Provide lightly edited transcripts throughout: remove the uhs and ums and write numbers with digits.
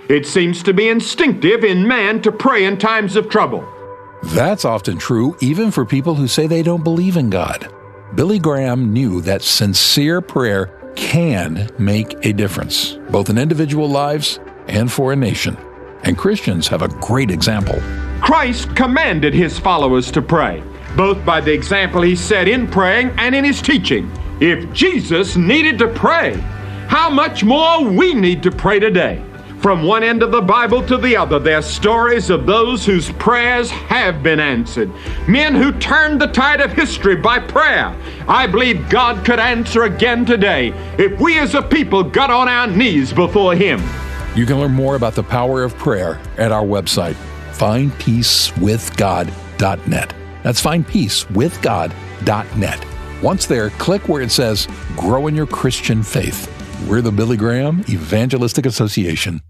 It seems to be instinctive in man to pray in times of trouble. That's often true even for people who say they don't believe in God. Billy Graham knew that sincere prayer can make a difference, both in individual lives and for a nation. And Christians have a great example. Christ commanded his followers to pray, both by the example he set in praying and in his teaching. If Jesus needed to pray, how much more we need to pray today. From one end of the Bible to the other, there are stories of those whose prayers have been answered. Men who turned the tide of history by prayer. I believe God could answer again today if we as a people got on our knees before him. You can learn more about the power of prayer at our website, findpeacewithgod.net. That's findpeacewithgod.net. Once there, click where it says, Grow in Your Christian Faith. We're the Billy Graham Evangelistic Association.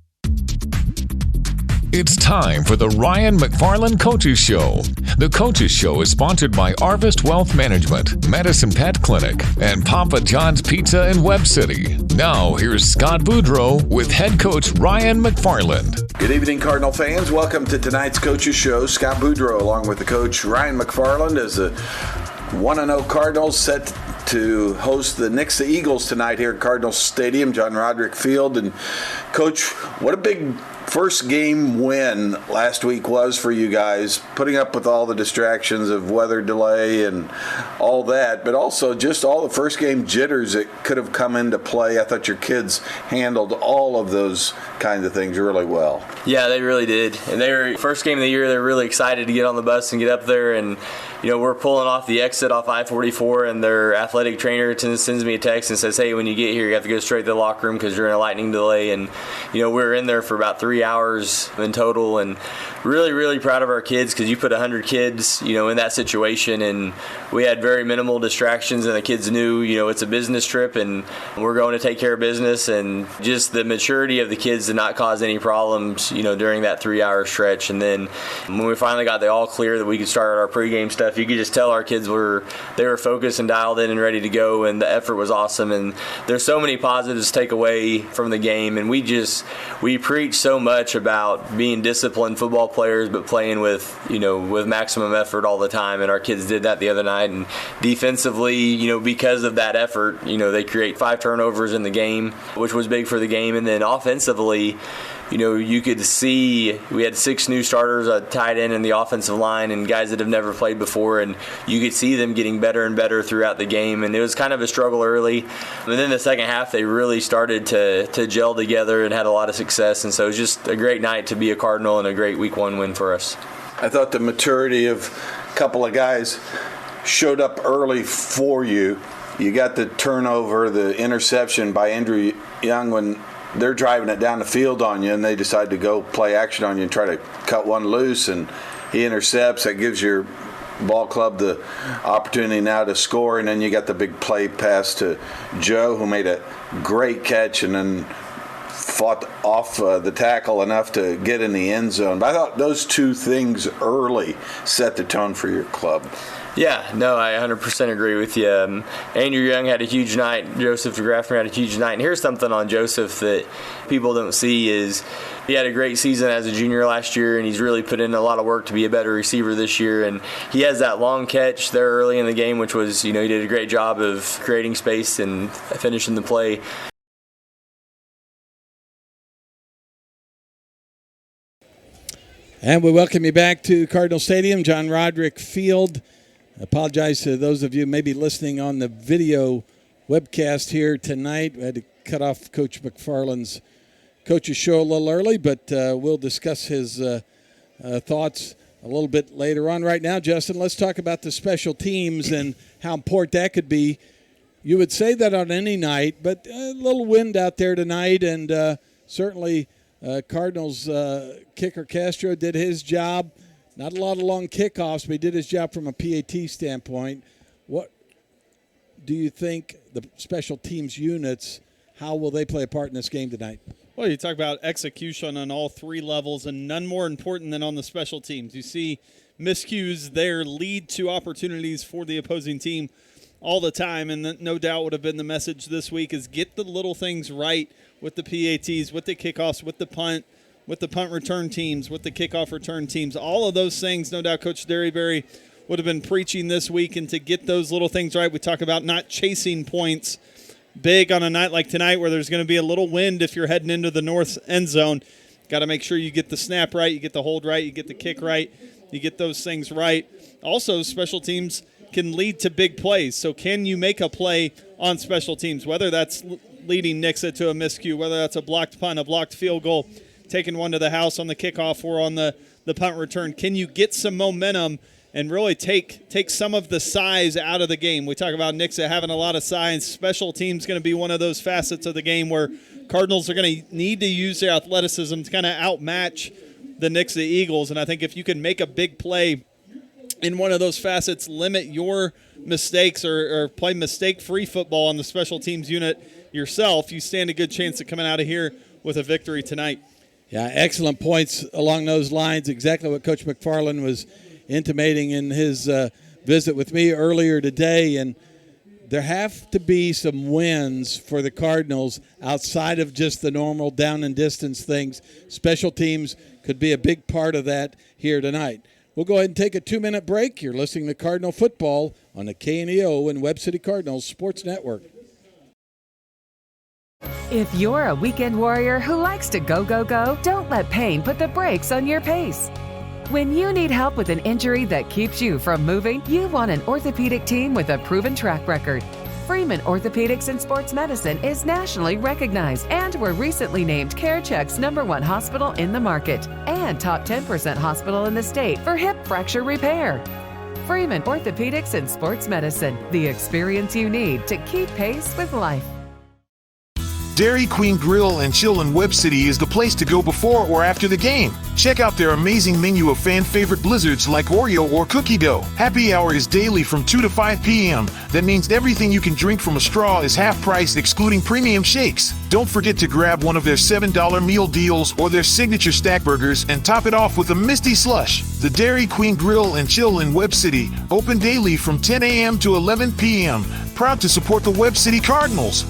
It's time for the Ryan McFarland Coaches Show. The Coaches Show is sponsored by Arvest Wealth Management, Medicine Pet Clinic, and Papa John's Pizza in Webb City. Now, here's Scott Boudreau with head coach Ryan McFarland. Good evening, Cardinal fans. Welcome to tonight's Coaches Show. Scott Boudreau, along with the coach Ryan McFarland, as the 1-0 Cardinals set to host the Nixa Eagles tonight here at Cardinals Stadium, John Roderick Field. And Coach, what a big first game win last week was for you guys, putting up with all the distractions of weather delay and all that, but also just all the first game jitters that could have come into play. I thought your kids handled all of those kinds of things really well. Yeah, they really did. And they were first game of the year. They were really excited to get on the bus and get up there. And you know, we're pulling off the exit off I-44, and their athletic trainer sends me a text and says, hey, when you get here, you have to go straight to the locker room because you're in a lightning delay. And, you know, we were in there for about 3 hours in total, and really, really proud of our kids because you put 100 kids, you know, in that situation, and we had very minimal distractions, and the kids knew, you know, it's a business trip, and we're going to take care of business, and just the maturity of the kids did not cause any problems, you know, during that 3-hour stretch. And then when we finally got the all clear that we could start our pregame stuff, you could just tell our kids were focused and dialed in and ready to go, and the effort was awesome. And there's so many positives to take away from the game, and we preach so much about being disciplined football players, but playing with maximum effort all the time. And our kids did that the other night. And defensively, you know, because of that effort, you know, they create 5 turnovers in the game, which was big for the game. And then offensively, you know, you could see we had 6 new starters, a tight end in the offensive line, and guys that have never played before, and you could see them getting better and better throughout the game. And it was kind of a struggle early, and then the second half they really started to gel together and had a lot of success. And so it was just a great night to be a Cardinal and a great Week 1 win for us. I thought the maturity of a couple of guys showed up early for you. You got the turnover, the interception by Andrew Young when they're driving it down the field on you, and they decide to go play action on you and try to cut one loose, and he intercepts. That gives your ball club the opportunity now to score, and then you got the big play pass to Joe, who made a great catch and then fought off the tackle enough to get in the end zone. But I thought those two things early set the tone for your club. Yeah, no, I 100% agree with you. Andrew Young had a huge night. Joseph DeGraffner had a huge night. And here's something on Joseph that people don't see is he had a great season as a junior last year, and he's really put in a lot of work to be a better receiver this year. And he has that long catch there early in the game, which was, you know, he did a great job of creating space and finishing the play. And we welcome you back to Cardinal Stadium, John Roderick Field. I apologize to those of you maybe listening on the video webcast here tonight. We had to cut off Coach McFarland's coach's show a little early, but we'll discuss his thoughts a little bit later on. Right now, Justin, let's talk about the special teams and how important that could be. You would say that on any night, but a little wind out there tonight, and certainly Cardinals kicker Castro did his job. Not a lot of long kickoffs, but he did his job from a PAT standpoint. What do you think the special teams units, how will they play a part in this game tonight? Well, you talk about execution on all 3 levels, and none more important than on the special teams. You see miscues there lead to opportunities for the opposing team all the time, and that no doubt would have been the message this week is get the little things right with the PATs, with the kickoffs, with the punt, with the punt return teams, with the kickoff return teams, all of those things, no doubt Coach Derryberry would have been preaching this week, and to get those little things right. We talk about not chasing points big on a night like tonight where there's going to be a little wind if you're heading into the north end zone. Got to make sure you get the snap right, you get the hold right, you get the kick right, you get those things right. Also, special teams can lead to big plays. So can you make a play on special teams, whether that's leading Nixa to a miscue, whether that's a blocked punt, a blocked field goal, taking one to the house on the kickoff or on the punt return? Can you get some momentum and really take some of the size out of the game? We talk about Nixa having a lot of size. Special teams going to be one of those facets of the game where Cardinals are going to need to use their athleticism to kind of outmatch the Nixa Eagles. And I think if you can make a big play in one of those facets, limit your mistakes or play mistake-free football on the special teams unit yourself, you stand a good chance of coming out of here with a victory tonight. Yeah, excellent points along those lines. Exactly what Coach McFarland was intimating in his visit with me earlier today. And there have to be some wins for the Cardinals outside of just the normal down and distance things. Special teams could be a big part of that here tonight. We'll go ahead and take a 2-minute break. You're listening to Cardinal Football on the KNEO and Webb City Cardinals Sports Network. If you're a weekend warrior who likes to go, go, go, don't let pain put the brakes on your pace. When you need help with an injury that keeps you from moving, you want an orthopedic team with a proven track record. Freeman Orthopedics and Sports Medicine is nationally recognized, and were recently named CareCheck's #1 hospital in the market and top 10% hospital in the state for hip fracture repair. Freeman Orthopedics and Sports Medicine, the experience you need to keep pace with life. Dairy Queen Grill and Chill in Webb City is the place to go before or after the game. Check out their amazing menu of fan-favorite blizzards like Oreo or cookie dough. Happy hour is daily from 2 to 5 p.m. That means everything you can drink from a straw is half price, excluding premium shakes. Don't forget to grab one of their $7 meal deals or their signature stack burgers and top it off with a Misty Slush. The Dairy Queen Grill and Chill in Webb City, open daily from 10 a.m. to 11 p.m. Proud to support the Webb City Cardinals.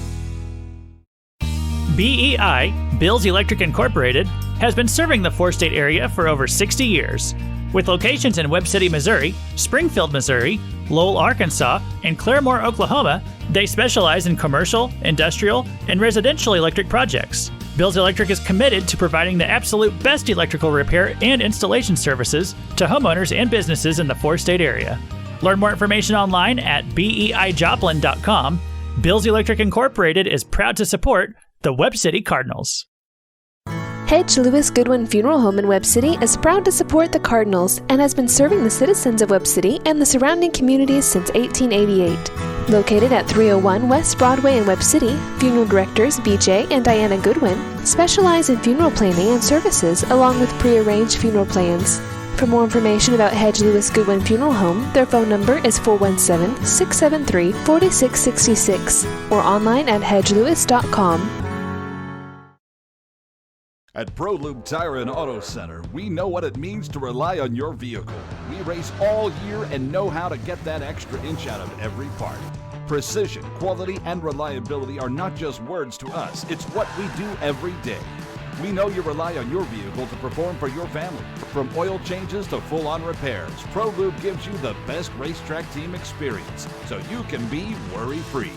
BEI, Bills Electric Incorporated, has been serving the four-state area for over 60 years. With locations in Webb City, Missouri, Springfield, Missouri, Lowell, Arkansas, and Claremore, Oklahoma, they specialize in commercial, industrial, and residential electric projects. Bills Electric is committed to providing the absolute best electrical repair and installation services to homeowners and businesses in the four-state area. Learn more information online at BEIJoplin.com. Bills Electric Incorporated is proud to support the Webb City Cardinals. Hedge Lewis Goodwin Funeral Home in Webb City is proud to support the Cardinals and has been serving the citizens of Webb City and the surrounding communities since 1888. Located at 301 West Broadway in Webb City, funeral directors BJ and Diana Goodwin specialize in funeral planning and services along with prearranged funeral plans. For more information about Hedge Lewis Goodwin Funeral Home, their phone number is 417-673-4666 or online at hedgelewis.com. At ProLube Tire and Auto Center, we know what it means to rely on your vehicle. We race all year and know how to get that extra inch out of every part. Precision, quality, and reliability are not just words to us. It's what we do every day. We know you rely on your vehicle to perform for your family. From oil changes to full-on repairs, ProLube gives you the best racetrack team experience, so you can be worry-free.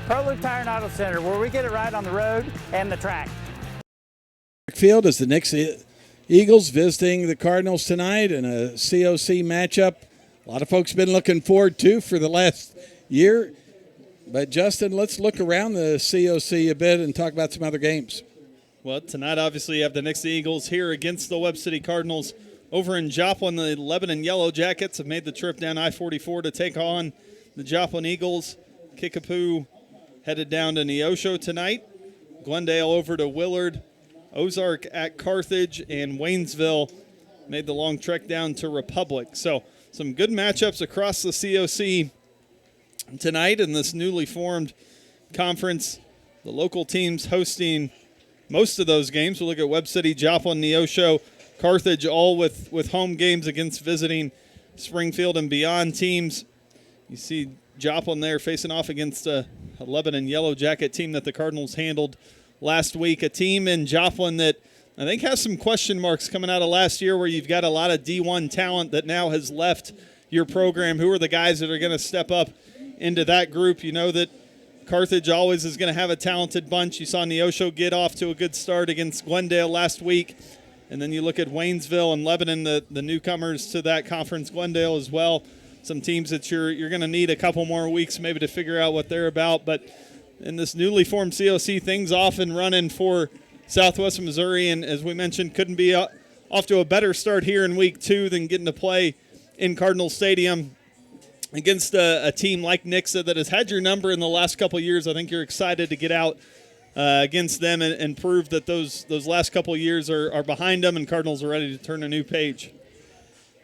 ProLube Tire and Auto Center, where we get it right on the road and the track. Field is the Nixa Eagles visiting the Cardinals tonight in a COC matchup. A lot of folks have been looking forward to for the last year. But, Justin, let's look around the COC a bit and talk about some other games. Well, tonight, obviously, you have the Nixa Eagles here against the Webb City Cardinals. Over in Joplin, the Lebanon Yellow Jackets have made the trip down I-44 to take on the Joplin Eagles. Kickapoo headed down to Neosho tonight. Glendale over to Willard. Ozark at Carthage, and Waynesville made the long trek down to Republic. So some good matchups across the COC tonight in this newly formed conference. The local teams hosting most of those games. We'll look at Webb City, Joplin, Neosho, Carthage, all with home games against visiting Springfield and beyond teams. You see Joplin there facing off against a Lebanon Yellow Jacket team that the Cardinals handled last week, a team in Joplin that I think has some question marks coming out of last year where you've got a lot of D1 talent that now has left your program. Who are the guys that are going to step up into that group? You know that Carthage always is going to have a talented bunch. You saw Neosho get off to a good start against Glendale last week. And then you look at Waynesville and Lebanon, the newcomers to that conference, Glendale as well. Some teams that you're going to need a couple more weeks maybe to figure out what they're about. But in this newly formed COC, things off and running for Southwest Missouri. And as we mentioned, couldn't be off to a better start here in week 2 than getting to play in Cardinal Stadium against a team like Nixa that has had your number in the last couple of years. I think you're excited to get out against them and prove that those last couple of years are behind them and Cardinals are ready to turn a new page.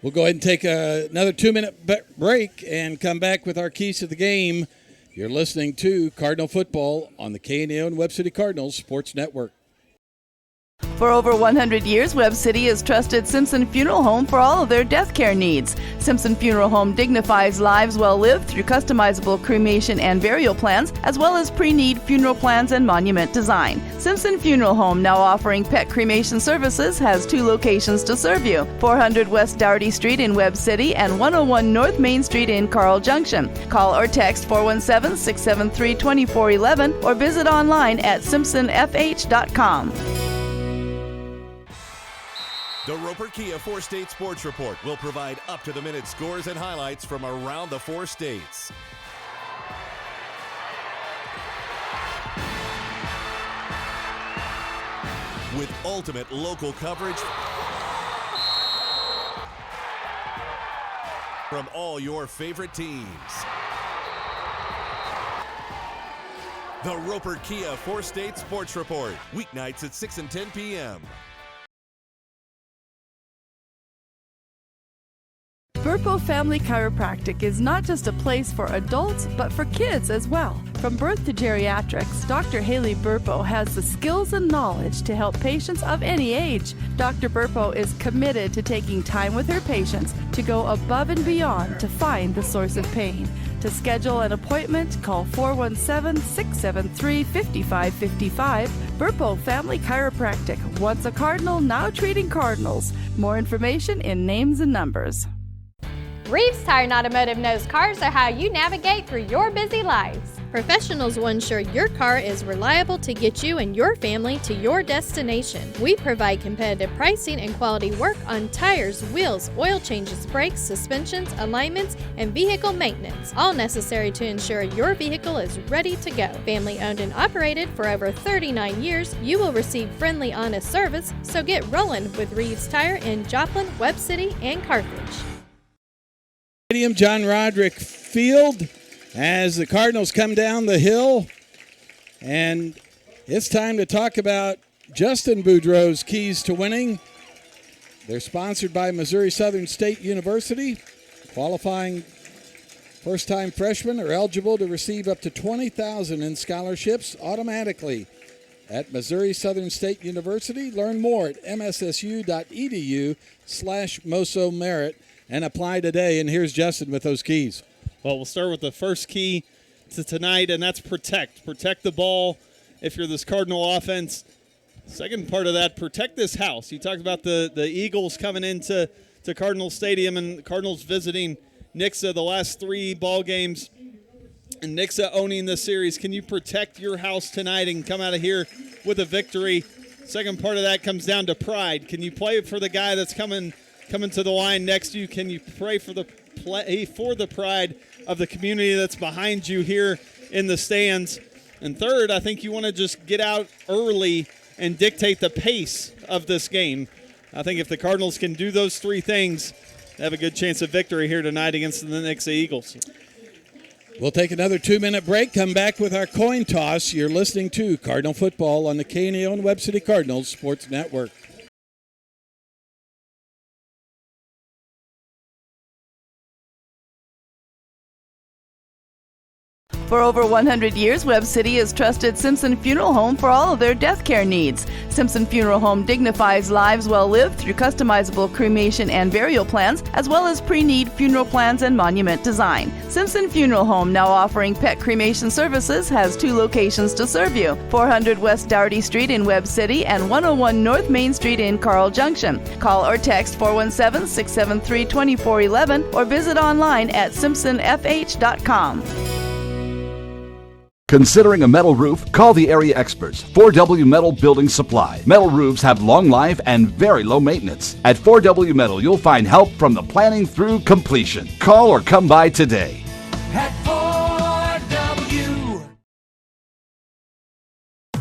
We'll go ahead and take another 2-minute break and come back with our keys to the game. You're listening to Cardinal Football on the KNO and Webb City Cardinals Sports Network. For over 100 years, Webb City has trusted Simpson Funeral Home for all of their death care needs. Simpson Funeral Home dignifies lives well lived through customizable cremation and burial plans, as well as pre-need funeral plans and monument design. Simpson Funeral Home, now offering pet cremation services, has 2 locations to serve you: 400 West Dougherty Street in Webb City and 101 North Main Street in Carl Junction. Call or text 417-673-2411 or visit online at simpsonfh.com. The Roper Kia 4-State Sports Report will provide up-to-the-minute scores and highlights from around the 4 states. With ultimate local coverage from all your favorite teams. The Roper Kia 4-State Sports Report, weeknights at 6 and 10 p.m. Burpo Family Chiropractic is not just a place for adults, but for kids as well. From birth to geriatrics, Dr. Haley Burpo has the skills and knowledge to help patients of any age. Dr. Burpo is committed to taking time with her patients to go above and beyond to find the source of pain. To schedule an appointment, call 417-673-5555. Burpo Family Chiropractic, once a Cardinal, now treating Cardinals. More information in names and numbers. Reeves Tire and Automotive knows cars are how you navigate through your busy lives. Professionals will ensure your car is reliable to get you and your family to your destination. We provide competitive pricing and quality work on tires, wheels, oil changes, brakes, suspensions, alignments, and vehicle maintenance, all necessary to ensure your vehicle is ready to go. Family owned and operated for over 39 years, you will receive friendly, honest service, so get rolling with Reeves Tire in Joplin, Webb City, and Carthage. Stadium, John Roderick Field, as the Cardinals come down the hill. And it's time to talk about Justin Boudreau's keys to winning. They're sponsored by Missouri Southern State University. Qualifying first-time freshmen are eligible to receive up to $20,000 in scholarships automatically at Missouri Southern State University. Learn more at mssu.edu/Moso Merit. And apply today. And here's Justin with those keys. Well, we'll start with the first key to tonight, and that's protect. Protect the ball if you're this Cardinal offense. Second part of that, protect this house. You talked about the Eagles coming into Cardinal Stadium and Cardinals visiting Nixa the last 3 ball games, and Nixa owning the series. Can you protect your house tonight and come out of here with a victory? Second part of that comes down to pride. Can you play for the guy that's coming to the line next to you? Can you pray for the pride of the community that's behind you here in the stands? And third, I think you want to just get out early and dictate the pace of this game. I think if the Cardinals can do those 3 things, they have a good chance of victory here tonight against the Nixa Eagles. We'll take another 2-minute break, come back with our coin toss. You're listening to Cardinal Football on the KNO and Webb City Cardinals Sports Network. For over 100 years, Webb City has trusted Simpson Funeral Home for all of their death care needs. Simpson Funeral Home dignifies lives well lived through customizable cremation and burial plans, as well as pre-need funeral plans and monument design. Simpson Funeral Home, now offering pet cremation services, has 2 locations to serve you: 400 West Dougherty Street in Webb City and 101 North Main Street in Carl Junction. Call or text 417-673-2411 or visit online at simpsonfh.com. Considering a metal roof? Call the area experts, 4W Metal Building Supply. Metal roofs have long life and very low maintenance. At 4W Metal, you'll find help from the planning through completion. Call or come by today. At 4W.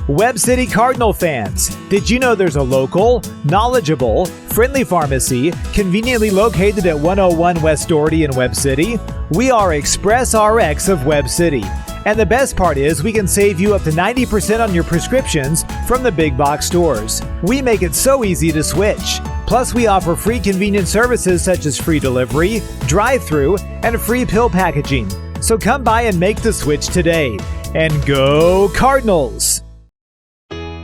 Webb City Cardinal fans, did you know there's a local, knowledgeable, friendly pharmacy conveniently located at 101 West Dougherty in Webb City? We are Express RX of Webb City. And the best part is we can save you up to 90% on your prescriptions from the big box stores. We make it so easy to switch. Plus, we offer free convenient services such as free delivery, drive-through, and free pill packaging. So come by and make the switch today. And go Cardinals!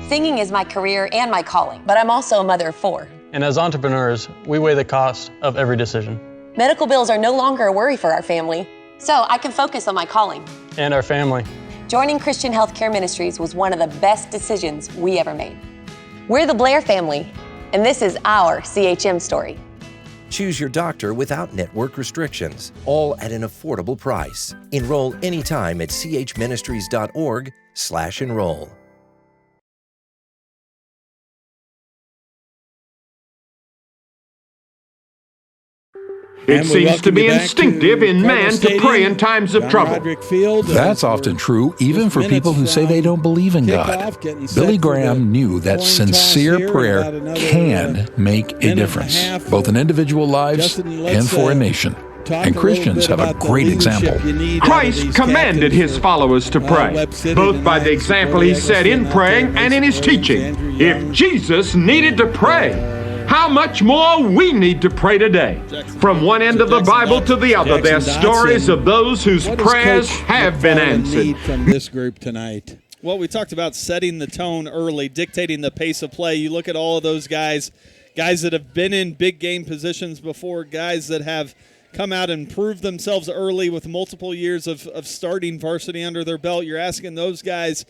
Singing is my career and my calling, but I'm also a mother of 4. And as entrepreneurs, we weigh the cost of every decision. Medical bills are no longer a worry for our family, so I can focus on my calling. And our family. Joining Christian Healthcare Ministries was one of the best decisions we ever made. We're the Blair family, and this is our CHM story. Choose your doctor without network restrictions, all at an affordable price. Enroll anytime at chministries.org/enroll. It seems to be instinctive in man to pray in times of trouble. That's often true even for people who say they don't believe in God. Billy Graham knew that sincere prayer can make a difference, both in individual lives and for a nation. And Christians have a great example. Christ commanded his followers to pray, both by the example he set in praying and in his teaching. If Jesus needed to pray, how much more we need to pray today. From one end of the Bible to the other, there are stories of those whose prayers have been answered. From this group tonight. Well, we talked about setting the tone early, dictating the pace of play. You look at all of those guys that have been in big game positions before, guys that have come out and proved themselves early with multiple years of starting varsity under their belt. You're asking those guys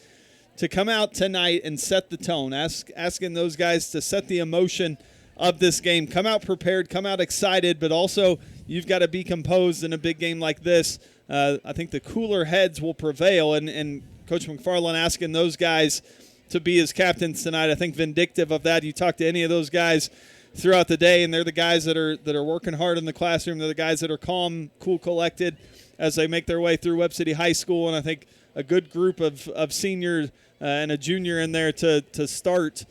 to come out tonight and set the tone, asking those guys to set the emotion of this game. Come out prepared, come out excited, but also you've got to be composed in a big game like this. I think the cooler heads will prevail, and Coach McFarland asking those guys to be his captains tonight, I think vindictive of that. You talk to any of those guys throughout the day, and they're the guys that are working hard in the classroom. They're the guys that are calm, cool, collected as they make their way through Webb City High School, and I think a good group of seniors and a junior in there to start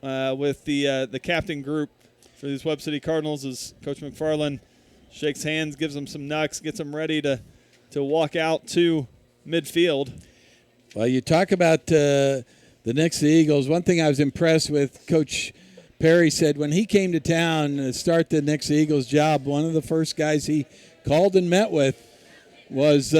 with the captain group for these Webb City Cardinals as Coach McFarland shakes hands, gives them some knucks, gets them ready to walk out to midfield. Well, you talk about the Nixa Eagles. One thing I was impressed with, Coach Perry said when he came to town to start the Nixa Eagles job, one of the first guys he called and met with was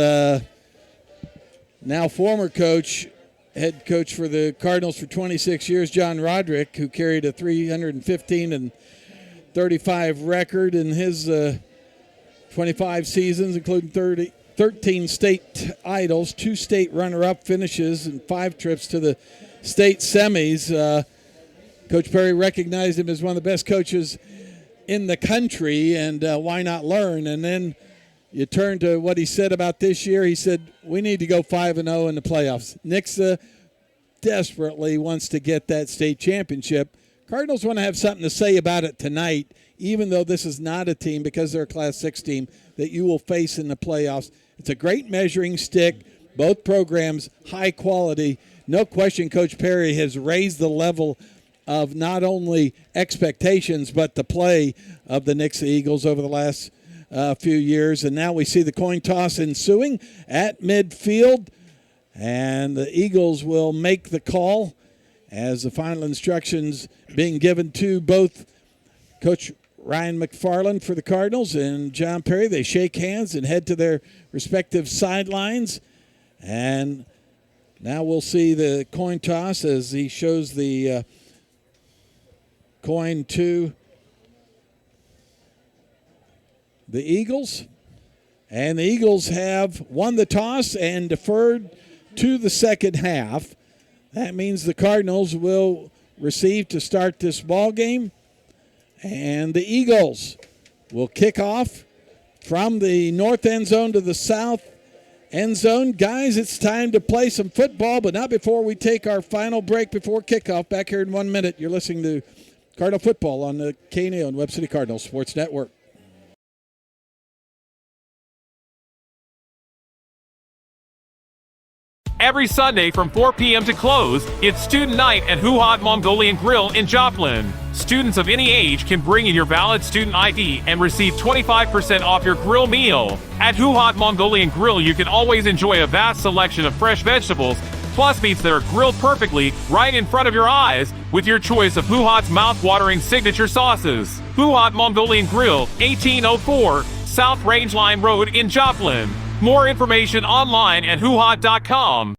now former coach, head coach for the Cardinals for 26 years, John Roderick, who carried a 315-35 record in his 25 seasons, including 13 state idols, 2 state runner-up finishes, and 5 trips to the state semis. Coach Perry recognized him as one of the best coaches in the country, and why not learn? And then you turn to what he said about this year. He said, we need to go 5-0 in the playoffs. Nixa desperately wants to get that state championship. Cardinals want to have something to say about it tonight, even though this is not a team, because they're a Class 6 team, that you will face in the playoffs. It's a great measuring stick. Both programs, high quality. No question Coach Perry has raised the level of not only expectations but the play of the Nixa Eagles over the last few years. And now we see the coin toss ensuing at midfield, and the Eagles will make the call as the final instructions being given to both Coach Ryan McFarland for the Cardinals and John Perry. They shake hands and head to their respective sidelines. And now we'll see the coin toss as he shows the coin to the Eagles. And the Eagles have won the toss and deferred to the second half. That means the Cardinals will receive to start this ball game. And the Eagles will kick off from the north end zone to the south end zone. Guys, it's time to play some football, but not before we take our final break before kickoff. Back here in 1 minute. You're listening to Cardinal Football on the KNO and Webb City Cardinals Sports Network. Every Sunday from 4 p.m. to close, it's Student Night at Huhat Mongolian Grill in Joplin. Students of any age can bring in your valid student ID and receive 25% off your grill meal. At Huhat Mongolian Grill, you can always enjoy a vast selection of fresh vegetables, plus meats that are grilled perfectly right in front of your eyes with your choice of Huhat's mouth-watering signature sauces. Huhat Mongolian Grill, 1804 South Range Line Road in Joplin. More information online at huhat.com.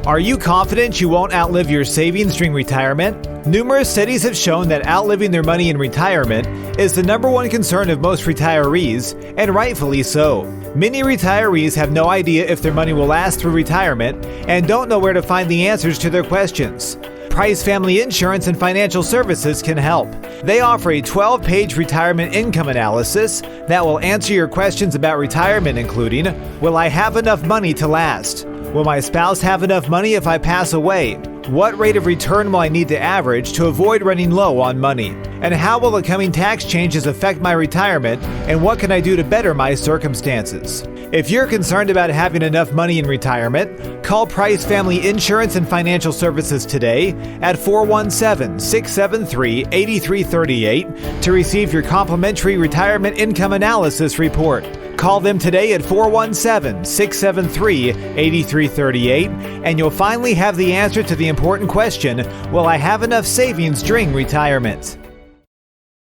Are you confident you won't outlive your savings during retirement? Numerous studies have shown that outliving their money in retirement is the #1 concern of most retirees, and rightfully so. Many retirees have no idea if their money will last through retirement and don't know where to find the answers to their questions. Price Family Insurance and Financial Services can help. They offer a 12-page retirement income analysis that will answer your questions about retirement, including, will I have enough money to last? Will my spouse have enough money if I pass away? What rate of return will I need to average to avoid running low on money? And how will the coming tax changes affect my retirement, and what can I do to better my circumstances? If you're concerned about having enough money in retirement, call Price Family Insurance and Financial Services today at 417-673-8338 to receive your complimentary retirement income analysis report. Call them today at 417-673-8338 and you'll finally have the answer to the important question, will I have enough savings during retirement?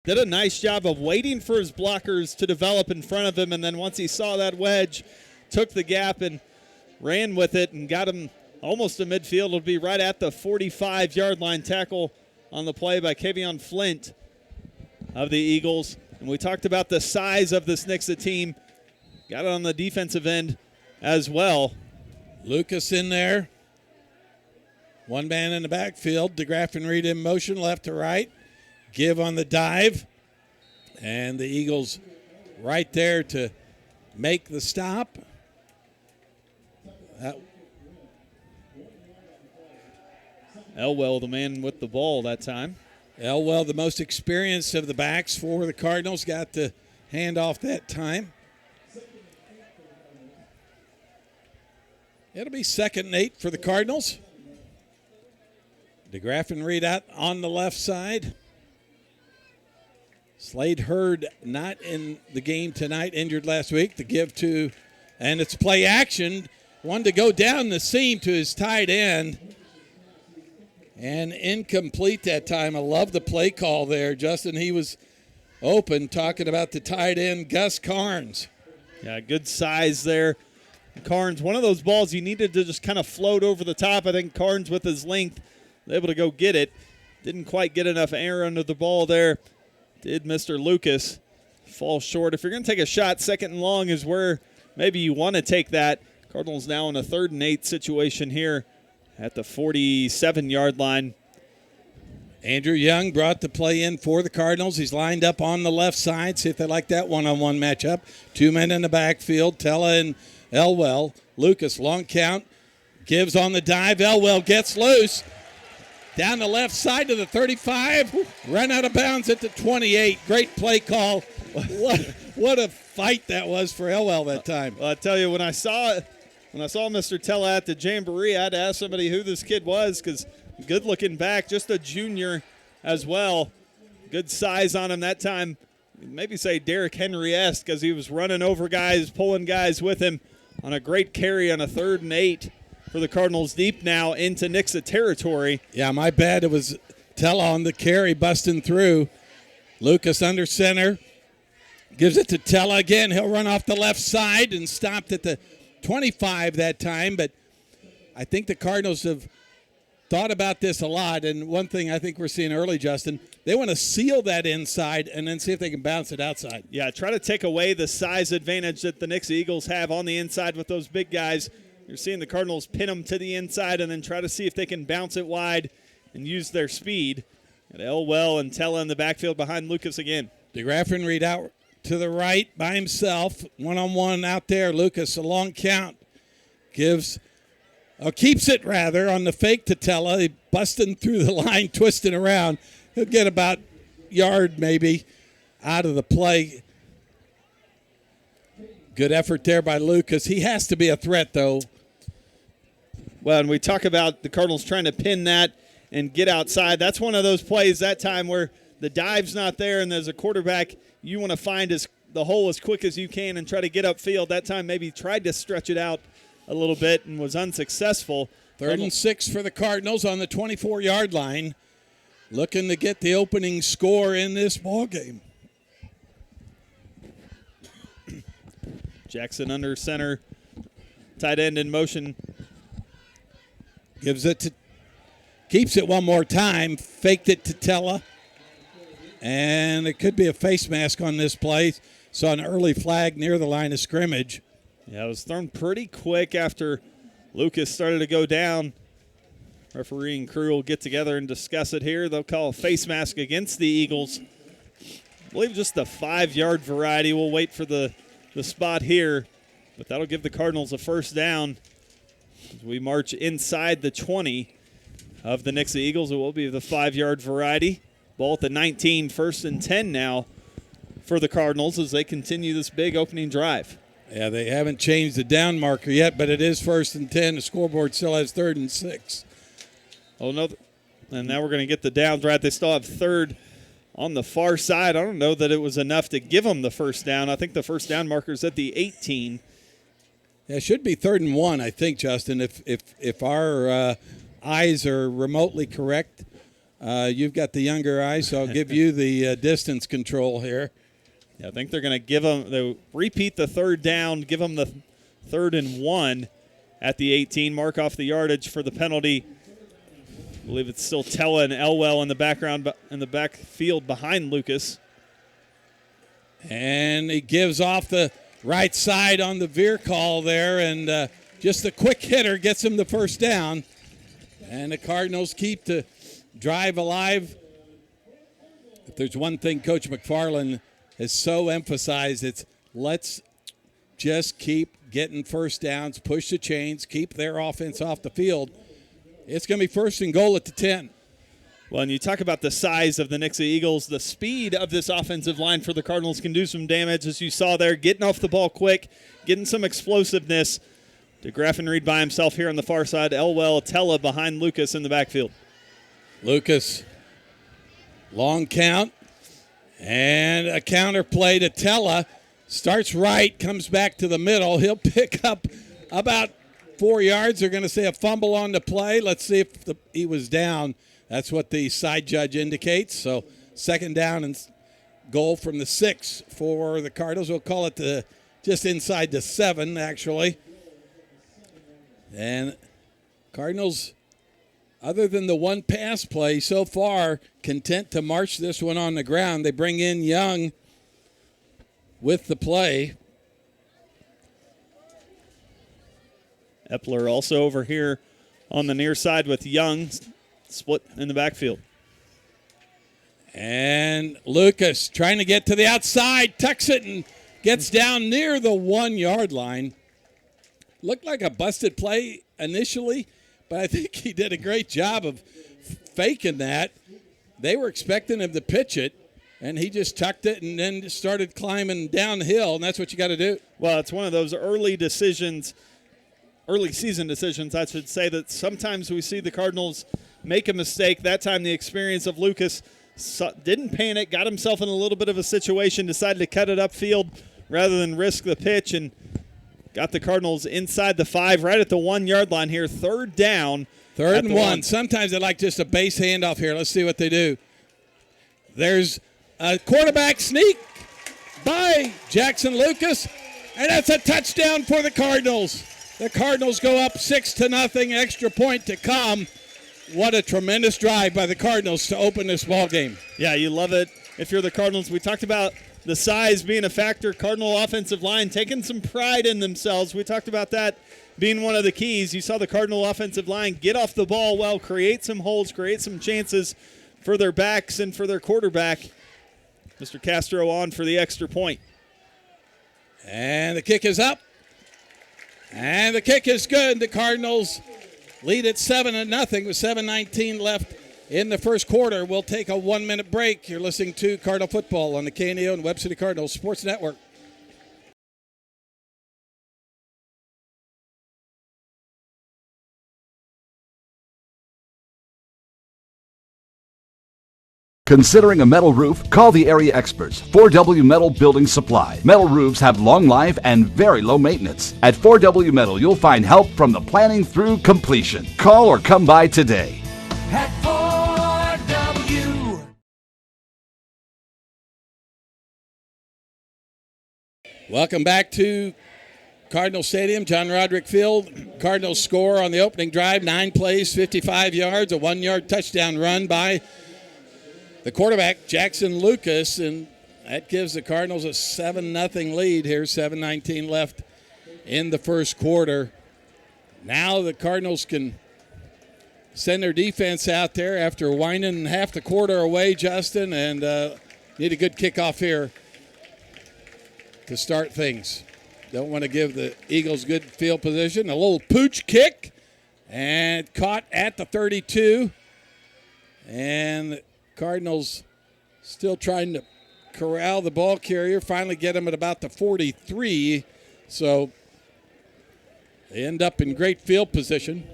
Did a nice job of waiting for his blockers to develop in front of him, and then once he saw that wedge, took the gap and ran with it and got him almost to midfield. It'll be right at the 45-yard line. Tackle on the play by Kavion Flint of the Eagles. And we talked about the size of this Nixa team. Got it on the defensive end as well. Lucas in there. One man in the backfield. DeGraff and Reed in motion, left to right. Give on the dive. And the Eagles right there to make the stop. Elwell, the man with the ball that time. Elwell, the most experienced of the backs for the Cardinals, got the handoff that time. It'll be 2nd and 8 for the Cardinals. DeGraff and Reed out on the left side. Slade Hurd not in the game tonight, injured last week. The give to, and it's play action. One to go down the seam to his tight end. And incomplete that time. I love the play call there, Justin. He was open, talking about the tight end, Gus Carnes. Yeah, good size there. Carnes, one of those balls you needed to just kind of float over the top. I think Carnes, with his length, was able to go get it. Didn't quite get enough air under the ball there. Did Mr. Lucas. Fall short. If you're going to take a shot, 2nd and long is where maybe you want to take that. Cardinals now in a 3rd and 8 situation here at the 47-yard line. Andrew Young brought the play in for the Cardinals. He's lined up on the left side. See if they like that one-on-one matchup. 2 men in the backfield, Tella and Elwell. Lucas, long count, gives on the dive. Elwell gets loose. Down the left side to the 35. Run out of bounds at the 28. Great play call. What a fight that was for Elwell that time. Well, I tell you, when I saw Mr. Tella at the Jamboree, I had to ask somebody who this kid was, because good-looking back, just a junior as well. Good size on him that time. Maybe say Derrick Henry-esque, because he was running over guys, pulling guys with him on a great carry on a 3rd and 8 for the Cardinals, deep now into Nixa territory. Yeah, my bad. It was Tella on the carry, busting through. Lucas under center. Gives it to Tella again. He'll run off the left side and stopped at the 25 that time. But I think the Cardinals have thought about this a lot. And one thing I think we're seeing early, Justin, they want to seal that inside and then see if they can bounce it outside. Yeah, try to take away the size advantage that the Nixa Eagles have on the inside with those big guys. You're seeing the Cardinals pin them to the inside and then try to see if they can bounce it wide and use their speed. And Elwell and Tella in the backfield behind Lucas again. DeGraffenried read out to the right by himself. One-on-one out there. Lucas, a long count. Keeps it rather on the fake to Tella. He busting through the line, twisting around. He'll get about yard maybe out of the play. Good effort there by Lucas. He has to be a threat, though. Well, and we talk about the Cardinals trying to pin that and get outside. That's one of those plays that time where the dive's not there, and as a quarterback, you want to find the hole as quick as you can and try to get upfield. That time maybe tried to stretch it out a little bit and was unsuccessful. 3rd and 6 for the Cardinals on the 24-yard line, looking to get the opening score in this ball game. Jackson under center, tight end in motion. Keeps it one more time, faked it to Tella. And it could be a face mask on this play. Saw an early flag near the line of scrimmage. Yeah, it was thrown pretty quick after Lucas started to go down. Referee and crew will get together and discuss it here. They'll call a face mask against the Eagles. I believe just the 5-yard variety. We'll wait for the spot here, but that'll give the Cardinals a first down as we march inside the 20 of the Nixa Eagles. It will be the 5-yard variety. Ball at the 19, 1st and 10 now for the Cardinals as they continue this big opening drive. Yeah, they haven't changed the down marker yet, but it is 1st and 10. The scoreboard still has 3rd and 6. Oh, no. And now we're going to get the down drive. They still have 3rd on the far side. I don't know that it was enough to give them the first down. I think the first down marker is at the 18. Yeah, it should be 3rd and 1, I think, Justin, if our eyes are remotely correct. You've got the younger eye, so I'll give you the distance control here. Yeah, I think they're going to give them, they'll repeat the 3rd down, give them the 3rd and 1 at the 18, mark off the yardage for the penalty. I believe it's still Tella and Elwell in the background, in the backfield behind Lucas. And he gives off the right side on the veer call there, and just a quick hitter gets him the first down. And the Cardinals keep the drive alive. If there's one thing Coach McFarland has so emphasized, it's let's just keep getting first downs, push the chains, keep their offense off the field. It's going to be 1st and goal at the 10. Well, and you talk about the size of the Nixa Eagles, the speed of this offensive line for the Cardinals can do some damage, as you saw there, getting off the ball quick, getting some explosiveness. DeGraffenried by himself here on the far side. Elwell, Tella behind Lucas in the backfield. Lucas, long count, and a counter play to Tella. Starts right, comes back to the middle. He'll pick up about 4 yards. They're going to say a fumble on the play. Let's see if he was down. That's what the side judge indicates. So 2nd down and goal from the 6 for the Cardinals. We'll call it just inside the 7, actually. And Cardinals, other than the one pass play so far, content to march this one on the ground. They bring in Young with the play. Epler also over here on the near side with Young, split in the backfield. And Lucas trying to get to the outside, tucks it and gets down near the 1-yard line. Looked like a busted play initially, but I think he did a great job of faking that. They were expecting him to pitch it, and he just tucked it and then started climbing downhill, and that's what you got to do. Well, it's one of those early season decisions, I should say, that sometimes we see the Cardinals make a mistake. That time the experience of Lucas didn't panic, got himself in a little bit of a situation, decided to cut it upfield rather than risk the pitch, and got the Cardinals inside the 5, right at the 1-yard line here. 3rd down. 3rd and 1. Sometimes they like just a base handoff here. Let's see what they do. There's a quarterback sneak. by Jackson Lucas, and that's a touchdown for the Cardinals. The Cardinals go up 6-0, extra point to come. What a tremendous drive by the Cardinals to open this ball game. Yeah, you love it if you're the Cardinals. We talked about the size being a factor. Cardinal offensive line taking some pride in themselves. We talked about that being one of the keys. You saw the Cardinal offensive line get off the ball well, create some holes, create some chances for their backs and for their quarterback. Mr. Castro on for the extra point. And the kick is up. And the kick is good. The Cardinals lead at 7-0 with 7:19 left in the first quarter. We'll take a 1-minute break. You're listening to Cardinal Football on the KNEO and Webb City Cardinals Sports Network. Considering a metal roof? Call the area experts, 4W Metal Building Supply. Metal roofs have long life and very low maintenance. At 4W Metal, you'll find help from the planning through completion. Call or come by today. At 4W. Welcome back to Cardinal Stadium, John Roderick Field. Cardinals score on the opening drive, 9 plays, 55 yards, a 1-yard touchdown run by the quarterback, Jackson Lucas, and that gives the Cardinals a 7-0 lead here, 7:19 left in the first quarter. Now the Cardinals can send their defense out there after winding half the quarter away, Justin, and need a good kickoff here to start things. Don't want to give the Eagles good field position. A little pooch kick, and caught at the 32, and Cardinals still trying to corral the ball carrier, finally get him at about the 43. So they end up in great field position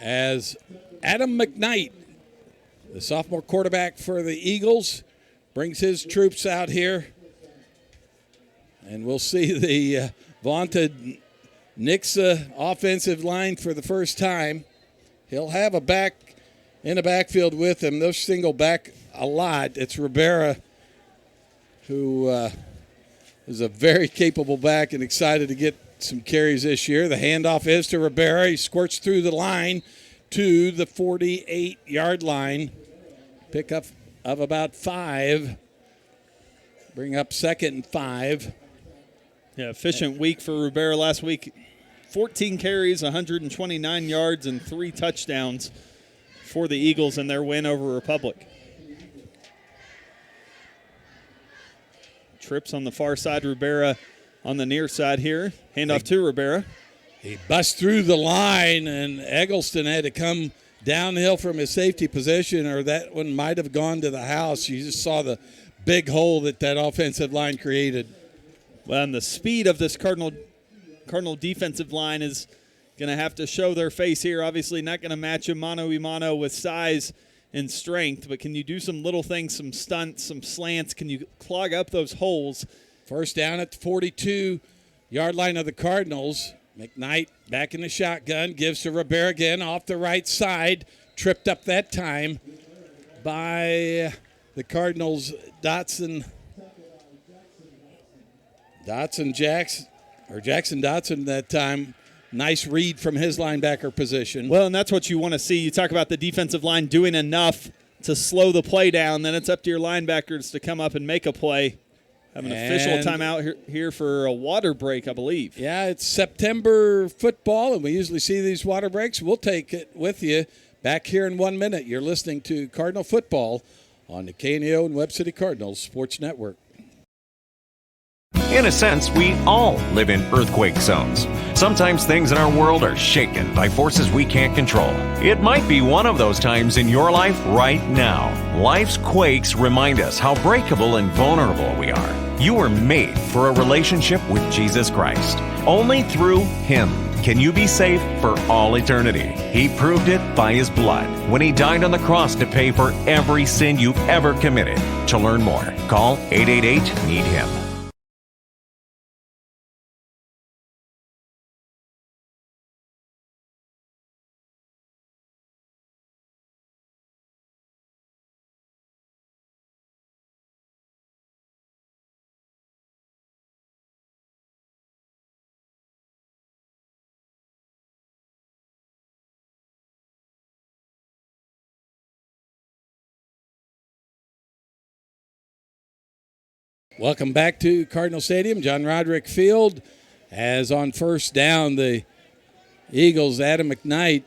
as Adam McKnight, the sophomore quarterback for the Eagles, brings his troops out here. And we'll see the vaunted Nixa offensive line for the first time. He'll have a back in the backfield with him. They'll single back a lot. It's Rivera, who is a very capable back and excited to get some carries this year. The handoff is to Rivera. He squirts through the line to the 48-yard line. Pickup of about 5. Bring up 2nd and 5. Yeah, efficient week for Rivera last week. 14 carries, 129 yards, and 3 touchdowns for the Eagles in their win over Republic. Trips on the far side, Rivera on the near side here. Handoff to Rivera. He busts through the line, and Eggleston had to come downhill from his safety position, or that one might have gone to the house. You just saw the big hole that offensive line created. Well, and the speed of this Cardinal defensive line is going to have to show their face here. Obviously not going to match a mano-a-mano with size and strength, but can you do some little things, some stunts, some slants? Can you clog up those holes? First down at the 42-yard line of the Cardinals. McKnight back in the shotgun, gives to Rivera again off the right side. Tripped up that time by the Cardinals' Jackson Dotson that time. Nice read from his linebacker position. Well, and that's what you want to see. You talk about the defensive line doing enough to slow the play down. Then it's up to your linebackers to come up and make a play. Have an official timeout here for a water break, I believe. Yeah, it's September football, and we usually see these water breaks. We'll take it with you back here in 1 minute. You're listening to Cardinal Football on the KNEO and Webb City Cardinals Sports Network. In a sense, we all live in earthquake zones. Sometimes things in our world are shaken by forces we can't control. It might be one of those times in your life right now. Life's quakes remind us how breakable and vulnerable we are. You were made for a relationship with Jesus Christ. Only through Him can you be safe for all eternity. He proved it by His blood when He died on the cross to pay for every sin you've ever committed. To learn more, call 888-NEED-HIM. Welcome back to Cardinal Stadium, John Roderick Field. As on first down, the Eagles, Adam McKnight,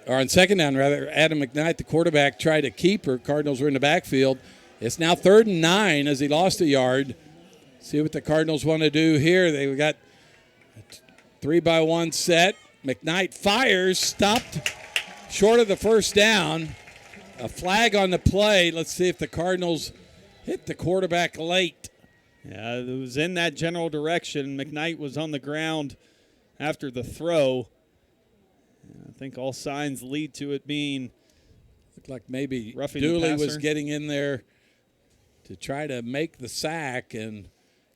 or on second down rather, Adam McKnight, the quarterback, tried to keep her. Cardinals were in the backfield. It's now 3rd and 9 as he lost a yard. See what the Cardinals want to do here. They've got a 3-by-1 set. McKnight fires, stopped short of the first down. A flag on the play. Let's see if the Cardinals hit the quarterback late. Yeah, it was in that general direction. McKnight was on the ground after the throw. I think all signs lead to it being looked like maybe roughing Dooley the passer. was getting in there to try to make the sack and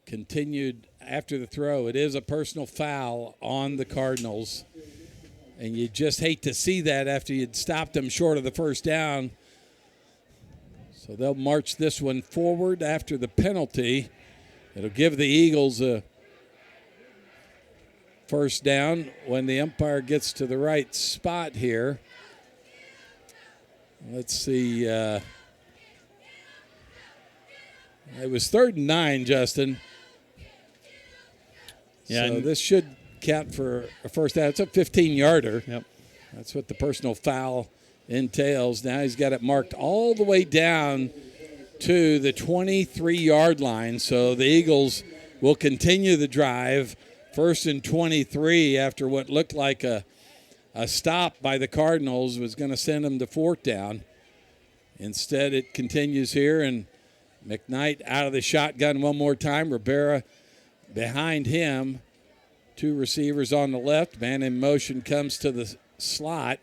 continued after the throw. It is a personal foul on the Cardinals, and you just hate to see that after you'd stopped them short of the first down. So they'll march this one forward after the penalty. It'll give the Eagles a first down when the umpire gets to the right spot here. Let's see. It was 3rd and 9, Justin. Yeah, so this should count for a first down. It's a 15-yarder. Yep. That's what the personal foul entails. Now he's got it marked all the way down to the 23-yard line. So the Eagles will continue the drive. 1st and 23 after what looked like a stop by the Cardinals was going to send them to 4th down. Instead, it continues here, and McKnight out of the shotgun one more time. Rivera behind him. 2 receivers on the left. Man in motion comes to the slot.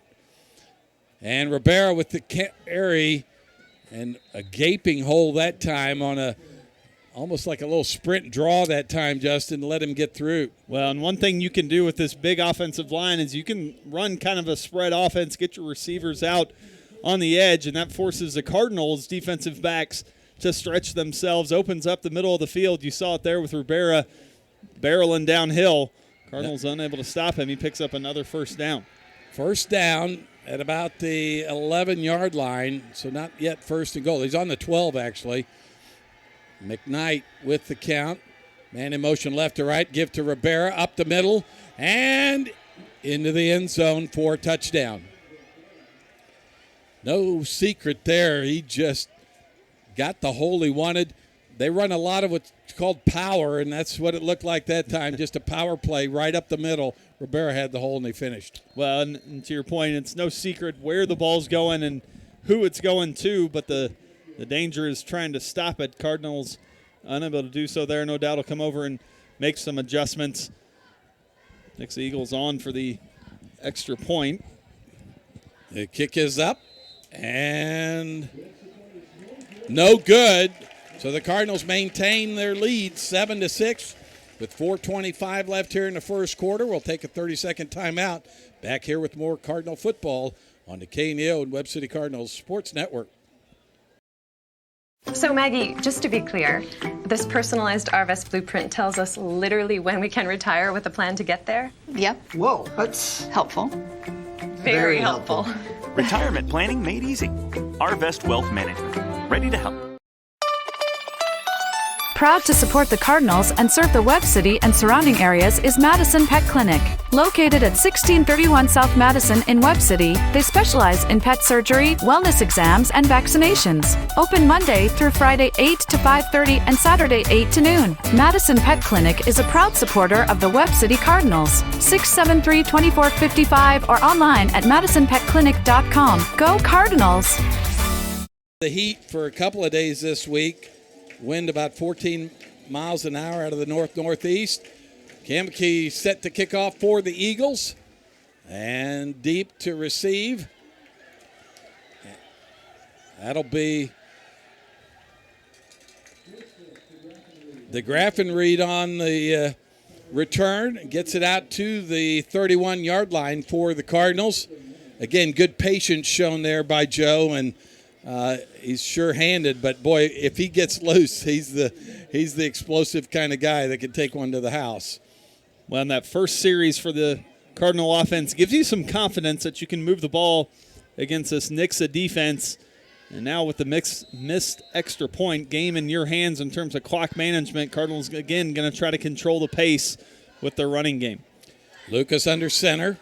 And Rivera with the carry and a gaping hole that time on a almost like a little sprint draw that time, Justin, to let him get through. Well, and one thing you can do with this big offensive line is you can run kind of a spread offense, get your receivers out on the edge, and that forces the Cardinals' defensive backs to stretch themselves, opens up the middle of the field. You saw it there with Rivera barreling downhill. Cardinals unable to stop him. He picks up another first down. First down at about the 11-yard line, so not yet 1st and goal. He's on the 12, actually. McKnight with the count. Man in motion left to right. Give to Rivera up the middle and into the end zone for a touchdown. No secret there. He just got the hole he wanted. They run a lot of what's called power, and that's what it looked like that time. Just a power play right up the middle. Rivera had the hole, and they finished. Well, and to your point, it's no secret where the ball's going and who it's going to, but the danger is trying to stop it. Cardinals unable to do so there. No doubt will come over and make some adjustments. Nixa Eagles on for the extra point. The kick is up and no good. So the Cardinals maintain their lead 7-6 with 4:25 left here in the first quarter. We'll take a 30-second timeout. Back here with more Cardinal football on the KNEO and Webb City Cardinals Sports Network. So Maggie, just to be clear, this personalized RVest blueprint tells us literally when we can retire with a plan to get there? Yep. Whoa, that's helpful. Very helpful. Retirement planning made easy. RVest Wealth Management. Ready to help. Proud to support the Cardinals and serve the Webb City and surrounding areas is Madison Pet Clinic. Located at 1631 South Madison in Webb City, they specialize in pet surgery, wellness exams, and vaccinations. Open Monday through Friday 8 to 5:30 and Saturday 8 to noon. Madison Pet Clinic is a proud supporter of the Webb City Cardinals. 673-2455 or online at madisonpetclinic.com. Go Cardinals! The heat for a couple of days this week. Wind about 14 miles an hour out of the north-northeast. Kamke set to kick off for the Eagles. And deep to receive. That'll be the Graffin read on the return. Gets it out to the 31-yard line for the Cardinals. Again, good patience shown there by Joe, and he's sure-handed, but boy, if he gets loose, he's the explosive kind of guy that can take one to the house. Well, in that first series for the Cardinal offense gives you some confidence that you can move the ball against this Nixa defense. And now with the missed extra point, game in your hands in terms of clock management, Cardinals again going to try to control the pace with their running game. Lucas under center.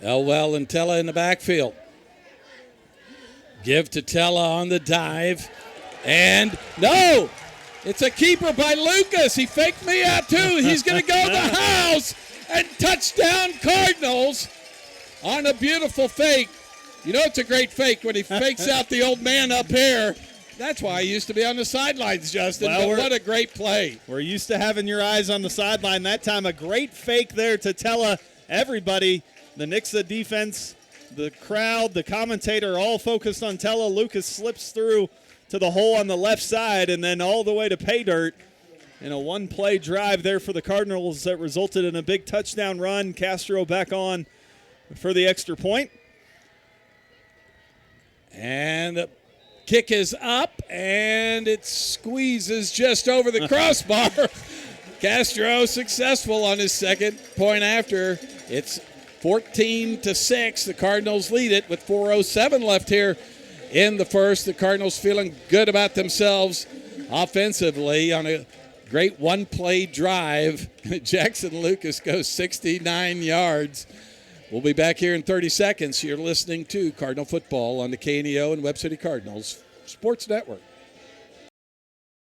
Elwell and Tella in the backfield. Give to Tella on the dive. And no! It's a keeper by Lucas. He faked me out too. He's going to go the house and touchdown Cardinals on a beautiful fake. You know it's a great fake when he fakes out the old man up here. That's why I used to be on the sidelines, Justin. Well, but what a great play. We're used to having your eyes on the sideline. That time a great fake there to Tella. Everybody, the Nixa defense, the crowd, the commentator, all focused on Tella. Lucas slips through to the hole on the left side and then all the way to pay dirt. In a one-play drive there for the Cardinals that resulted in a big touchdown run. Castro back on for the extra point. And the kick is up, and it squeezes just over the crossbar. Castro successful on his second point after. It's 14-6. The Cardinals lead it with 4:07 left here in the first. The Cardinals feeling good about themselves offensively on a great one-play drive. Jackson Lucas goes 69 yards. We'll be back here in 30 seconds. You're listening to Cardinal Football on the KNEO and Webb City Cardinals Sports Network.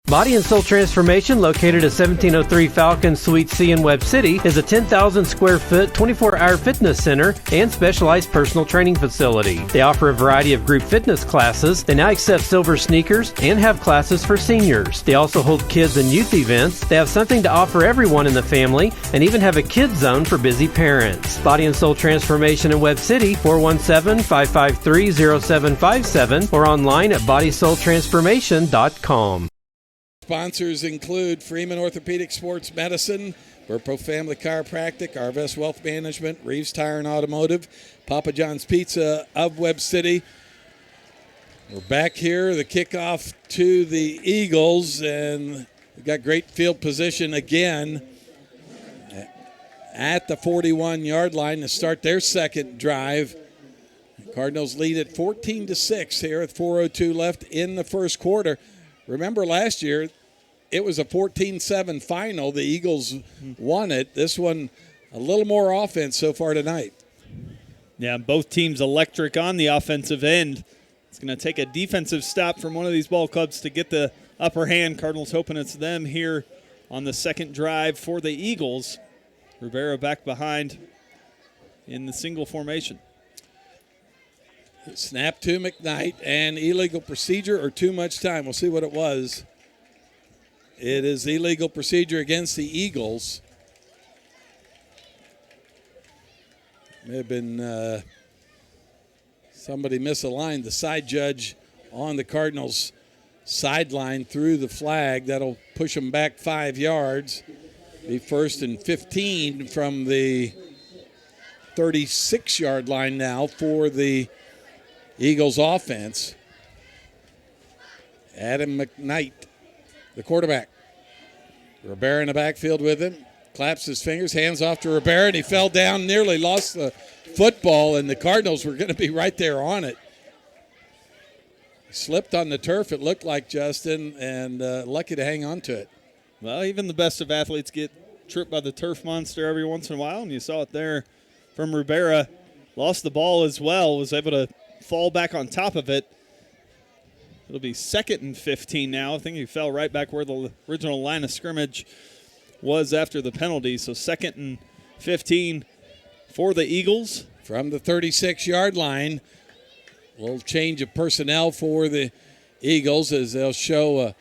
Body and Soul Transformation, located at 1703 Falcon Suite C in Webb City, is a 10,000 square foot, 24-hour fitness center and specialized personal training facility. They offer a variety of group fitness classes. They now accept silver sneakers and have classes for seniors. They also hold kids and youth events. They have something to offer everyone in the family and even have a kids zone for busy parents. Body and Soul Transformation in Webb City, 417-553-0757 or online at bodysoultransformation.com. Sponsors include Freeman Orthopedic Sports Medicine, Burpo Family Chiropractic, Arvest Wealth Management, Reeves Tire and Automotive, Papa John's Pizza of Webb City. We're back here, the kickoff to the Eagles, and we've got great field position again at the 41-yard line to start their second drive. Cardinals lead at 14-6 here with 4:02 left in the first quarter. Remember last year, it was a 14-7 final. The Eagles won it. This one, a little more offense so far tonight. Yeah, both teams electric on the offensive end. It's going to take a defensive stop from one of these ball clubs to get the upper hand. Cardinals hoping it's them here on the second drive for the Eagles. Rivera back behind in the single formation. Snap to McKnight, and illegal procedure or too much time. We'll see what it was. It is illegal procedure against the Eagles. May have been somebody misaligned. The side judge on the Cardinals' sideline threw the flag. That'll push them back 5 yards. Be 1st and 15 from the 36-yard line now for the Eagles offense. Adam McKnight, the quarterback. Rivera in the backfield with him. Claps his fingers, hands off to Rivera, and he fell down, nearly lost the football, and the Cardinals were going to be right there on it. He slipped on the turf, it looked like, Justin, and lucky to hang on to it. Well, even the best of athletes get tripped by the turf monster every once in a while, and you saw it there from Rivera. Lost the ball as well, was able to fall back on top of it. It'll be 2nd and 15 now. I think he fell right back where the original line of scrimmage was after the penalty. So 2nd and 15 for the Eagles. From the 36-yard line, a little change of personnel for the Eagles as they'll show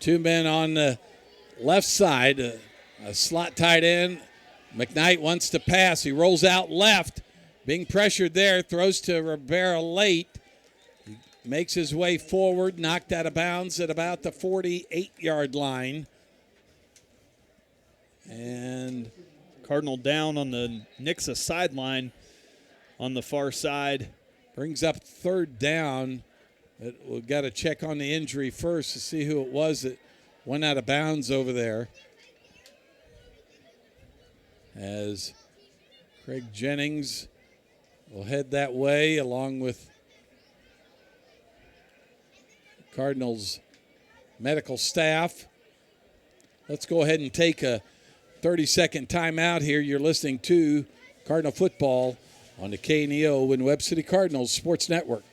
two men on the left side, a slot tight end. McKnight wants to pass. He rolls out left. Being pressured there, throws to Rivera late. He makes his way forward, knocked out of bounds at about the 48-yard line. And Cardinal down on the Nixa sideline on the far side. Brings up 3rd down. But we've got to check on the injury first to see who it was that went out of bounds over there. As Craig Jennings will head that way along with Cardinals medical staff. Let's go ahead and take a 30-second timeout here. You're listening to Cardinal Football on the KNEO and Webb City Cardinals Sports Network.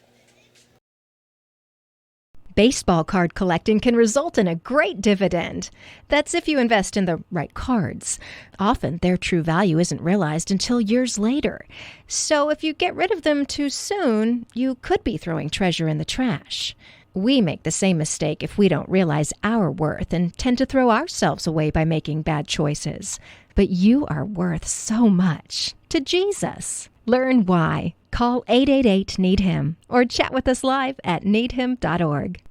Baseball card collecting can result in a great dividend. That's if you invest in the right cards. Often, their true value isn't realized until years later. So if you get rid of them too soon, you could be throwing treasure in the trash. We make the same mistake if we don't realize our worth and tend to throw ourselves away by making bad choices. But you are worth so much to Jesus. Learn why. Call 888-NEED-HIM or chat with us live at needhim.org.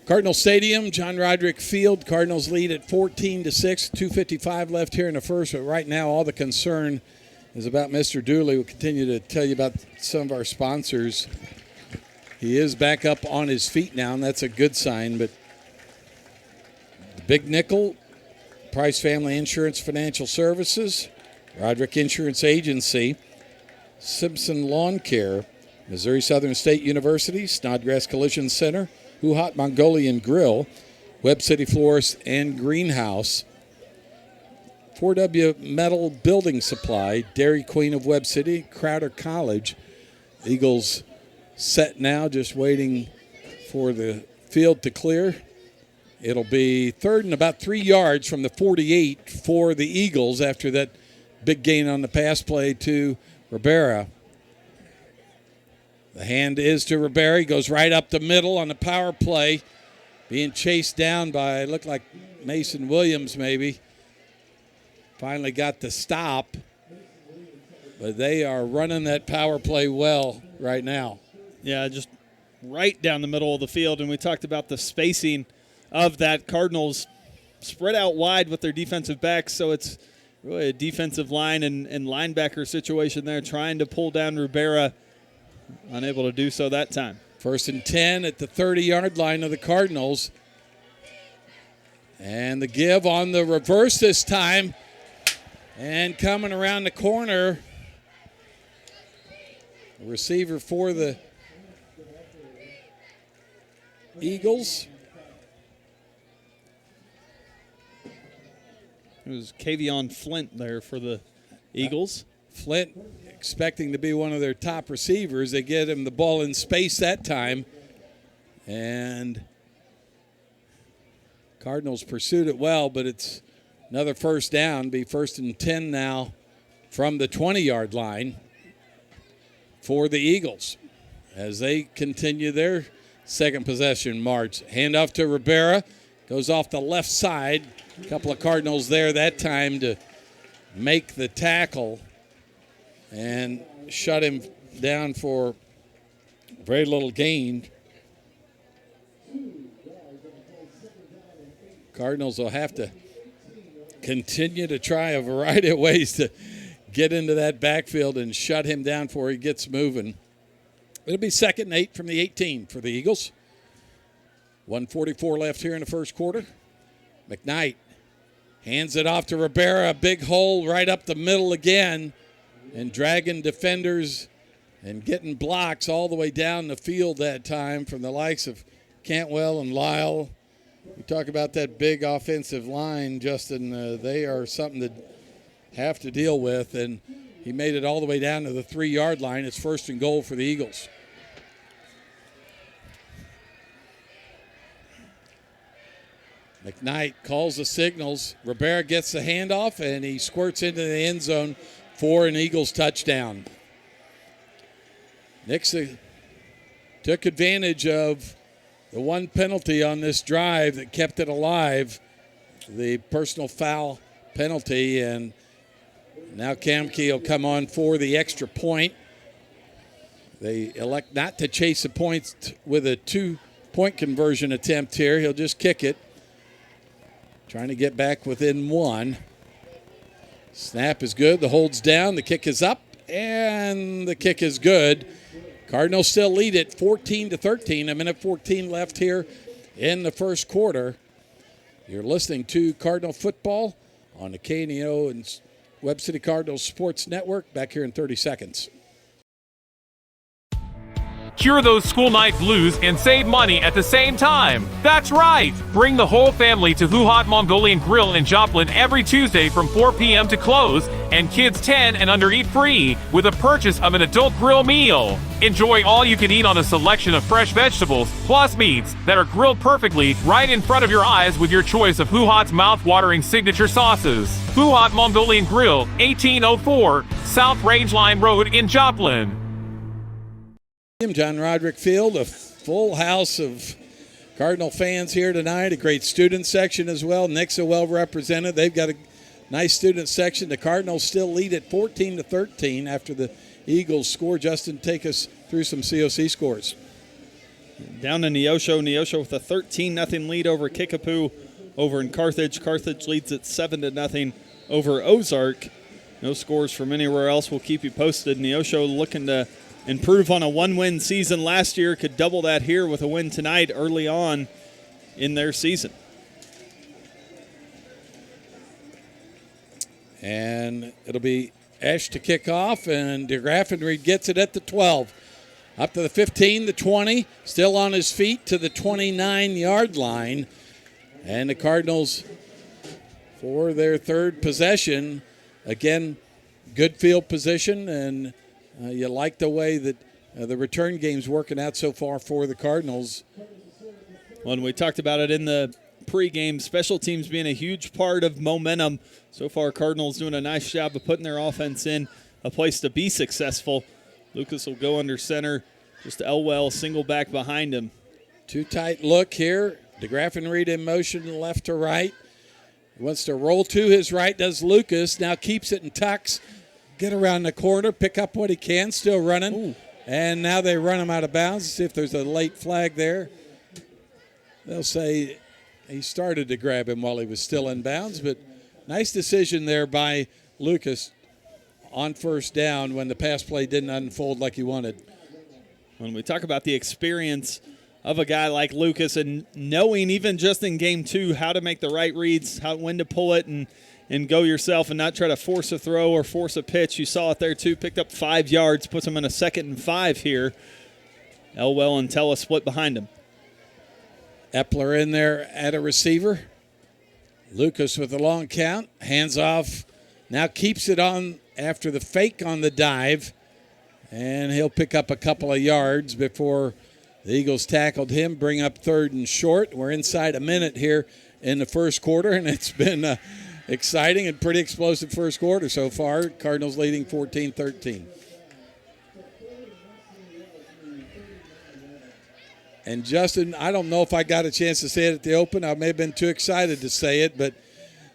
Cardinal Stadium, John Roderick Field. Cardinals lead at 14-6. 2:55 left here in the first. But right now, all the concern is about Mr. Dooley. We'll continue to tell you about some of our sponsors. He is back up on his feet now, and that's a good sign. But the Big Nickel, Price Family Insurance Financial Services, Roderick Insurance Agency, Simpson Lawn Care, Missouri Southern State University, Snodgrass Collision Center, Huhat Mongolian Grill, Webb City Florist and Greenhouse, 4W Metal Building Supply, Dairy Queen of Webb City, Crowder College. Eagles set now, just waiting for the field to clear. It'll be third and about 3 yards from the 48 for the Eagles after that big gain on the pass play to Rivera. The hand is to Rivera. He goes right up the middle on the power play, being chased down by, looked like Mason Williams maybe. Finally got the stop, but they are running that power play well right now. Yeah, just right down the middle of the field, and we talked about the spacing of that. Cardinals spread out wide with their defensive backs, so it's really a defensive line and linebacker situation there, trying to pull down Rivera. Unable to do so that time. 1st and 10 at the 30-yard line of the Cardinals. And the give on the reverse this time. And coming around the corner, the receiver for the Eagles. It was Kavion Flint there for the Eagles. Flint expecting to be one of their top receivers. They get him the ball in space that time. And Cardinals pursued it well, but it's another first down. Be 1st and 10 now from the 20-yard line for the Eagles as they continue their second possession march. Handoff to Rivera. Goes off the left side. A couple of Cardinals there that time to make the tackle and shut him down for very little gain. Cardinals will have to continue to try a variety of ways to get into that backfield and shut him down before he gets moving. It'll be 2nd and 8 from the 18 for the Eagles. 1:44 left here in the first quarter. McKnight hands it off to Rivera. A big hole right up the middle again. And dragging defenders and getting blocks all the way down the field that time from the likes of Cantwell and Lyle. We talk about that big offensive line, Justin. They are something to have to deal with. And he made it all the way down to the 3-yard line. It's 1st and goal for the Eagles. McKnight calls the signals. Rivera gets the handoff, and he squirts into the end zone for an Eagles touchdown. Nixa took advantage of the one penalty on this drive that kept it alive, the personal foul penalty, and now Kamke will come on for the extra point. They elect not to chase the points with a 2-point conversion attempt here. He'll just kick it, trying to get back within 1. Snap is good. The hold's down. The kick is up, and the kick is good. Cardinals still lead it 14-13. 1:14 left here in the first quarter. You're listening to Cardinal Football on the KNEO and Webb City Cardinals Sports Network. Back here in 30 seconds. Cure those school night blues and save money at the same time. That's right! Bring the whole family to Who Hot Mongolian Grill in Joplin every Tuesday from 4 p.m. to close, and kids 10 and under eat free with a purchase of an adult grill meal. Enjoy all you can eat on a selection of fresh vegetables plus meats that are grilled perfectly right in front of your eyes with your choice of Who Hot's mouth-watering signature sauces. Who Hot Mongolian Grill, 1804 South Rangeline Road in Joplin. John Roderick Field, a full house of Cardinal fans here tonight, a great student section as well. Nixa well represented. They've got a nice student section. The Cardinals still lead at 14-13 after the Eagles score. Justin, take us through some COC scores. Down in Neosho with a 13-0 lead over Kickapoo over in Carthage. Carthage leads at 7-0 over Ozark. No scores from anywhere else. We'll keep you posted. Neosho looking to improve on a one-win season last year. Could double that here with a win tonight early on in their season. And it'll be Esch to kick off, and DeGraff and Reed gets it at the 12. Up to the 15, the 20, still on his feet to the 29-yard line. And the Cardinals, for their third possession, again, good field position, and you like the way that the return game's working out so far for the Cardinals. When we talked about it in the pregame, special teams being a huge part of momentum. So far, Cardinals doing a nice job of putting their offense in a place to be successful. Lucas will go under center. Just Elwell single back behind him. Too tight look here. DeGraff and Reed in motion left to right. He wants to roll to his right, does Lucas. Now keeps it and tucks. Get around the corner, pick up what he can, still running. Ooh. And now they run him out of bounds. See if there's a late flag there. They'll say he started to grab him while he was still in bounds, but nice decision there by Lucas on first down when the pass play didn't unfold like he wanted. When we talk about the experience of a guy like Lucas and knowing even just in game 2 how to make the right reads, when to pull it and go yourself and not try to force a throw or force a pitch. You saw it there too, picked up 5 yards, puts him in a 2nd and 5 here. Elwell and Tella split behind him. Epler in there at a receiver. Lucas with a long count, hands off, now keeps it on after the fake on the dive, and he'll pick up a couple of yards before the Eagles tackled him, bring up 3rd and short. We're inside a minute here in the first quarter, and it's been exciting and pretty explosive first quarter so far. Cardinals leading 14-13. And Justin, I don't know if I got a chance to say it at the open. I may have been too excited to say it, but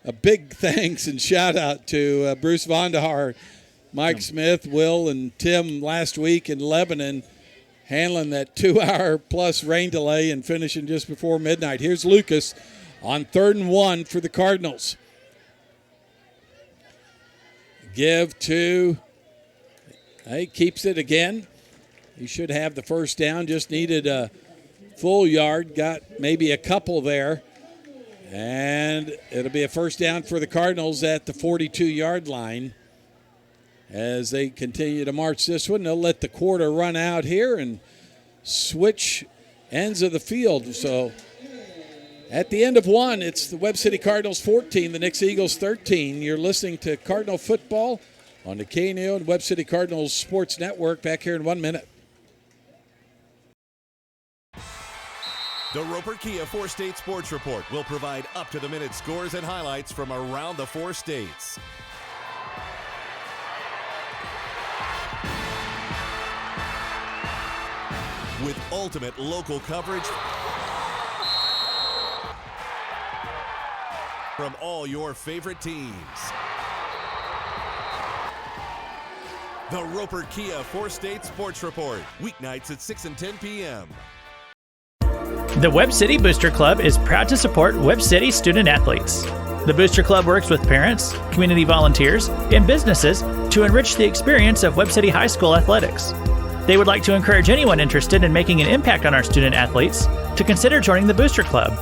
a big thanks and shout out to Bruce Vonderhaar, Mike Smith, Will, and Tim last week in Lebanon, handling that 2-hour-plus rain delay and finishing just before midnight. Here's Lucas on 3rd and 1 for the Cardinals. Give to, he keeps it again. He should have the first down, just needed a full yard, got maybe a couple there. And it'll be a first down for the Cardinals at the 42-yard line. As they continue to march this one, they'll let the quarter run out here and switch ends of the field. So at the end of one, it's the Webb City Cardinals 14, the Nixa Eagles 13. You're listening to Cardinal football on the KNO and Webb City Cardinals Sports Network. Back here in 1 minute. The Roper Kia 4-State Sports Report will provide up-to-the-minute scores and highlights from around the 4 states. With ultimate local coverage from all your favorite teams. The Roper Kia 4-State Sports Report, weeknights at 6 and 10 p.m. The Webb City Booster Club is proud to support Webb City student athletes. The Booster Club works with parents, community volunteers, and businesses to enrich the experience of Webb City High School athletics. They would like to encourage anyone interested in making an impact on our student athletes to consider joining the Booster Club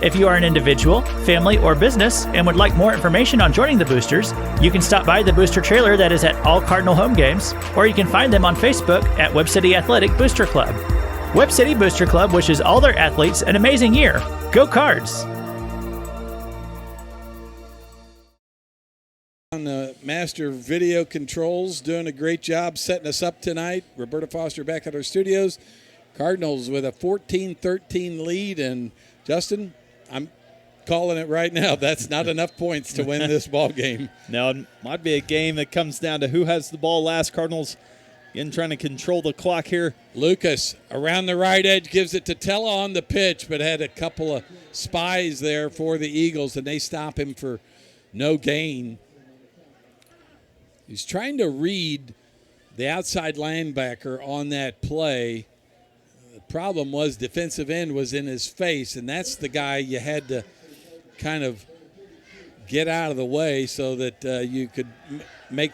If you are an individual, family, or business and would like more information on joining the Boosters, you can stop by the Booster trailer that is at all Cardinal home games, or you can find them on Facebook at Webb City Athletic Booster Club. Webb City Booster Club wishes all their athletes an amazing year. Go Cards! On the master video controls, doing a great job setting us up tonight. Roberta Foster back at our studios. Cardinals with a 14-13 lead, and Justin, I'm calling it right now. That's not enough points to win this ball game. Now, it might be a game that comes down to who has the ball last. Cardinals again trying to control the clock here. Lucas around the right edge gives it to Tella on the pitch, but had a couple of spies there for the Eagles, and they stop him for no gain. He's trying to read the outside linebacker on that play. The problem was defensive end was in his face, and that's the guy you had to kind of get out of the way so that you could make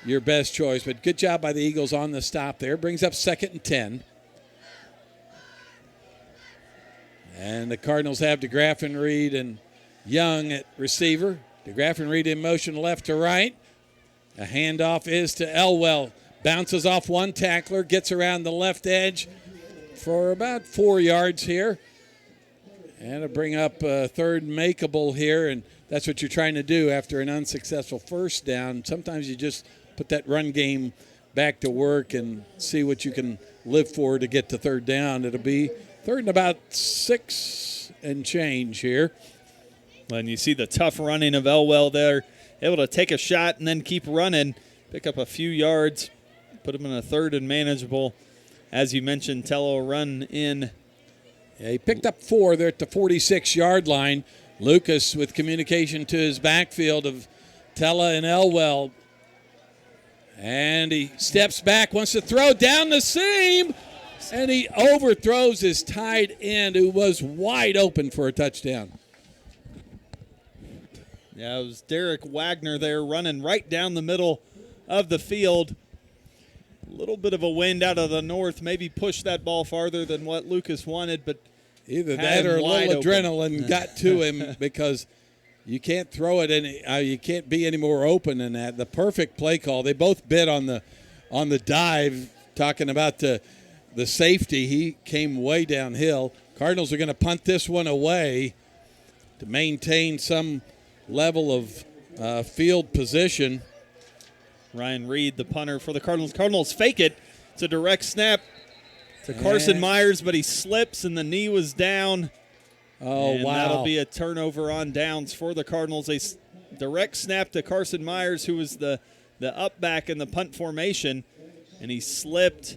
your best choice. But good job by the Eagles on the stop there. Brings up 2nd and 10. And the Cardinals have DeGraff and Reed and Young at receiver. DeGraff and Reed in motion left to right. A handoff is to Elwell. Bounces off one tackler, gets around the left edge for about 4 yards here. And to bring up a third makeable here, and that's what you're trying to do after an unsuccessful first down. Sometimes you just put that run game back to work and see what you can live for to get to third down. It'll be 3rd and about 6 and change here. And you see the tough running of Elwell there, able to take a shot and then keep running, pick up a few yards, put him in a 3rd and manageable. As you mentioned, Tello run in. Yeah, he picked up 4 there at the 46-yard line. Lucas with communication to his backfield of Tella and Elwell. And he steps back, wants to throw down the seam, and he overthrows his tight end, who was wide open for a touchdown. Yeah, it was Derek Wagner there running right down the middle of the field. A little bit of a wind out of the north, maybe pushed that ball farther than what Lucas wanted, but either that or a little adrenaline got to him because you can't throw it you can't be any more open than that. The perfect play call. They both bid on the dive, talking about the safety. He came way downhill. Cardinals are going to punt this one away to maintain some level of field position. Ryan Reed, the punter for the Cardinals. Cardinals fake it. It's a direct snap to Carson Myers, but he slips and the knee was down. Oh, and wow. That'll be a turnover on downs for the Cardinals. A direct snap to Carson Myers, who was the up back in the punt formation, and he slipped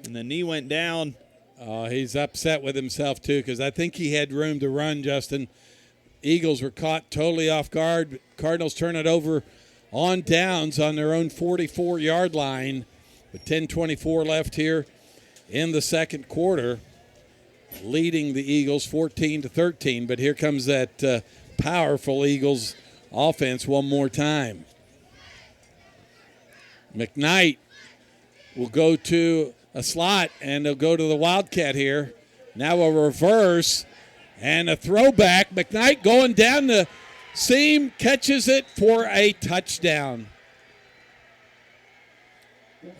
and the knee went down. He's upset with himself, too, because I think he had room to run, Justin. Eagles were caught totally off guard. Cardinals turn it over on downs on their own 44-yard line with 10:24 left here in the second quarter, leading the Eagles 14-13. But here comes that powerful Eagles offense one more time. McKnight will go to a slot, and they'll go to the Wildcat here. Now a reverse and a throwback. McKnight going down the seam, catches it for a touchdown.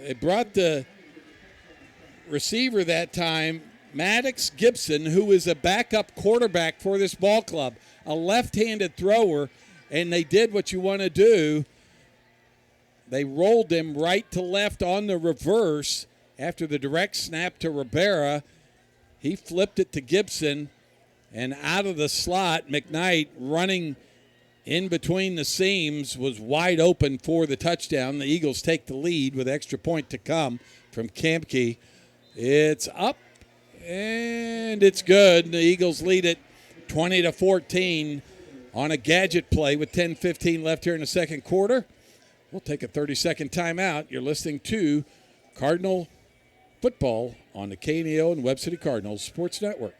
They brought the receiver that time, Maddox Gibson, who is a backup quarterback for this ball club, a left-handed thrower, and they did what you want to do. They rolled him right to left on the reverse after the direct snap to Rivera. He flipped it to Gibson, and out of the slot, McKnight running in between the seams was wide open for the touchdown. The Eagles take the lead with extra point to come from Kamke. It's up, and it's good. The Eagles lead it 20-14 on a gadget play with 10:15 left here in the second quarter. We'll take a 30-second timeout. You're listening to Cardinal Football on the KNEO and Webb City Cardinals Sports Network.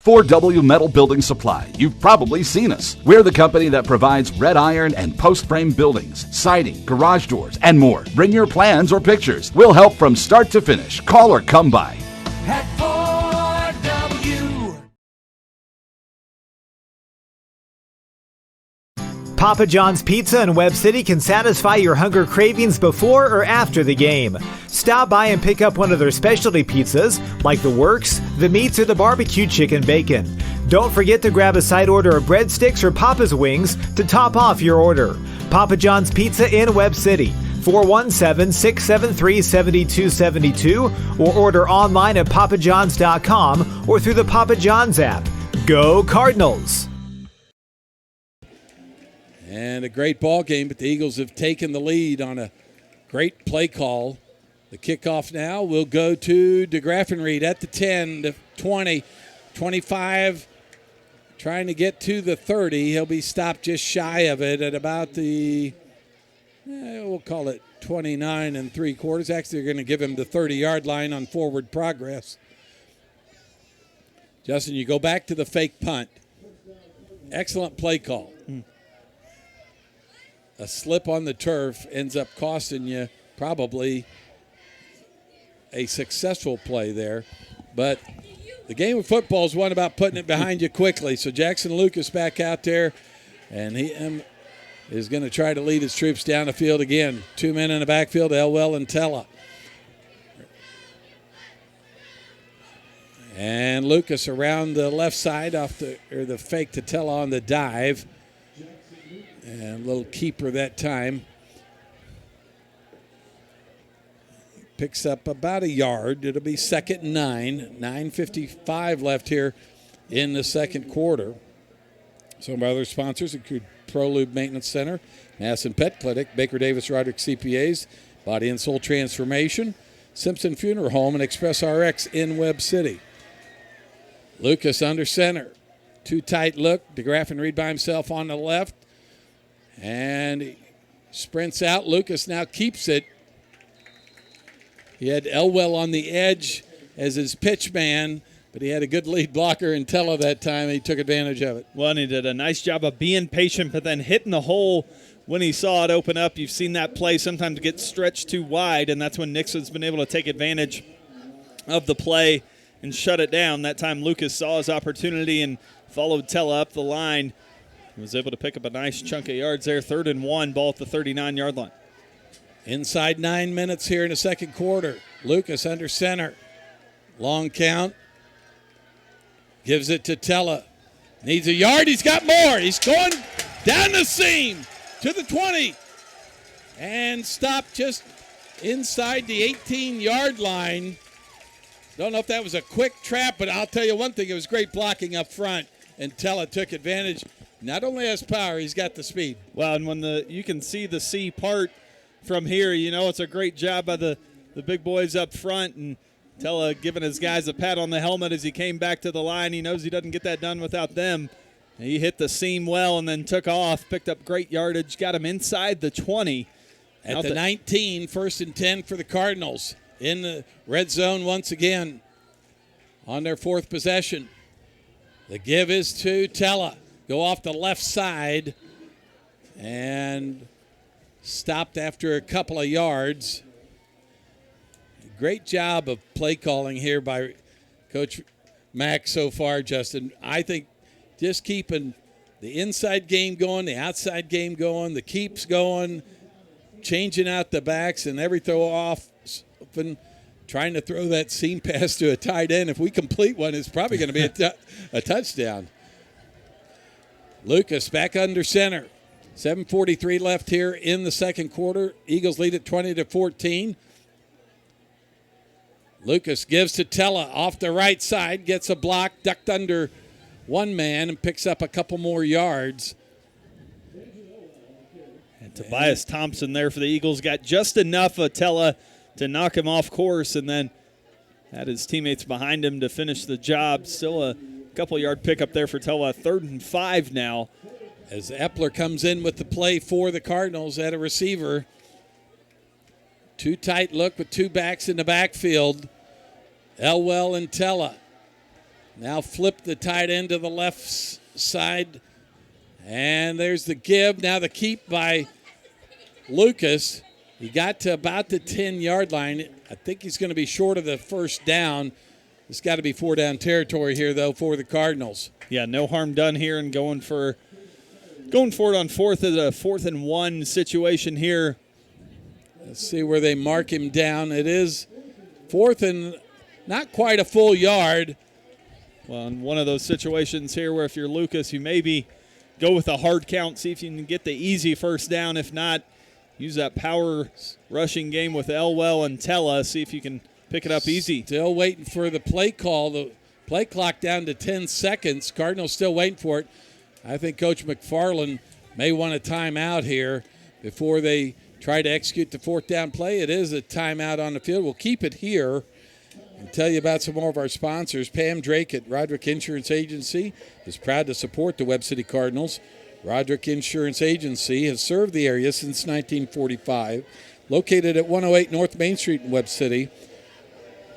4W Metal Building Supply. You've probably seen us. We're the company that provides red iron and post frame buildings, siding, garage doors, and more. Bring your plans or pictures. We'll help from start to finish. Call or come by. Papa John's Pizza in Webb City can satisfy your hunger cravings before or after the game. Stop by and pick up one of their specialty pizzas, like the Works, the Meats, or the Barbecue Chicken Bacon. Don't forget to grab a side order of breadsticks or Papa's Wings to top off your order. Papa John's Pizza in Webb City, 417-673-7272, or order online at papajohns.com or through the Papa John's app. Go Cardinals! And a great ball game, but the Eagles have taken the lead on a great play call. The kickoff now will go to DeGraffenried at the 10, the 20, 25, trying to get to the 30. He'll be stopped just shy of it at about the, we'll call it 29 3/4. Actually, they're going to give him the 30-yard line on forward progress. Justin, you go back to the fake punt. Excellent play call. A slip on the turf ends up costing you probably a successful play there. But the game of football is one about putting it behind you quickly. So Jackson Lucas back out there, and he is going to try to lead his troops down the field again. 2 men in the backfield, Elwell and Tella. And Lucas around the left side off the fake to Tella on the dive. And a little keeper that time. Picks up about a yard. It'll be 2nd and 9. 9:55 left here in the second quarter. Some of our other sponsors include ProLube Maintenance Center, Madison Pet Clinic, Baker Davis Roderick CPAs, Body and Soul Transformation, Simpson Funeral Home, and Express RX in Webb City. Lucas under center. Too tight look. DeGraffenried by himself on the left. And he sprints out. Lucas now keeps it. He had Elwell on the edge as his pitch man, but he had a good lead blocker in Tella that time. He took advantage of it. Well, and he did a nice job of being patient, but then hitting the hole when he saw it open up. You've seen that play sometimes get stretched too wide, and that's when Nixon's been able to take advantage of the play and shut it down. That time Lucas saw his opportunity and followed Tella up the line. He was able to pick up a nice chunk of yards there. 3rd and 1, ball at the 39-yard line. Inside 9 minutes here in the second quarter. Lucas under center. Long count. Gives it to Tella. Needs a yard. He's got more. He's going down the seam to the 20. And stopped just inside the 18-yard line. Don't know if that was a quick trap, but I'll tell you one thing. It was great blocking up front. And Tella took advantage. Not only has power, he's got the speed. Well, and when you can see the C part from here, you know it's a great job by the big boys up front, and Tella giving his guys a pat on the helmet as he came back to the line. He knows he doesn't get that done without them. He hit the seam well and then took off, picked up great yardage, got him inside the 20. At the 19, 1st and 10 for the Cardinals. In the red zone once again on their 4th possession. The give is to Tella. Go off the left side and stopped after a couple of yards. Great job of play calling here by Coach Mack so far, Justin. I think just keeping the inside game going, the outside game going, the keeps going, changing out the backs and every throw off, trying to throw that seam pass to a tight end. If we complete one, it's probably going to be a touchdown. Lucas back under center. 7:43 left here in the second quarter. Eagles lead at 20-14. Lucas gives to Tella off the right side, gets a block, ducked under one man, and picks up a couple more yards. And Tobias Thompson there for the Eagles got just enough of Tella to knock him off course, and then had his teammates behind him to finish the job. Still a couple-yard pickup there for Tella. 3rd and 5 now. As Epler comes in with the play for the Cardinals at a receiver. Too tight look with two backs in the backfield. Elwell and Tella. Now flip the tight end to the left side. And there's the give. Now the keep by Lucas. He got to about the 10-yard line. I think he's going to be short of the first down. It's got to be 4-down territory here, though, for the Cardinals. Yeah, no harm done here and going for going for it on fourth as a 4th and 1 situation here. Let's see where they mark him down. It is 4th and not quite a full yard. Well, in one of those situations here where if you're Lucas, you maybe go with a hard count, see if you can get the easy first down. If not, use that power rushing game with Elwell and Tella, see if you can pick it up easy. Still waiting for the play call. The play clock down to 10 seconds. Cardinals still waiting for it. I think Coach McFarland may want a timeout here before they try to execute the 4th down play. It is a timeout on the field. We'll keep it here and tell you about some more of our sponsors. Pam Drake at Roderick Insurance Agency is proud to support the Webb City Cardinals. Roderick Insurance Agency has served the area since 1945, located at 108 North Main Street in Webb City,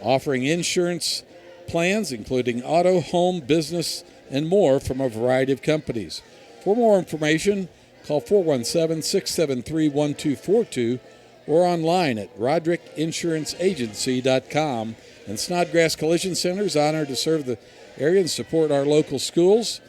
offering insurance plans including auto, home, business, and more from a variety of companies. For more information, call 417-673-1242 or online at rodrickinsuranceagency.com. And Snodgrass Collision Center is honored to serve the area and support our local schools.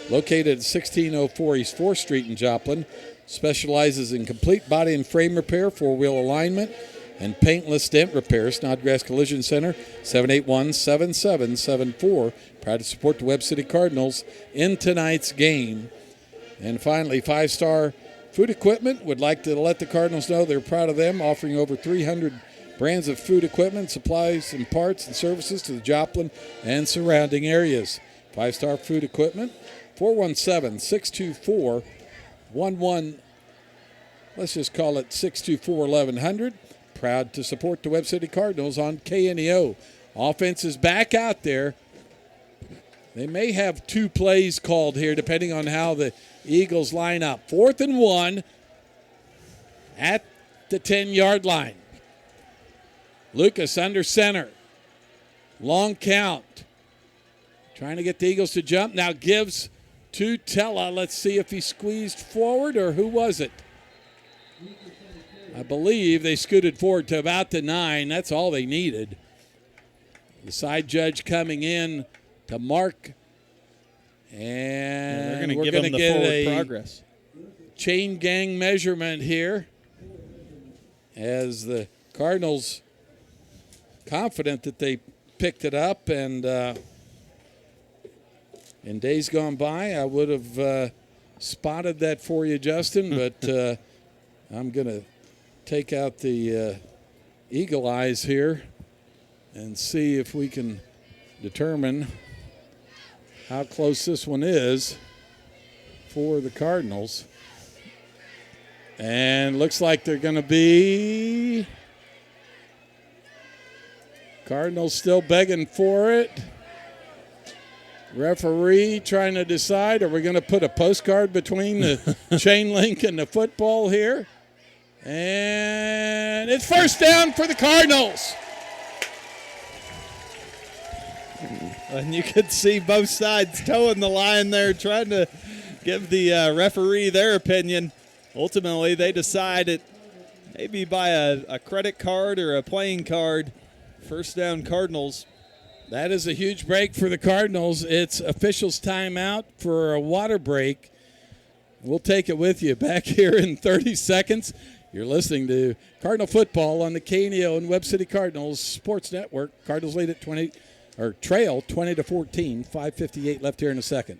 Located at 1604 East 4th Street in Joplin, specializes in complete body and frame repair, four-wheel alignment, and paintless dent repair. Snodgrass Collision Center, 781-7774. Proud to support the Webb City Cardinals in tonight's game. And finally, 5-Star Food Equipment would like to let the Cardinals know they're proud of them, offering over 300 brands of food equipment, supplies, and parts and services to the Joplin and surrounding areas. 5-Star Food Equipment, 417-624-11, let's just call it 624-1100. Proud to support the Webb City Cardinals on KNEO. Offense is back out there. They may have 2 plays called here depending on how the Eagles line up. 4th and 1 at the 10-yard line. Lucas under center. Long count. Trying to get the Eagles to jump. Now gives to Tella. Let's see if he squeezed forward or who was it? I believe they scooted forward to about the 9. That's all they needed. The side judge coming in to mark. And they're we're going to get forward a progress. Chain gang measurement here as the Cardinals confident that they picked it up, and in days gone by I would have spotted that for you, Justin, but I'm going to take out the eagle eyes here and see if we can determine how close this one is for the Cardinals. And looks like they're going to be Cardinals still begging for it. Referee trying to decide, are we going to put a postcard between the chain link and the football here? And it's first down for the Cardinals. And you could see both sides towing the line there, trying to give the referee their opinion. Ultimately, they decided maybe by a credit card or a playing card. First down, Cardinals. That is a huge break for the Cardinals. It's officials' timeout for a water break. We'll take it with you back here in 30 seconds. You're listening to Cardinal football on the KNEO and Webb City Cardinals Sports Network. Cardinals lead at trail 20-14. 5:58 left here in a second.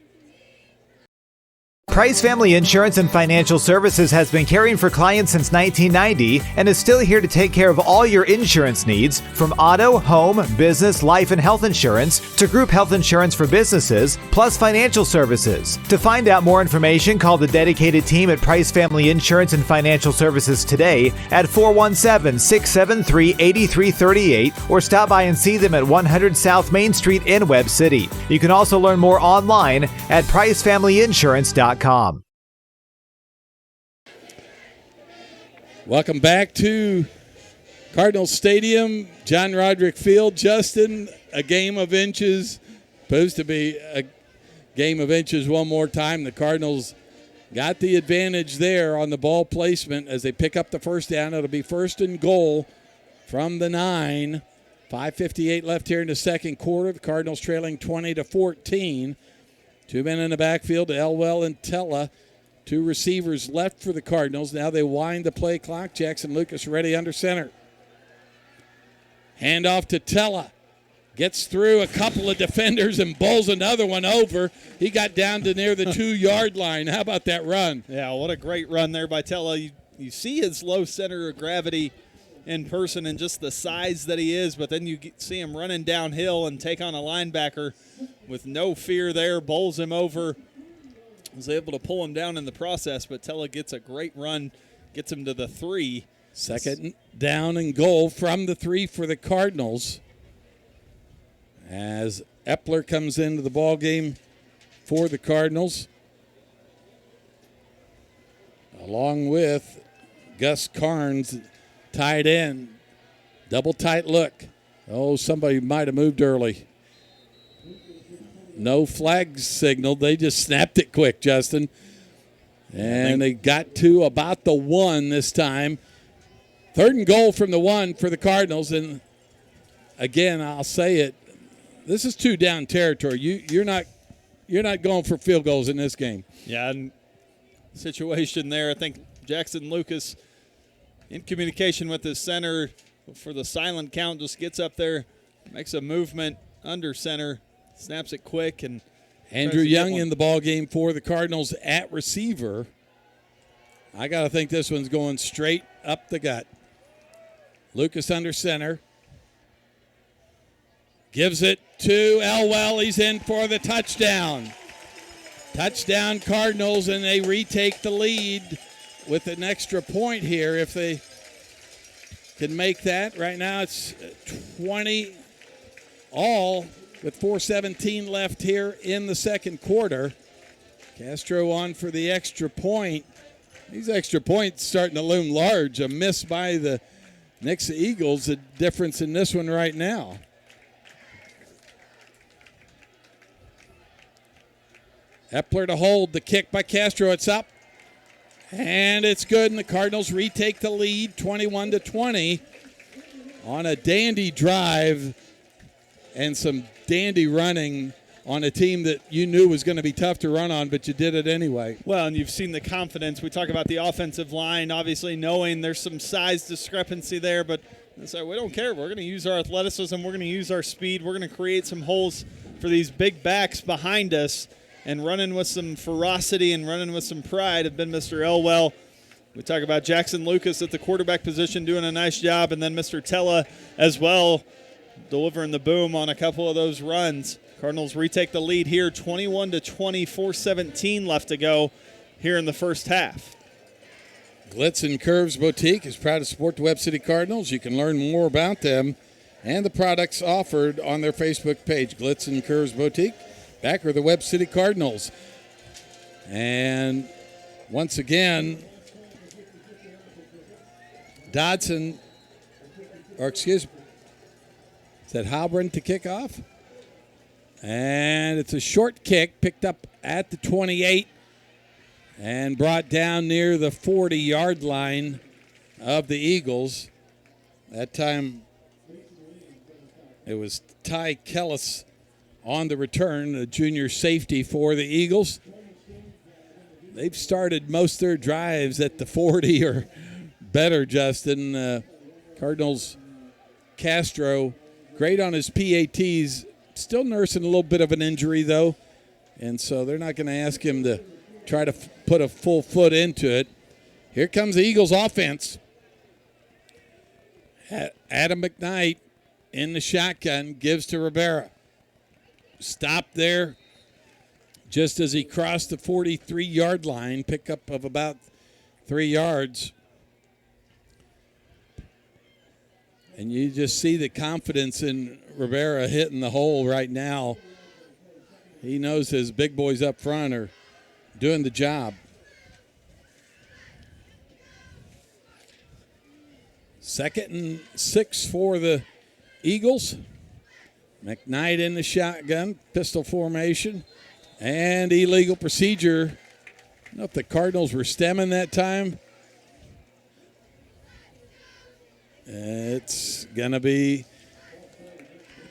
Price Family Insurance and Financial Services has been caring for clients since 1990 and is still here to take care of all your insurance needs, from auto, home, business, life, and health insurance to group health insurance for businesses, plus financial services. To find out more information, call the dedicated team at Price Family Insurance and Financial Services today at 417-673-8338 or stop by and see them at 100 South Main Street in Webb City. You can also learn more online at pricefamilyinsurance.com. Welcome back to Cardinals Stadium, John Roderick Field. Justin, a game of inches, supposed to be a game of inches one more time. The Cardinals got the advantage there on the ball placement as they pick up the first down. It'll be first and goal from the 9. 5:58 left here in the second quarter. The Cardinals trailing 20-14. 2 men in the backfield, Elwell and Tella. 2 receivers left for the Cardinals. Now they wind the play clock. Jackson Lucas ready under center. Handoff to Tella. Gets through a couple of defenders and bowls another one over. He got down to near the 2-yard line. How about that run? Yeah, what a great run there by Tella. You see his low center of gravity in person and just the size that he is, but then you see him running downhill and take on a linebacker with no fear there, bowls him over. Was able to pull him down in the process, but Tella gets a great run, gets him to the 3. Second down and goal from the 3 for the Cardinals. As Epler comes into the ball game for the Cardinals, along with Gus Carnes, tight end. Double tight look. Oh, somebody might have moved early. No flags signaled. They just snapped it quick, Justin. And they got to about the 1 this time. 3rd and goal from the 1 for the Cardinals. And again, I'll say it, this is 2 down territory. You're not going for field goals in this game. Yeah, and situation there, I think Jackson Lucas in communication with his center for the silent count just gets up there, makes a movement under center, snaps it quick, and Andrew Young in the ball game for the Cardinals at receiver. I got to think this one's going straight up the gut. Lucas under center. Gives it to Elwell. He's in for the touchdown. Touchdown Cardinals, and they retake the lead with an extra point here if they can make that. Right now it's 20 all with 4:17 left here in the second quarter. Castro on for the extra point. These extra points starting to loom large. A miss by the Nixa Eagles, the difference in this one right now. Epler to hold. The kick by Castro. It's up. And it's good, and the Cardinals retake the lead 21-20 on a dandy drive and some dandy running on a team that you knew was going to be tough to run on, but you did it anyway. Well, and you've seen the confidence. We talk about the offensive line, obviously knowing there's some size discrepancy there, but so we don't care. We're going to use our athleticism. We're going to use our speed. We're going to create some holes for these big backs behind us. And running with some ferocity and running with some pride have been Mr. Elwell. We talk about Jackson Lucas at the quarterback position doing a nice job, and then Mr. Tella as well, delivering the boom on a couple of those runs. Cardinals retake the lead here, 21-20, 4:17 left to go here in the first half. Glitz and Curves Boutique is proud to support the Webb City Cardinals. You can learn more about them and the products offered on their Facebook page, Glitz and Curves Boutique. Backer of the Webb City Cardinals. And once again, Dodson, or excuse me, is that Halbrin to kick off? And it's a short kick picked up at the 28 and brought down near the 40-yard line of the Eagles. That time it was Ty Kellis on the return, a junior safety for the Eagles. They've started most of their drives at the 40 or better, Justin. Cardinals Castro, great on his PATs, still nursing a little bit of an injury, though, and so they're not going to ask him to try to put a full foot into it. Here comes the Eagles offense. Adam McKnight in the shotgun, gives to Rivera. Stopped there just as he crossed the 43-yard line, pickup of about 3 yards. And you just see the confidence in Rivera hitting the hole right now. He knows his big boys up front are doing the job. Second and 6 for the Eagles. McKnight in the shotgun, pistol formation, and illegal procedure. I don't know if the Cardinals were stemming that time. It's going to be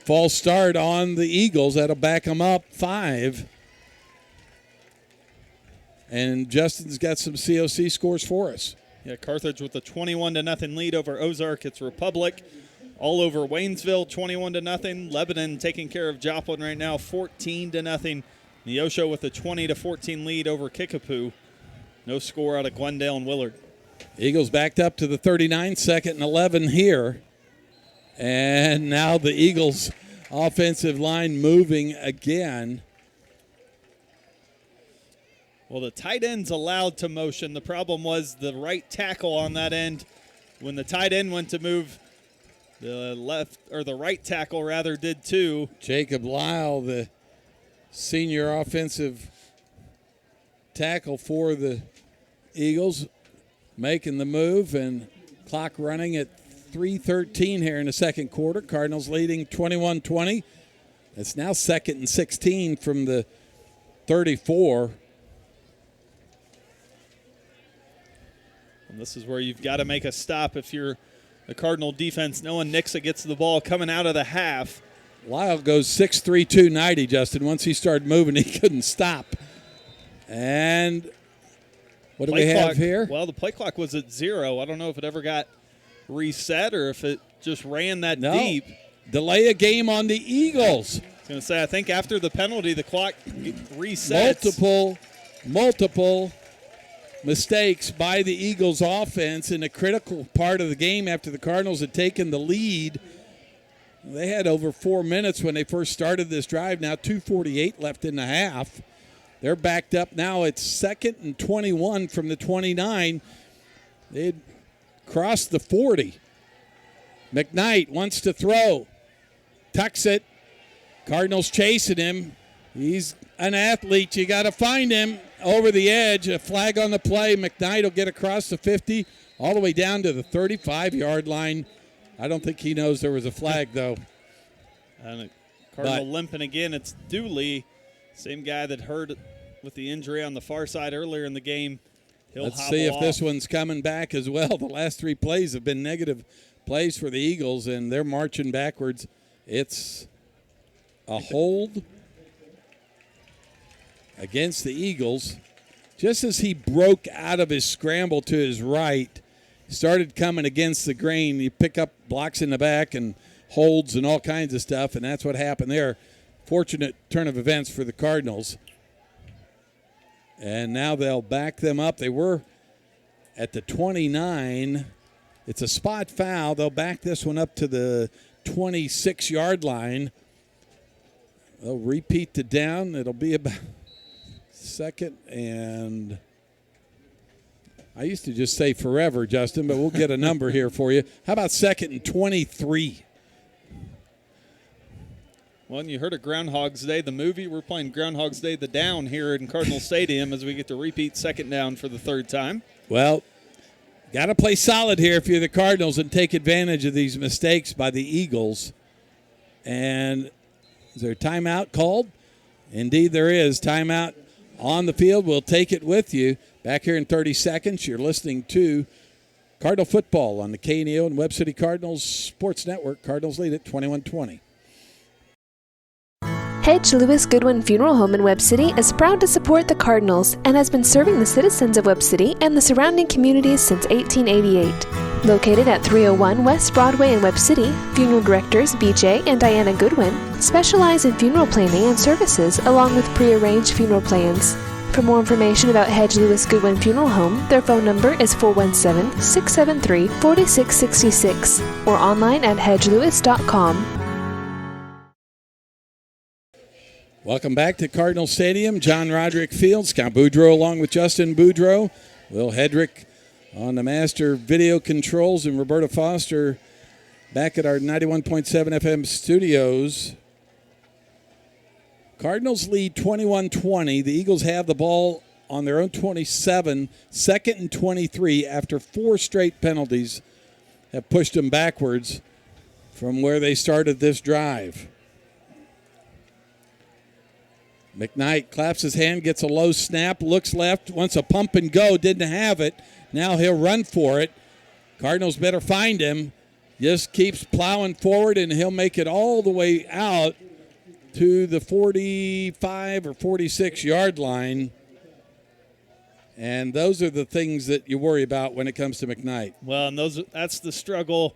false start on the Eagles. That'll back them up 5. And Justin's got some COC scores for us. Yeah, Carthage with a 21-0 lead over Ozark. It's Republic all over Waynesville, 21-0. Lebanon taking care of Joplin right now, 14-0. Neosho with a 20-14 lead over Kickapoo. No score out of Glendale and Willard. Eagles backed up to the 39, 2nd and 11 here. And now the Eagles offensive line moving again. Well, the tight end's allowed to motion. The problem was the right tackle on that end. When the tight end went to move, the right tackle rather did too. Jacob Lyle, the senior offensive tackle for the Eagles, making the move, and clock running at 3:13 here in the second quarter. Cardinals leading 21-20. It's now 2nd and 16 from the 34. And this is where you've got to make a stop if you're the Cardinal defense, knowing Nixa gets the ball coming out of the half. Lyle goes 6'3", 290, Justin. Once he started moving, he couldn't stop. And what do we have here? Well, the play clock was at 0. I don't know if it ever got reset or if it just ran that deep. Delay a game on the Eagles. I was going to say, I think after the penalty, the clock resets. Multiple mistakes by the Eagles offense in a critical part of the game after the Cardinals had taken the lead. They had over 4 minutes when they first started this drive. Now 2:48 left in the half. They're backed up now. It's 2nd and 21 from the 29. They'd crossed the 40. McKnight wants to throw. Tucks it. Cardinals chasing him. He's an athlete. You got to find him over the edge. A flag on the play. McKnight will get across the 50 all the way down to the 35-yard line. I don't think he knows there was a flag, though. And Cardinal limping again. It's Dooley, same guy that hurt with the injury on the far side earlier in the game. Let's see if this one's coming back as well. The last 3 plays have been negative plays for the Eagles, and they're marching backwards. It's a hold against the Eagles. Just as he broke out of his scramble to his right, started coming against the grain. You pick up blocks in the back and holds and all kinds of stuff, and that's what happened there. Fortunate turn of events for the Cardinals. And now they'll back them up. They were at the 29. It's a spot foul. They'll back this one up to the 26-yard line. They'll repeat the down. It'll be about 2nd and I used to just say forever, Justin, but we'll get a number here for you. How about 2nd and 23? Well, and you heard of Groundhog's Day, the movie. We're playing Groundhog's Day, the down here in Cardinal Stadium as we get to repeat 2nd down for the 3rd time. Well, got to play solid here if you're the Cardinals and take advantage of these mistakes by the Eagles. And is there a timeout called? Indeed, there is. Timeout on the field. We'll take it with you. Back here in 30 seconds, you're listening to Cardinal football on the KNEO and Webb City Cardinals Sports Network. Cardinals lead at 21-20. Hedge Lewis Goodwin Funeral Home in Webb City is proud to support the Cardinals and has been serving the citizens of Webb City and the surrounding communities since 1888. Located at 301 West Broadway in Webb City, funeral directors BJ and Diana Goodwin specialize in funeral planning and services along with prearranged funeral plans. For more information about Hedge Lewis Goodwin Funeral Home, their phone number is 417-673-4666 or online at hedgelewis.com. Welcome back to Cardinal Stadium. John Roderick Field, Scott Boudreau along with Justin Boudreau. Will Hedrick on the master video controls, and Roberta Foster back at our 91.7 FM studios. Cardinals lead 21-20. The Eagles have the ball on their own 27, 2nd and 23 after 4 straight penalties have pushed them backwards from where they started this drive. McKnight claps his hand, gets a low snap, looks left, wants a pump and go, didn't have it. Now he'll run for it. Cardinals better find him. Just keeps plowing forward, and he'll make it all the way out to the 45 or 46-yard line. And those are the things that you worry about when it comes to McKnight. Well, and that's the struggle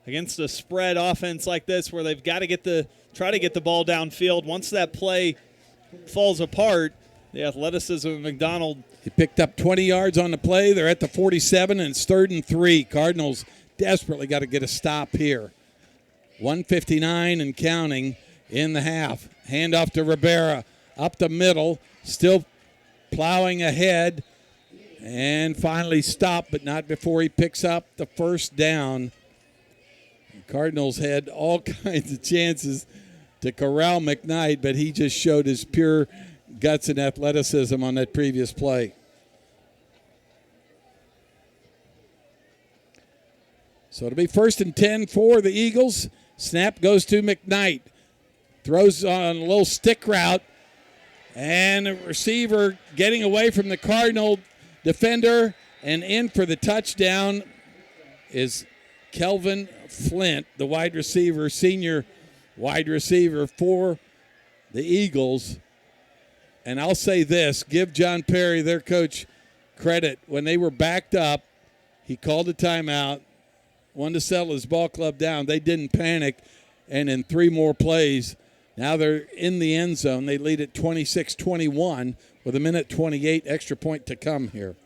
against a spread offense like this, where they've got to try to get the ball downfield. Once that play falls apart, the athleticism of McDonald. He picked up 20 yards on the play. They're at the 47, and it's 3rd and 3. Cardinals desperately got to get a stop here. 1:59 and counting in the half. Handoff to Rivera. Up the middle. Still plowing ahead. And finally stopped, but not before he picks up the first down. The Cardinals had all kinds of chances to corral McKnight, but he just showed his pure guts and athleticism on that previous play. So it'll be 1st and 10 for the Eagles. Snap goes to McKnight. Throws on a little stick route. And the receiver getting away from the Cardinal defender, and in for the touchdown is Kelvin Flint, the wide receiver, senior wide receiver for the Eagles. And I'll say this, give John Perry, their coach, credit. When they were backed up, he called a timeout, wanted to settle his ball club down. They didn't panic, and in 3 more plays, now they're in the end zone. They lead at 26-21 with 1:28 extra point to come here.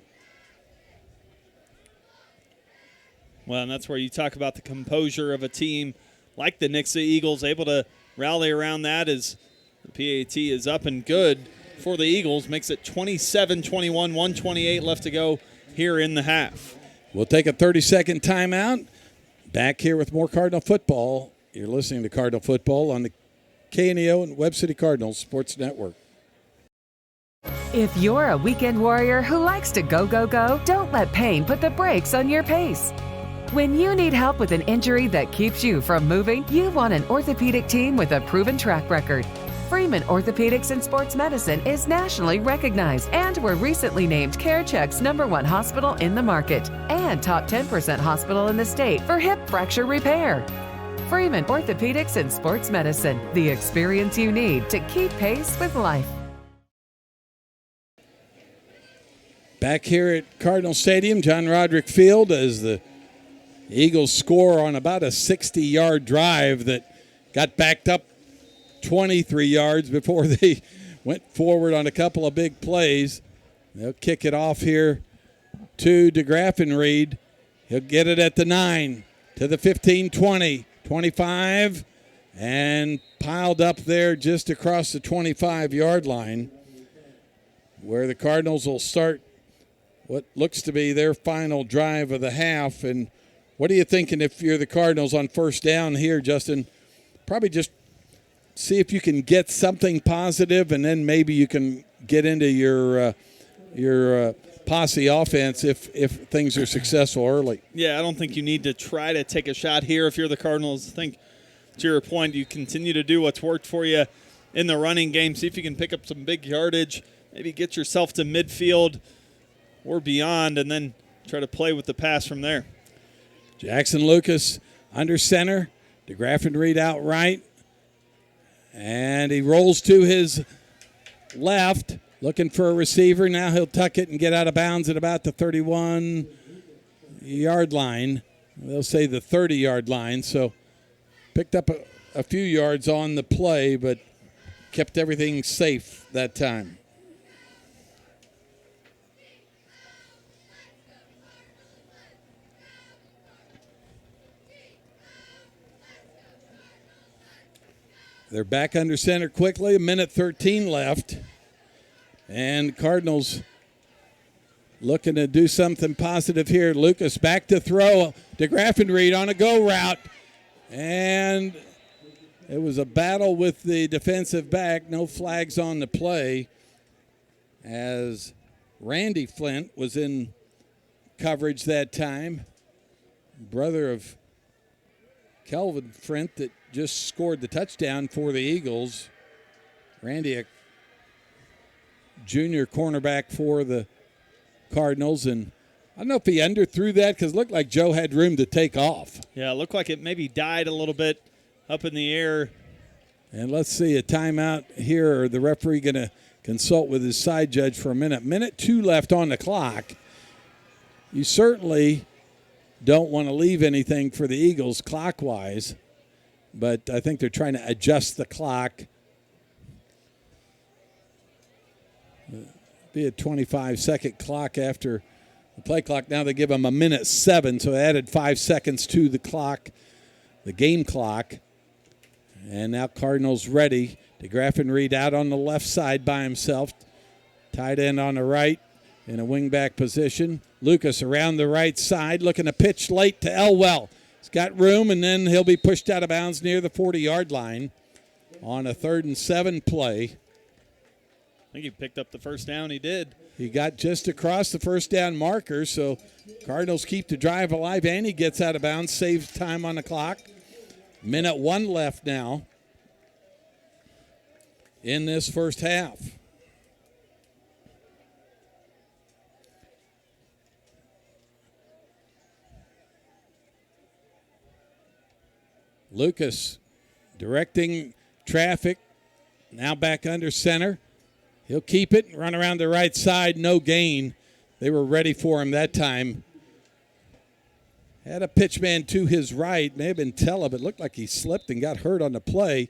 Well, and that's where you talk about the composure of a team like the Nixa Eagles, able to rally around that as the PAT is up and good for the Eagles. Makes it 27-21, 1:28 left to go here in the half. We'll take a 30-second timeout. Back here with more Cardinal football. You're listening to Cardinal football on the KNEO and Webb City Cardinals Sports Network. If you're a weekend warrior who likes to go, go, go, don't let pain put the brakes on your pace. When you need help with an injury that keeps you from moving, you want an orthopedic team with a proven track record. Freeman Orthopedics and Sports Medicine is nationally recognized, and were recently named CareCheck's #1 hospital in the market and top 10% hospital in the state for hip fracture repair. Freeman Orthopedics and Sports Medicine, the experience you need to keep pace with life. Back here at Cardinal Stadium, John Roderick Field, as the Eagles score on about a 60-yard drive that got backed up 23 yards before they went forward on a couple of big plays. They'll kick it off here to DeGraff and Reed. He'll get it at the 9, to the 15, 20. 25, and piled up there just across the 25-yard line, where the Cardinals will start what looks to be their final drive of the half. And what are you thinking if you're the Cardinals on first down here, Justin? Probably just see if you can get something positive, and then maybe you can get into your posse offense if things are successful early. Yeah, I don't think you need to try to take a shot here if you're the Cardinals. I think, to your point, you continue to do what's worked for you in the running game. See if you can pick up some big yardage, maybe get yourself to midfield or beyond, and then try to play with the pass from there. Jackson Lucas under center. DeGraff and Reed out right. And he rolls to his left, looking for a receiver. Now he'll tuck it and get out of bounds at about the 31-yard line. They'll say the 30-yard line. So picked up a few yards on the play, but kept everything safe that time. They're back under center quickly. 1:13 left. And Cardinals looking to do something positive here. Lucas back to throw. DeGraff and Reed on a go route. And it was a battle with the defensive back. No flags on the play, as Randy Flint was in coverage that time. Brother of Kelvin Flint that just scored the touchdown for the Eagles. Randy, a junior cornerback for the Cardinals. And I don't know if he underthrew that because it looked like Joe had room to take off. Yeah, it looked like it maybe died a little bit up in the air. And let's see, a timeout here. Or the referee going to consult with his side judge for a minute. Minute 2 left on the clock. You certainly don't want to leave anything for the Eagles clockwise, but I think they're trying to adjust the clock. Be a 25-second clock after the play clock. Now they give them a minute 7, so they added 5 seconds to the clock, the game clock. And now Cardinals ready. DeGraff and Reed out on the left side by himself. Tight end on the right in a wingback position. Lucas around the right side looking to pitch late to Elwell. He's got room, and then he'll be pushed out of bounds near the 40-yard line on a 3rd and 7 play. I think he picked up the first down. He did. He got just across the first down marker, so Cardinals keep the drive alive, and he gets out of bounds, saves time on the clock. Minute 1 left now in this first half. Lucas directing traffic, now back under center. He'll keep it, run around the right side, no gain. They were ready for him that time. Had a pitch man to his right, may have been Tella, but looked like he slipped and got hurt on the play.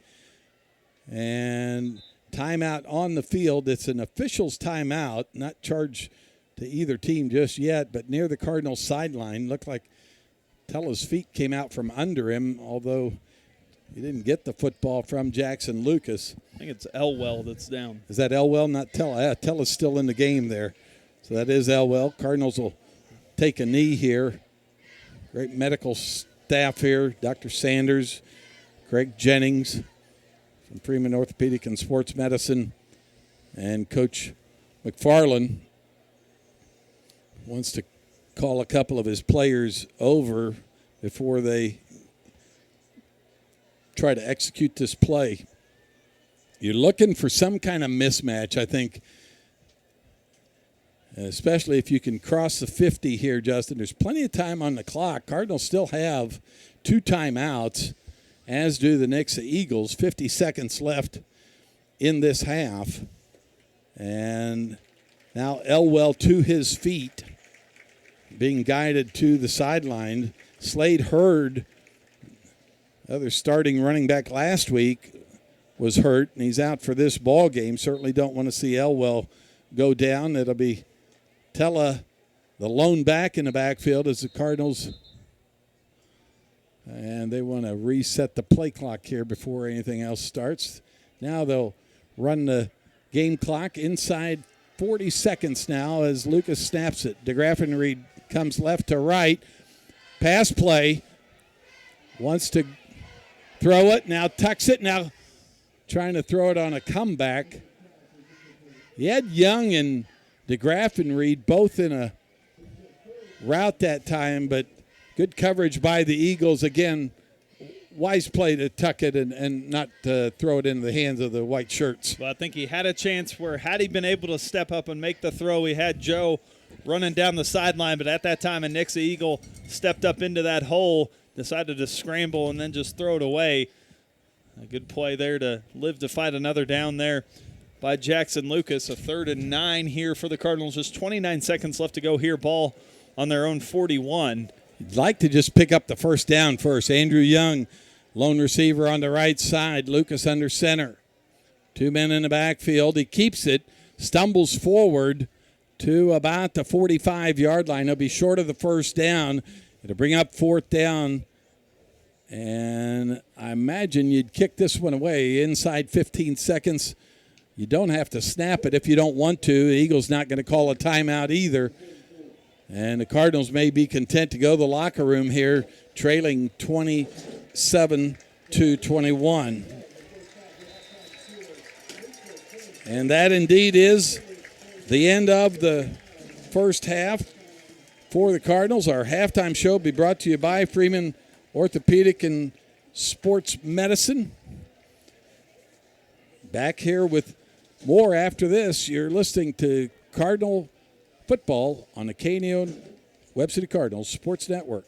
And timeout on the field. It's an official's timeout, not charged to either team just yet, but near the Cardinals sideline. Looked like Tella's feet came out from under him, although he didn't get the football from Jackson Lucas. I think it's Elwell that's down. Is that Elwell, not Tella? Yeah, Tella's still in the game there. So that is Elwell. Cardinals will take a knee here. Great medical staff here. Dr. Sanders, Greg Jennings from Freeman Orthopedic and Sports Medicine, and Coach McFarland wants to call a couple of his players over before they try to execute this play. You're looking for some kind of mismatch, I think, especially if you can cross the 50 here, Justin. There's plenty of time on the clock. Cardinals still have 2 timeouts, as do the Nixa Eagles. 50 seconds left in this half. And now Elwell to his feet, being guided to the sideline. Slade Hurd, other starting running back last week, was hurt, and he's out for this ball game. Certainly don't want to see Elwell go down. It'll be Tella, the lone back in the backfield, as the Cardinals, and they want to reset the play clock here before anything else starts. Now they'll run the game clock inside 40 seconds now as Lucas snaps it. DeGraff and Reed comes left to right. Pass play. Wants to throw it. Now tucks it. Now trying to throw it on a comeback. He had Young and DeGraff and Reed both in a route that time, but good coverage by the Eagles. Again, wise play to tuck it and not throw it into the hands of the white shirts. Well, I think he had a chance where had he been able to step up and make the throw, he had Joe running down the sideline, but at that time a Nixa Eagle stepped up into that hole, decided to scramble and then just throw it away. A good play there to live to fight another down there by Jackson Lucas. A 3rd and 9 here for the Cardinals. Just 29 seconds left to go here. Ball on their own 41. You'd like to just pick up the first down first. Andrew Young, lone receiver on the right side. Lucas under center. 2 men in the backfield. He keeps it, stumbles forward to about the 45-yard line. He'll be short of the first down. It'll bring up 4th down. And I imagine you'd kick this one away inside 15 seconds. You don't have to snap it if you don't want to. The Eagles not going to call a timeout either. And the Cardinals may be content to go to the locker room here, trailing 27-21. And that indeed is the end of the first half for the Cardinals. Our halftime show will be brought to you by Freeman Orthopedic and Sports Medicine. Back here with more after this. You're listening to Cardinal Football on the KNO Webb City Cardinals Sports Network.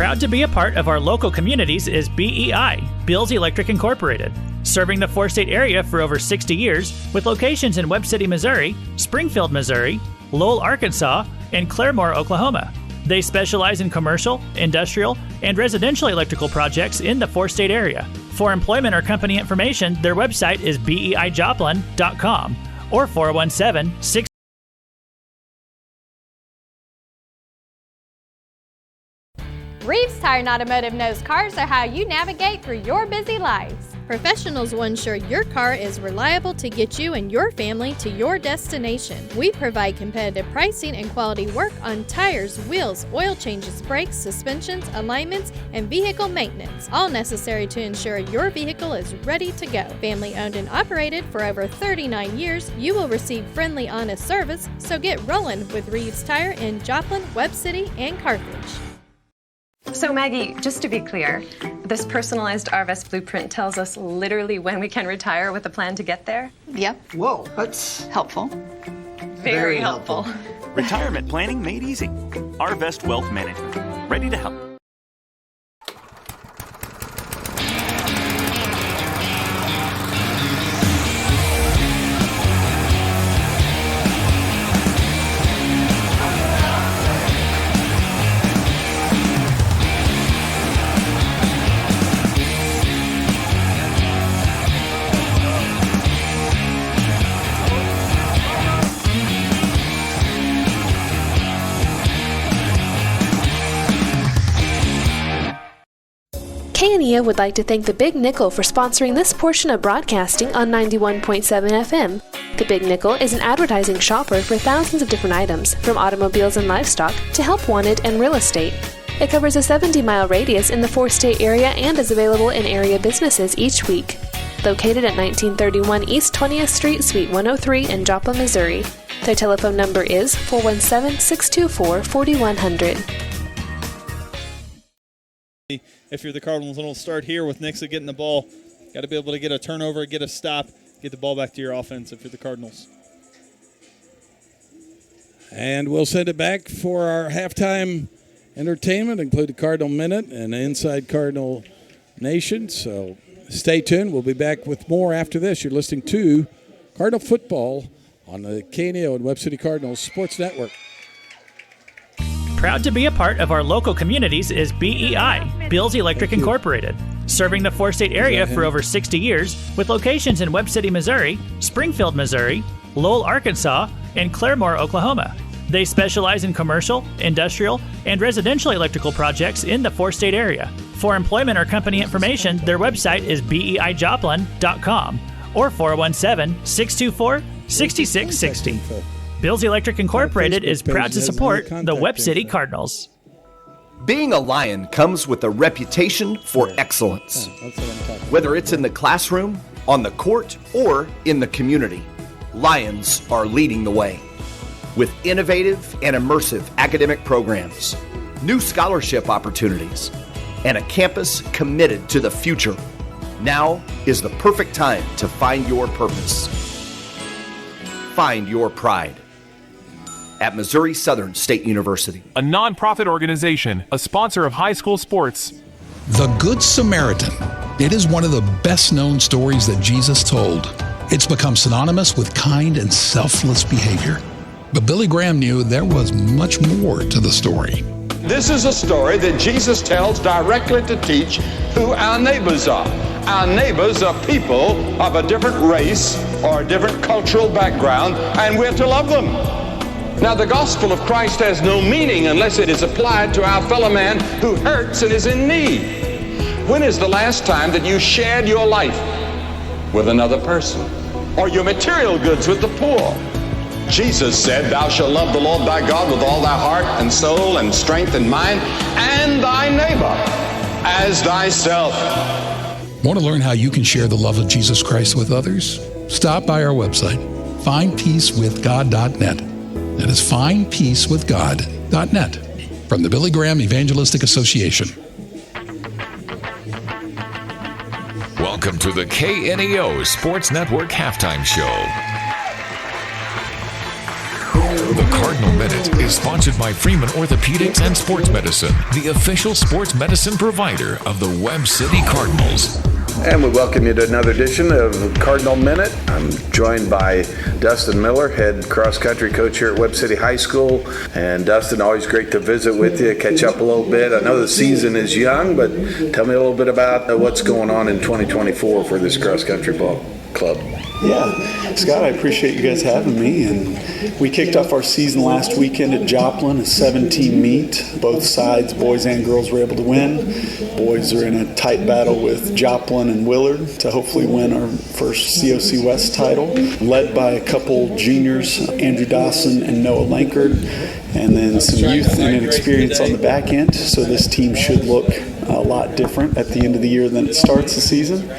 Proud to be a part of our local communities is BEI, Bills Electric Incorporated, serving the four-state area for over 60 years with locations in Webb City, Missouri, Springfield, Missouri, Lowell, Arkansas, and Claremore, Oklahoma. They specialize in commercial, industrial, and residential electrical projects in the four-state area. For employment or company information, their website is beijoplin.com or 417-6. Reeves Tire and Automotive knows cars are how you navigate through your busy lives. Professionals will ensure your car is reliable to get you and your family to your destination. We provide competitive pricing and quality work on tires, wheels, oil changes, brakes, suspensions, alignments, and vehicle maintenance, all necessary to ensure your vehicle is ready to go. Family owned and operated for over 39 years, you will receive friendly, honest service, so get rolling with Reeves Tire in Joplin, Webb City, and Carthage. So Maggie, just to be clear, this personalized RVest blueprint tells us literally when we can retire with a plan to get there? Yep. Whoa, that's helpful. Very helpful. Retirement planning made easy. RVest Wealth Management. Ready to help. KNEA would like to thank the Big Nickel for sponsoring this portion of broadcasting on 91.7 FM. The Big Nickel is an advertising shopper for thousands of different items, from automobiles and livestock to help wanted and real estate. It covers a 70-mile radius in the four-state area and is available in area businesses each week. Located at 1931 East 20th Street, Suite 103 in Joplin, Missouri. Their telephone number is 417-624-4100. If you're the Cardinals, and we'll start here with Nixa getting the ball. Got to be able to get a turnover, get a stop, get the ball back to your offense if you're the Cardinals. And we'll send it back for our halftime entertainment, include the Cardinal Minute and Inside Cardinal Nation. So stay tuned. We'll be back with more after this. You're listening to Cardinal Football on the KNEO and Webb City Cardinals Sports Network. Proud to be a part of our local communities is BEI, Bills Electric Incorporated, serving the four-state area for over 60 years with locations in Webb City, Missouri, Springfield, Missouri, Lowell, Arkansas, and Claremore, Oklahoma. They specialize in commercial, industrial, and residential electrical projects in the four-state area. For employment or company information, their website is beijoplin.com or 417-624-6660. Bills Electric Incorporated is proud to support the Webb City Cardinals. Being a Lion comes with a reputation for excellence. Whether it's in the classroom, on the court, or in the community, Lions are leading the way. With innovative and immersive academic programs, new scholarship opportunities, and a campus committed to the future, now is the perfect time to find your purpose. Find your pride. At Missouri Southern State University. A nonprofit organization, a sponsor of high school sports. The Good Samaritan. It is one of the best-known stories that Jesus told. It's become synonymous with kind and selfless behavior. But Billy Graham knew there was much more to the story. This is a story that Jesus tells directly to teach who our neighbors are. Our neighbors are people of a different race or a different cultural background, and we're to love them. Now, the gospel of Christ has no meaning unless it is applied to our fellow man who hurts and is in need. When is the last time that you shared your life with another person, or your material goods with the poor? Jesus said, "Thou shalt love the Lord thy God with all thy heart and soul and strength and mind, and thy neighbor as thyself." Want to learn how you can share the love of Jesus Christ with others? Stop by our website, findpeacewithgod.net. That is findpeacewithgod.net from the Billy Graham Evangelistic Association. Welcome to the KNEO Sports Network Halftime Show. The Cardinal Minute is sponsored by Freeman Orthopedics and Sports Medicine, the official sports medicine provider of the Webb City Cardinals. And we welcome you to another edition of Cardinal Minute. I'm joined by Dustin Miller, head cross-country coach here at Webb City High School. And Dustin, always great to visit with you, catch up a little bit. I know the season is young, but tell me a little bit about what's going on in 2024 for this cross-country ball club. Yeah, Scott, I appreciate you guys having me. And we kicked off our season last weekend at Joplin, a 7-team meet. Both sides, boys and girls, were able to win. Boys are in a tight battle with Joplin and Willard to hopefully win our first COC West title, led by a couple juniors, Andrew Dawson and Noah Lankard, and then some youth and inexperience on the back end. So this team should look a lot different at the end of the year than it starts the season.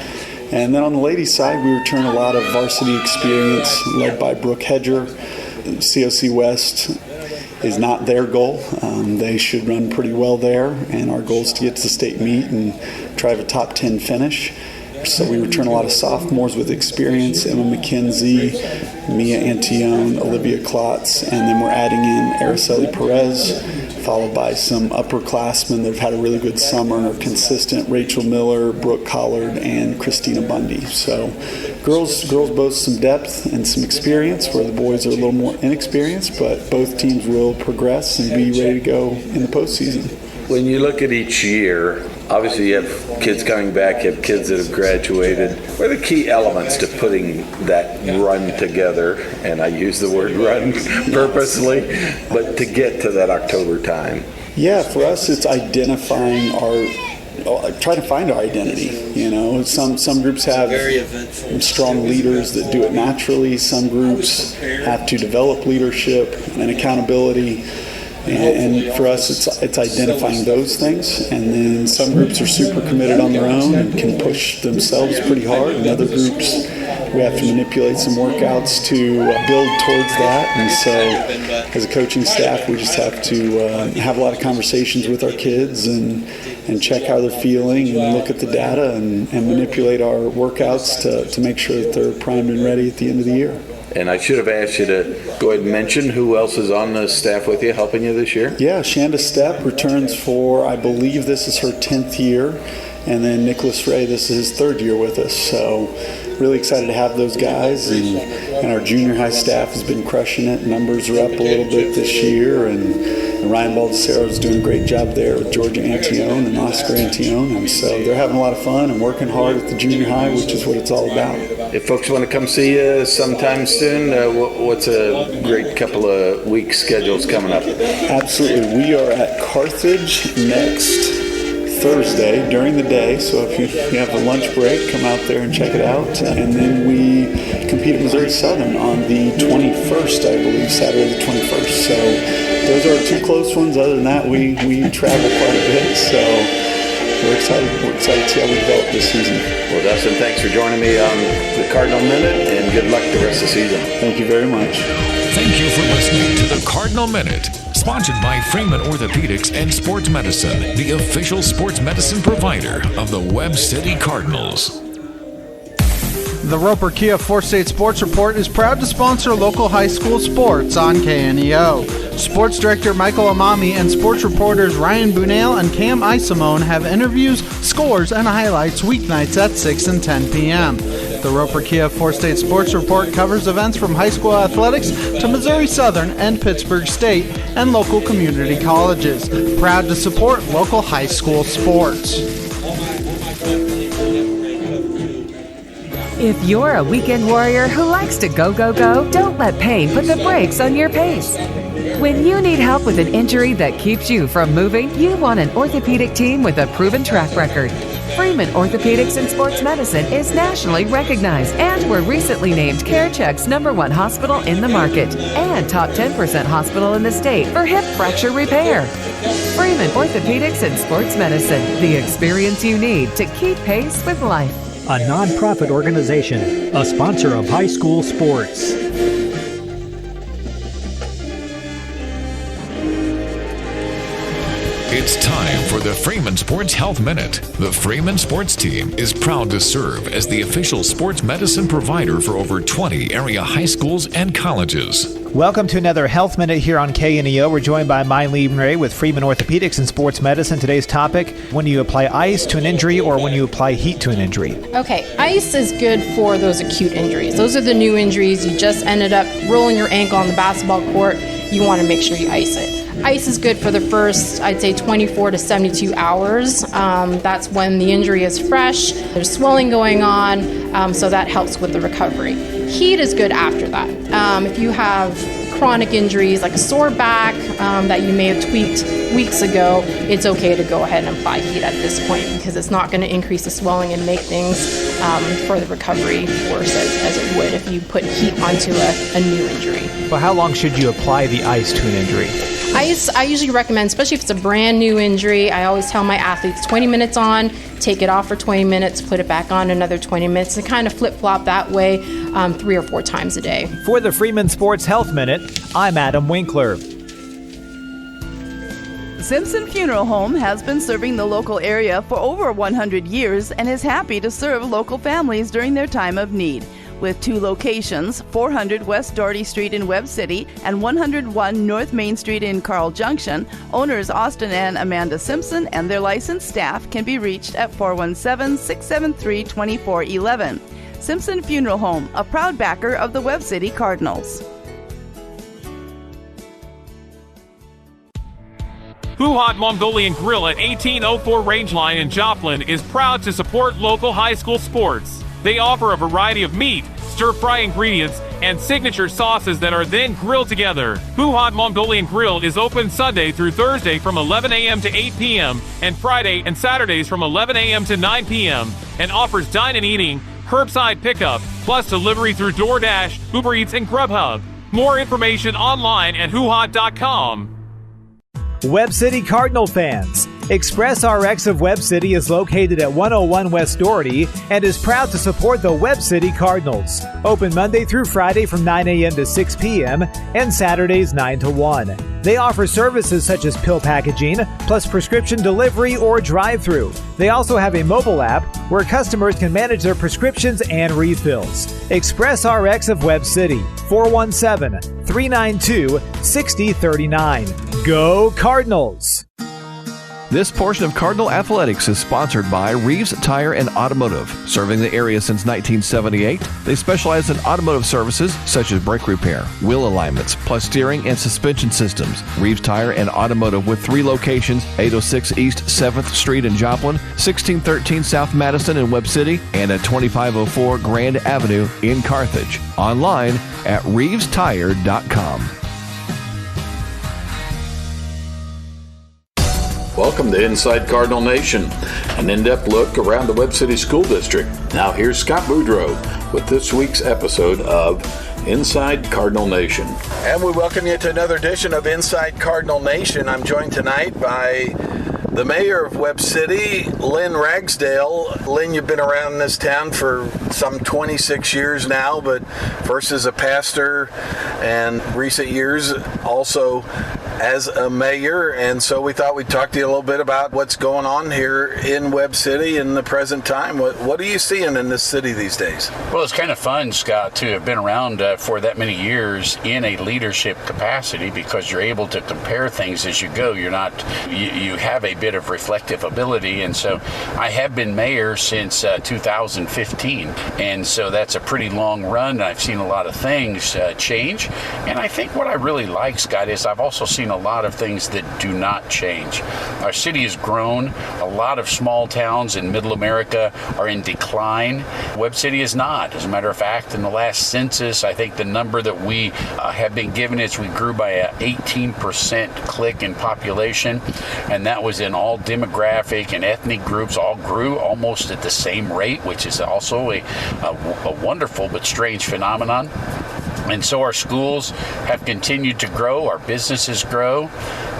And then on the ladies' side, we return a lot of varsity experience led by Brooke Hedger. COC West is not their goal. They should run pretty well there, and our goal is to get to the state meet and try to have a top 10 finish. So we return a lot of sophomores with experience, Emma McKenzie, Mia Antione, Olivia Klotz, and then we're adding in Araceli Perez, followed by some upperclassmen that have had a really good summer and are consistent, Rachel Miller, Brooke Collard, and Christina Bundy. So girls boast some depth and some experience, where the boys are a little more inexperienced, but both teams will progress and be ready to go in the postseason. When you look at each year, obviously you have kids coming back, you have kids that have graduated. What are the key elements to putting that run together? And I use the word run purposely, but to get to that October time. Yeah, for us it's identifying try to find our identity. You know, some groups have strong leaders that do it naturally. Some groups have to develop leadership and accountability. And for us, it's identifying those things. And then some groups are super committed on their own and can push themselves pretty hard. And other groups, we have to manipulate some workouts to build towards that. And so as a coaching staff, we just have to have a lot of conversations with our kids and check how they're feeling and look at the data and manipulate our workouts to make sure that they're primed and ready at the end of the year. And I should have asked you to go ahead and mention who else is on the staff with you, helping you this year. Yeah, Shanda Stepp returns for, I believe this is her 10th year. And then Nicholas Ray, this is his 3rd year with us. So really excited to have those guys. And our junior high staff has been crushing it. Numbers are up a little bit this year. And Ryan Baldessaro is doing a great job there with Georgia Antione and Oscar Antione. And so they're having a lot of fun and working hard at the junior high, which is what it's all about. If folks want to come see you sometime soon, what's a great couple of weeks schedules coming up? Absolutely. We are at Carthage next Thursday during the day, so if you have a lunch break, come out there and check it out. And then we compete at Missouri Southern on the 21st, I believe, Saturday the 21st. So those are our 2 close ones. Other than that, we travel quite a bit, so we're excited to see how we develop this season. Well, Dustin, thanks for joining me on the Cardinal Minute, and good luck the rest of the season. Thank you very much. Thank you for listening to the Cardinal Minute, sponsored by Freeman Orthopedics and Sports Medicine, the official sports medicine provider of the Webb City Cardinals. The Roper Kia 4-State Sports Report is proud to sponsor local high school sports on KNEO. Sports Director Michael Amami and sports reporters Ryan Bunale and Cam Isimone have interviews, scores, and highlights weeknights at 6 and 10 p.m. The Roper Kia 4-State Sports Report covers events from high school athletics to Missouri Southern and Pittsburgh State and local community colleges. Proud to support local high school sports. If you're a weekend warrior who likes to go, don't let pain put the brakes on your pace. When you need help with an injury that keeps you from moving, you want an orthopedic team with a proven track record. Freeman Orthopedics and Sports Medicine is nationally recognized and were recently named CareCheck's #1 hospital in the market and top 10% hospital in the state for hip fracture repair. Freeman Orthopedics and Sports Medicine, the experience you need to keep pace with life. A non-profit organization, a sponsor of high school sports. It's time for the Freeman Sports Health Minute. The Freeman Sports Team is proud to serve as the official sports medicine provider for over 20 area high schools and colleges. Welcome to another Health Minute here on KNEO. We're joined by Mylene Ray with Freeman Orthopedics and Sports Medicine. Today's topic, when you apply ice to an injury or when you apply heat to an injury. Okay, ice is good for those acute injuries. Those are the new injuries. You just ended up rolling your ankle on the basketball court. You want to make sure you ice it. Ice is good for the first, I'd say, 24 to 72 hours. That's when the injury is fresh. There's swelling going on, so that helps with the recovery. Heat is good after that. If you have chronic injuries like a sore back that you may have tweaked weeks ago, it's okay to go ahead and apply heat at this point because it's not going to increase the swelling and make things for the recovery worse as it would if you put heat onto a new injury. Well, how long should you apply the ice to an injury? Ice, I usually recommend, especially if it's a brand new injury, I always tell my athletes 20 minutes on, take it off for 20 minutes, put it back on another 20 minutes, and kind of flip-flop that way 3 or 4 times a day. For the Freeman Sports Health Minute, I'm Adam Winkler. Simpson Funeral Home has been serving the local area for over 100 years and is happy to serve local families during their time of need. With 2 locations, 400 West Doherty Street in Webb City and 101 North Main Street in Carl Junction, owners Austin and Amanda Simpson and their licensed staff can be reached at 417-673-2411. Simpson Funeral Home, a proud backer of the Webb City Cardinals. Hoo-Hot Mongolian Grill at 1804 Rangeline in Joplin is proud to support local high school sports. They offer a variety of meat, stir-fry ingredients, and signature sauces that are then grilled together. Hoo-Hot Mongolian Grill is open Sunday through Thursday from 11 a.m. to 8 p.m. and Friday and Saturdays from 11 a.m. to 9 p.m. and offers dine-in eating, curbside pickup, plus delivery through DoorDash, Uber Eats, and Grubhub. More information online at hoohot.com. Webb City Cardinal fans, Express RX of Webb City is located at 101 West Doherty and is proud to support the Webb City Cardinals. Open Monday through Friday from 9 a.m. to 6 p.m. and Saturdays 9 to 1. They offer services such as pill packaging, plus prescription delivery or drive-through. They also have a mobile app where customers can manage their prescriptions and refills. Express RX of Webb City, 417-392-6039. Go Cardinals! This portion of Cardinal Athletics is sponsored by Reeves Tire and Automotive. Serving the area since 1978, they specialize in automotive services such as brake repair, wheel alignments, plus steering and suspension systems. Reeves Tire and Automotive with 3 locations, 806 East 7th Street in Joplin, 1613 South Madison in Webb City, and at 2504 Grand Avenue in Carthage. Online at reevestire.com. Welcome to Inside Cardinal Nation, an in-depth look around the Webb City School District. Now here's Scott Boudreau with this week's episode of Inside Cardinal Nation. And we welcome you to another edition of Inside Cardinal Nation. I'm joined tonight by the mayor of Webb City, Lynn Ragsdale. Lynn, you've been around this town for some 26 years now, but first as a pastor and recent years also as a mayor, and so we thought we'd talk to you a little bit about what's going on here in Webb City in the present time. What are you seeing in this city these days? Well, it's kind of fun, Scott, to have been around for that many years in a leadership capacity because you're able to compare things as you go. You have a bit of reflective ability, and so I have been mayor since 2015, and so that's a pretty long run. I've seen a lot of things change, and I think what I really like, Scott, is I've also seen a lot of things that do not change. Our city has grown. A lot of small towns in middle America are in decline. Webb City is not. As a matter of fact, in the last census, I think the number that we have been given is we grew by an 18% click in population, and that was in all demographic and ethnic groups, all grew almost at the same rate, which is also a wonderful but strange phenomenon. And so our schools have continued to grow, our businesses grow,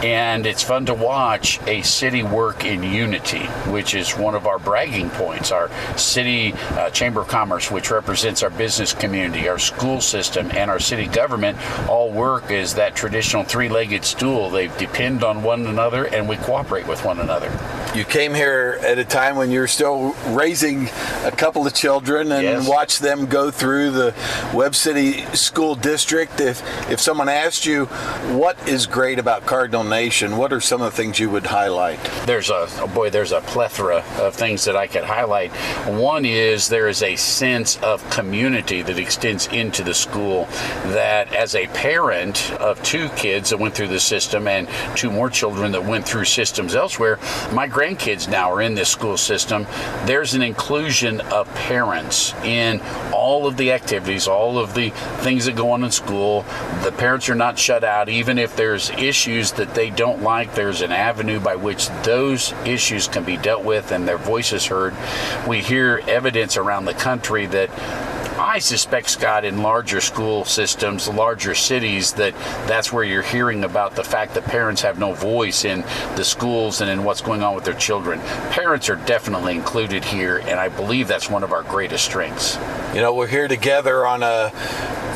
And it's fun to watch a city work in unity, which is one of our bragging points. Our city Chamber of Commerce, which represents our business community, our school system, and our city government all work as that traditional three-legged stool. They depend on one another, and we cooperate with one another. You came here at a time when you're still raising a couple of children and watched them go through the Webb City School District. If someone asked you what is great about Cardinal Nation, what are some of the things you would highlight? There's a plethora of things that I could highlight. One is there is a sense of community that extends into the school, that as a parent of 2 kids that went through the system and 2 more children that went through systems elsewhere, my grandkids now are in this school system. There's an inclusion of parents in all of the activities, all of the things that go on in school. The parents are not shut out. Even if there's issues that they don't like, there's an avenue by which those issues can be dealt with and their voices heard. We hear evidence around the country that I suspect, Scott, in larger school systems, larger cities, that's where you're hearing about the fact that parents have no voice in the schools and in what's going on with their children. Parents are definitely included here, and I believe that's one of our greatest strengths. You know, we're here together on a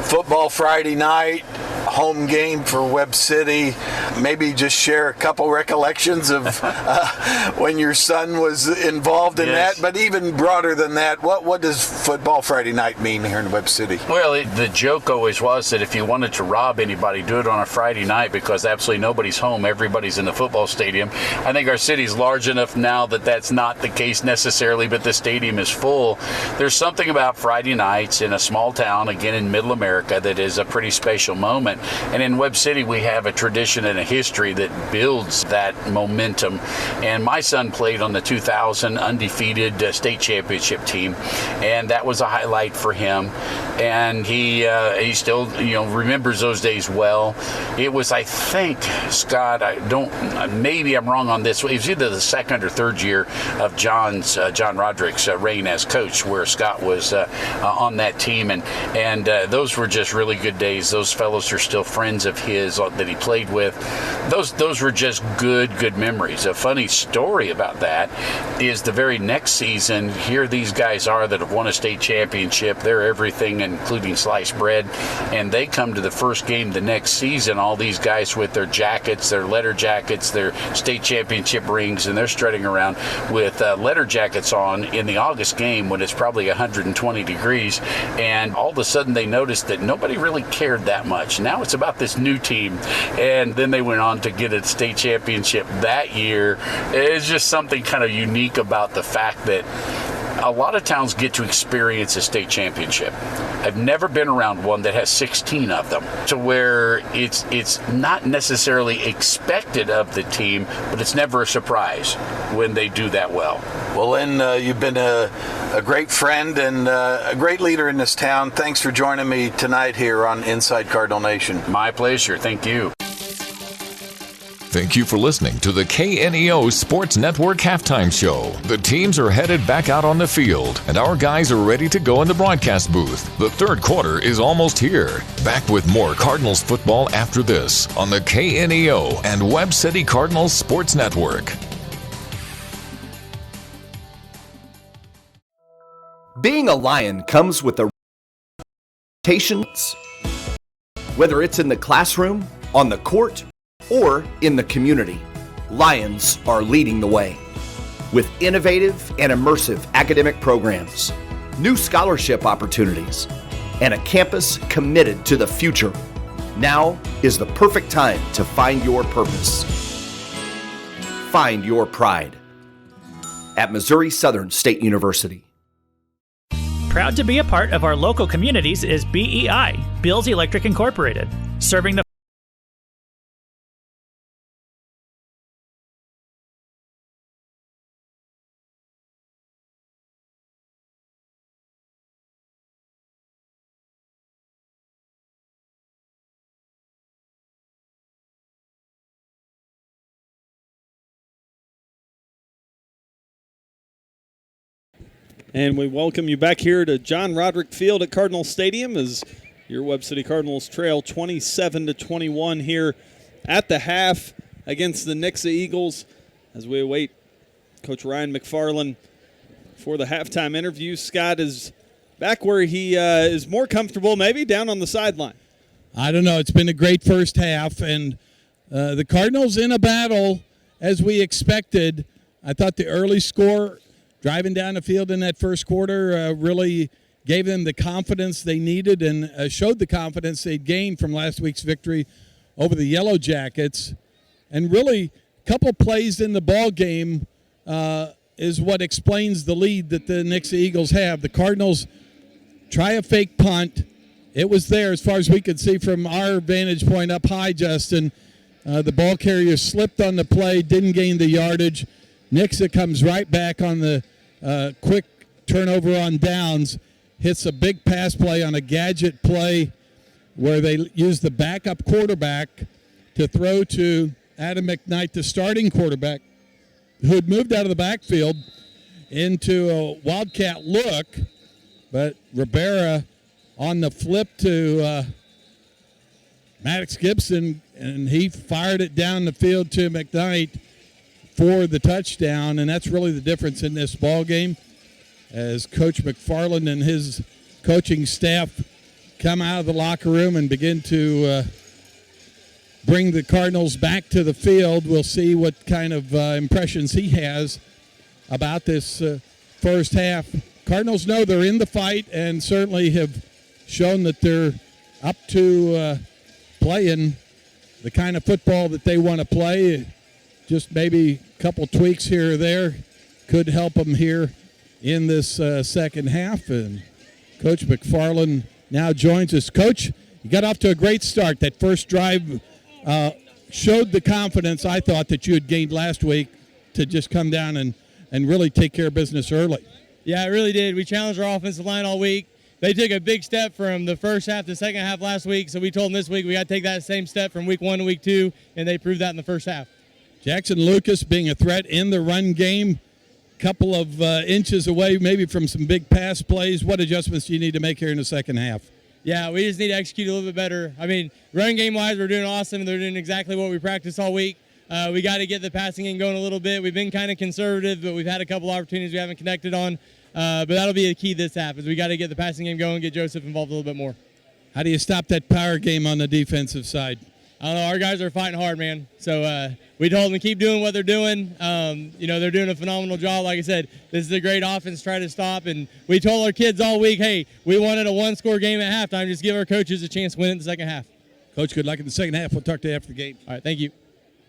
football Friday night, home game for Webb City. Maybe just share a couple recollections of when your son was involved in that, but even broader than that, what does football Friday night mean here in Webb City? Well, the joke always was that if you wanted to rob anybody, do it on a Friday night, because absolutely nobody's home, everybody's in the football stadium. I think our city's large enough now that that's not the case necessarily, but the stadium is full. There's something about Friday nights in a small town, again in middle America, that is a pretty special moment. And in Webb City, we have a tradition and a history that builds that momentum. And my son played on the 2000 undefeated state championship team, and that was a highlight for him. And he still, remembers those days well. It was, I think, Scott, maybe I'm wrong on this. It was either the second or third year of John Roderick's reign as coach, where Scott was on that team, and those were just really good days. Those fellows are still friends of his that he played with. Those were just good memories. A funny story about that is the very next season, here these guys are that have won a state championship. They're everything, including sliced bread, and they come to the first game the next season, all these guys with their jackets, their letter jackets, their state championship rings, and they're strutting around with letter jackets on in the August game when it's probably 120 degrees, and all of a sudden they noticed that nobody really cared that much. Now it's about this new team, and then they went on to get a state championship that year. It's just something kind of unique about the fact that a lot of towns get to experience a state championship. I've never been around one that has 16 of them, to where it's not necessarily expected of the team, but it's never a surprise when they do that well. Well, Lynn, you've been a great friend and a great leader in this town. Thanks for joining me tonight here on Inside Cardinal Nation. My pleasure. Thank you. Thank you for listening to the KNEO Sports Network Halftime Show. The teams are headed back out on the field, and our guys are ready to go in the broadcast booth. The third quarter is almost here. Back with more Cardinals football after this on the KNEO and Webb City Cardinals Sports Network. Being a Lion comes with a reputation, whether it's in the classroom, on the court, or in the community. Lions are leading the way with innovative and immersive academic programs, new scholarship opportunities, and a campus committed to the future. Now is the perfect time to find your purpose. Find your pride at Missouri Southern State University. Proud to be a part of our local communities is BEI, Bills Electric Incorporated, serving the And we welcome you back here to John Roderick Field at Cardinal Stadium as your Webb City Cardinals trail 27-21 here at the half. against the Nixa Eagles. As we await Coach Ryan McFarland for the halftime interview, Scott is back where he is more comfortable, maybe down on the sideline. I don't know. It's been a great first half, and the Cardinals in a battle as we expected. I thought the early score driving down the field in that first quarter really gave them the confidence they needed and showed the confidence they'd gained from last week's victory over the Yellow Jackets. And really, a couple plays in the ball game is what explains the lead that the Nixa Eagles have. The Cardinals try a fake punt. It was there as far as we could see from our vantage point up high, Justin. The ball carrier slipped on the play, didn't gain the yardage. Nixa comes right back on the quick turnover on downs, hits a big pass play on a gadget play where they use the backup quarterback to throw to Adam McKnight, the starting quarterback, who had moved out of the backfield into a wildcat look, but Rivera on the flip to Maddox Gibson, and he fired it down the field to McKnight for the touchdown, and that's really the difference in this ball game as Coach McFarland and his coaching staff come out of the locker room and begin to bring the Cardinals back to the field. We'll see what kind of impressions he has about this first half. Cardinals know they're in the fight and certainly have shown that they're up to playing the kind of football that they want to play. Just maybe a couple tweaks here or there could help them here in this second half. And Coach McFarland now joins us. Coach, you got off to a great start. That first drive showed the confidence, I thought, that you had gained last week to just come down and really take care of business early. Yeah, it really did. We challenged our offensive line all week. They took a big step from the first half to the second half last week, so we told them this week we got to take that same step from week 1 to week 2, and they proved that in the first half. Jackson Lucas being a threat in the run game, couple of inches away maybe from some big pass plays. What adjustments do you need to make here in the second half? Yeah, we just need to execute a little bit better. I mean, run game-wise, we're doing awesome. They're doing exactly what we practiced all week. We got to get the passing game going a little bit. We've been kind of conservative, but we've had a couple opportunities we haven't connected on. But that'll be the key this half, is we got to get the passing game going, get Joseph involved a little bit more. How do you stop that power game on the defensive side? I don't know. Our guys are fighting hard, man. So we told them to keep doing what they're doing. They're doing a phenomenal job. Like I said, this is a great offense to try to stop. And we told our kids all week, hey, we wanted a one-score game at halftime. Just give our coaches a chance to win it in the second half. Coach, good luck in the second half. We'll talk to you after the game. All right, thank you.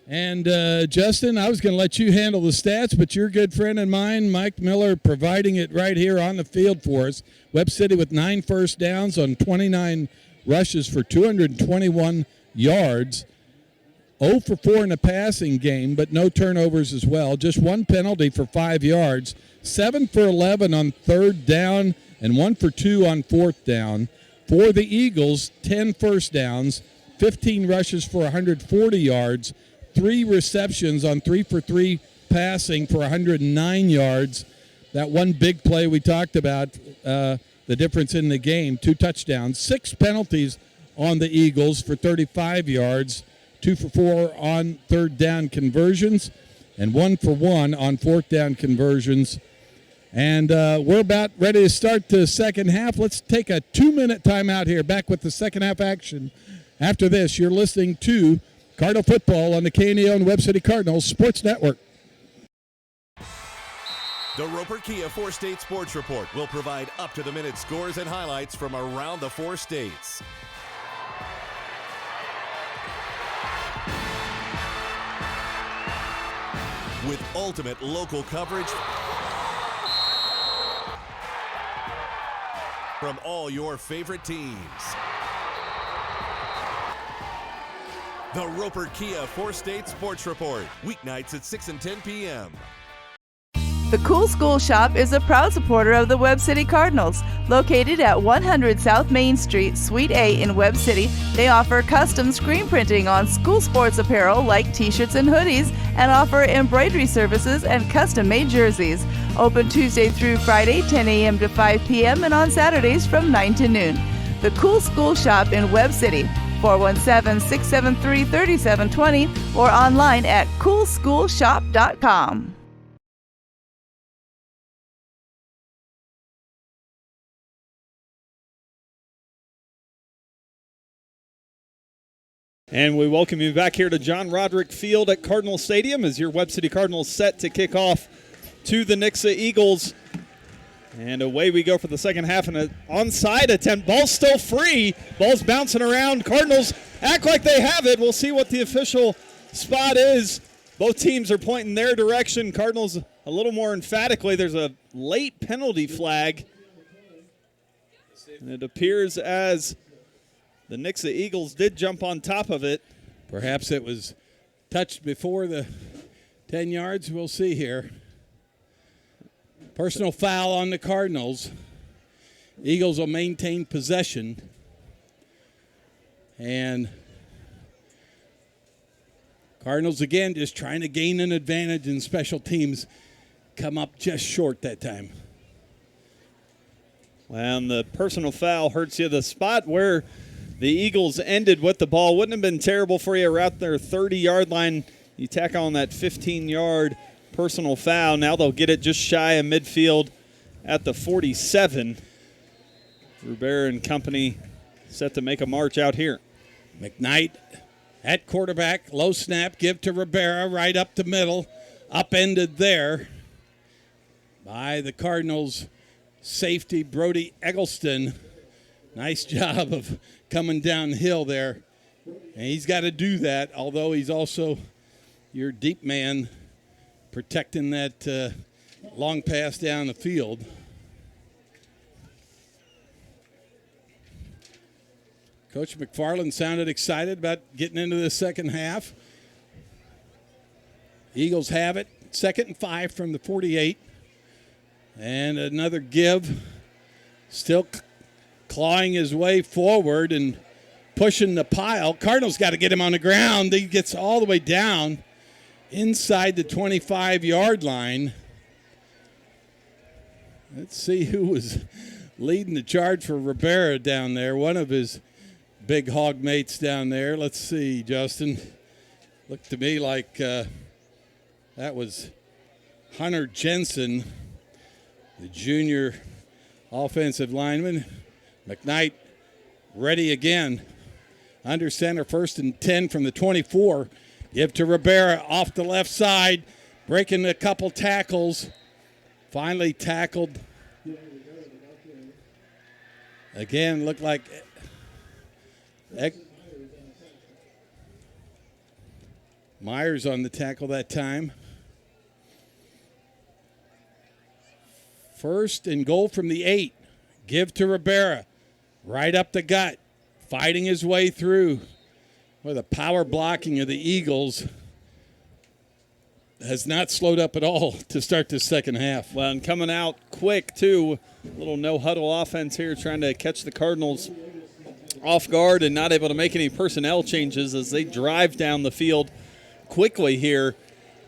And, Justin, I was going to let you handle the stats, but your good friend and mine, Mike Miller, providing it right here on the field for us. Webb City with 9 first downs on 29 rushes for 221 yards. 0 for 4 in the passing game, but no turnovers as well. Just 1 penalty for 5 yards. 7 for 11 on third down and 1 for 2 on fourth down. For the Eagles, 10 first downs, 15 rushes for 140 yards, 3 receptions on 3 for 3 passing for 109 yards. That one big play we talked about, the difference in the game, 2 touchdowns. 6 penalties on the Eagles for 35 yards, 2 for 4 on third down conversions, and 1 for 1 on fourth down conversions. And we're about ready to start the second half. Let's take a 2-minute timeout here. Back with the second half action. After this, you're listening to Cardinal Football on the KNEO and Webb City Cardinals Sports Network. The Roper Kia 4-State Sports Report will provide up-to-the-minute scores and highlights from around the 4 states. With ultimate local coverage from all your favorite teams. The Roper Kia 4-State Sports Report, weeknights at 6 and 10 p.m. The Cool School Shop is a proud supporter of the Webb City Cardinals. Located at 100 South Main Street, Suite A in Webb City, they offer custom screen printing on school sports apparel like t-shirts and hoodies, and offer embroidery services and custom-made jerseys. Open Tuesday through Friday, 10 a.m. to 5 p.m. and on Saturdays from 9 to noon. The Cool School Shop in Webb City. 417-673-3720 or online at coolschoolshop.com. And we welcome you back here to John Roderick Field at Cardinal Stadium as your Webb City Cardinals set to kick off to the Nixa Eagles. And away we go for the second half, and an onside attempt. Ball's still free. Ball's bouncing around. Cardinals act like they have it. We'll see what the official spot is. Both teams are pointing their direction. Cardinals a little more emphatically. There's a late penalty flag. And it appears as the Nixa Eagles did jump on top of it. Perhaps it was touched before the 10 yards. We'll see here. Personal foul on the Cardinals. Eagles will maintain possession. And Cardinals, again, just trying to gain an advantage in special teams. Come up just short that time. And the personal foul hurts you. The spot where the Eagles ended with the ball wouldn't have been terrible for you around their 30-yard line. You tack on that 15-yard personal foul. Now they'll get it just shy of midfield at the 47. Rivera and company set to make a march out here. McKnight at quarterback. Low snap. Give to Rivera right up the middle. Upended there by the Cardinals safety, Brody Eggleston. Nice job of coming downhill there. And he's got to do that, although he's also your deep man protecting that long pass down the field. Coach McFarland sounded excited about getting into the second half. Eagles have it. 2nd and 5 from the 48. And another give. Still clawing his way forward and pushing the pile. Cardinals got to get him on the ground. He gets all the way down inside the 25-yard line. Let's see who was leading the charge for Rivera down there. One of his big hog mates down there. Let's see, Justin. Looked to me like that was Hunter Jensen, the junior offensive lineman. McKnight ready again. Under center, 1st and 10 from the 24. Give to Rivera off the left side, breaking a couple tackles. Finally tackled. Again, looked like Myers on the tackle that time. 1st and goal from the 8. Give to Rivera. Right up the gut. Fighting his way through. Well, the power blocking of the Eagles has not slowed up at all to start this second half. Well, and coming out quick, too. A little no-huddle offense here, trying to catch the Cardinals off guard and not able to make any personnel changes as they drive down the field quickly here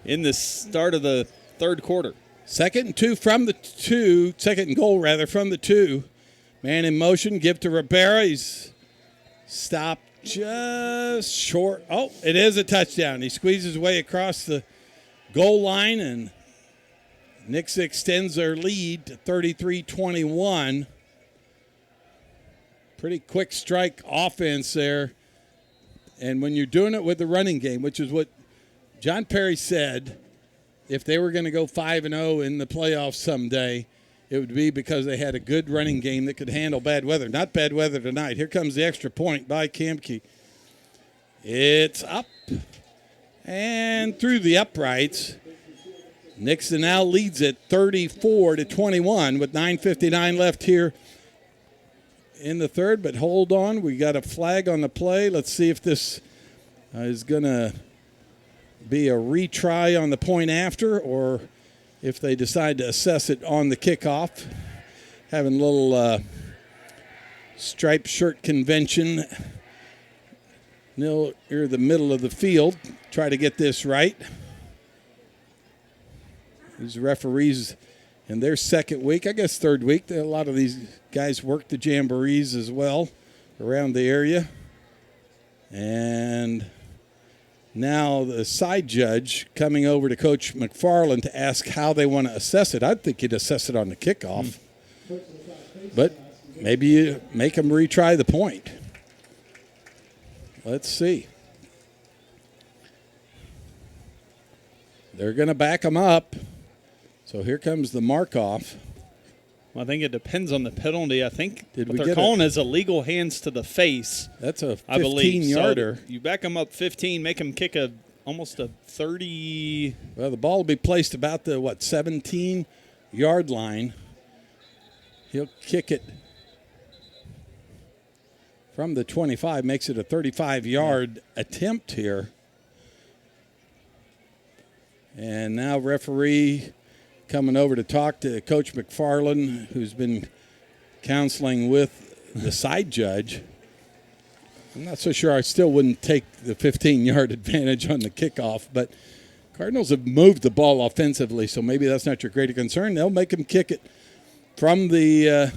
in the start of the third quarter. 2nd and 2 from the 2. 2nd and goal, rather, from the 2. Man in motion. Give to Rivera. He's stopped just short. Oh, it is a touchdown. He squeezes his way across the goal line, and Nixa extends their lead to 33-21. Pretty quick strike offense there. And when you're doing it with the running game, which is what John Perry said, if they were going to go 5-0 in the playoffs someday, it would be because they had a good running game that could handle bad weather. Not bad weather tonight. Here comes the extra point by Kamke. It's up and through the uprights. Nixa now leads it 34-21 with 9:59 left here in the third. But hold on, we got a flag on the play. Let's see if this is going to be a retry on the point after, or if they decide to assess it on the kickoff. Having a little striped shirt convention near the middle of the field. Try to get this right. These referees in their second week, I guess third week. A lot of these guys work the jamborees as well around the area. And now the side judge coming over to Coach McFarland to ask how they want to assess it. I'd think you'd assess it on the kickoff. But maybe you make them retry the point. Let's see. They're going to back them up. So here comes the mark-off. Well, I think it depends on the penalty. I think what they're get calling is illegal hands to the face. That's a 15-yarder. So you back them up 15, make them kick almost a 30. Well, the ball will be placed about the, 17-yard line. He'll kick it from the 25, makes it a 35-yard attempt here. And now referee coming over to talk to Coach McFarland, who's been counseling with the side judge. I'm not so sure I still wouldn't take the 15-yard advantage on the kickoff, but Cardinals have moved the ball offensively, so maybe that's not your greater concern. They'll make him kick it from the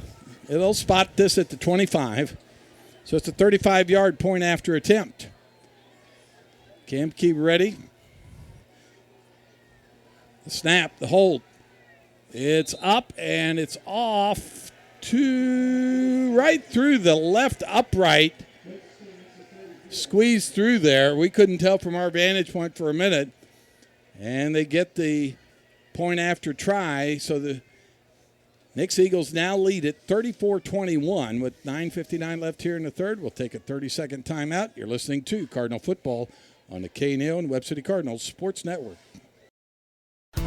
they'll spot this at the 25. So it's a 35-yard point after attempt. Kamke ready. The snap, the hold. It's up and it's off to right through the left upright. Squeezed through there. We couldn't tell from our vantage point for a minute. And they get the point after try. So the Nixa Eagles now lead it 34-21 with 9:59 left here in the third. We'll take a 30-second timeout. You're listening to Cardinal Football on the KNO and Webb City Cardinals Sports Network.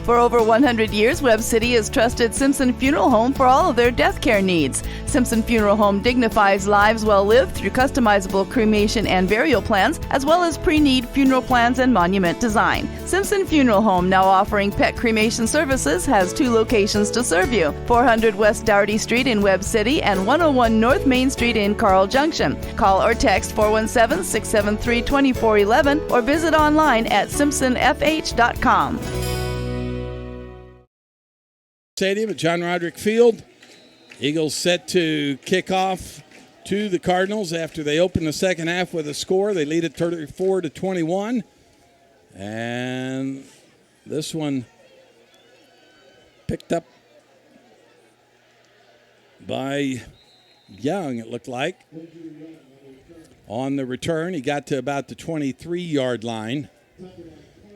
For over 100 years, Webb City has trusted Simpson Funeral Home for all of their death care needs. Simpson Funeral Home dignifies lives well lived through customizable cremation and burial plans, as well as pre-need funeral plans and monument design. Simpson Funeral Home, now offering pet cremation services, has 2 locations to serve you: 400 West Dougherty Street in Webb City and 101 North Main Street in Carl Junction. Call or text 417-673-2411 or visit online at simpsonfh.com. Stadium at John Roderick Field. Eagles set to kick off to the Cardinals after they open the second half with a score. They lead it 34-21. And this one picked up by Young, it looked like. On the return, he got to about the 23-yard line.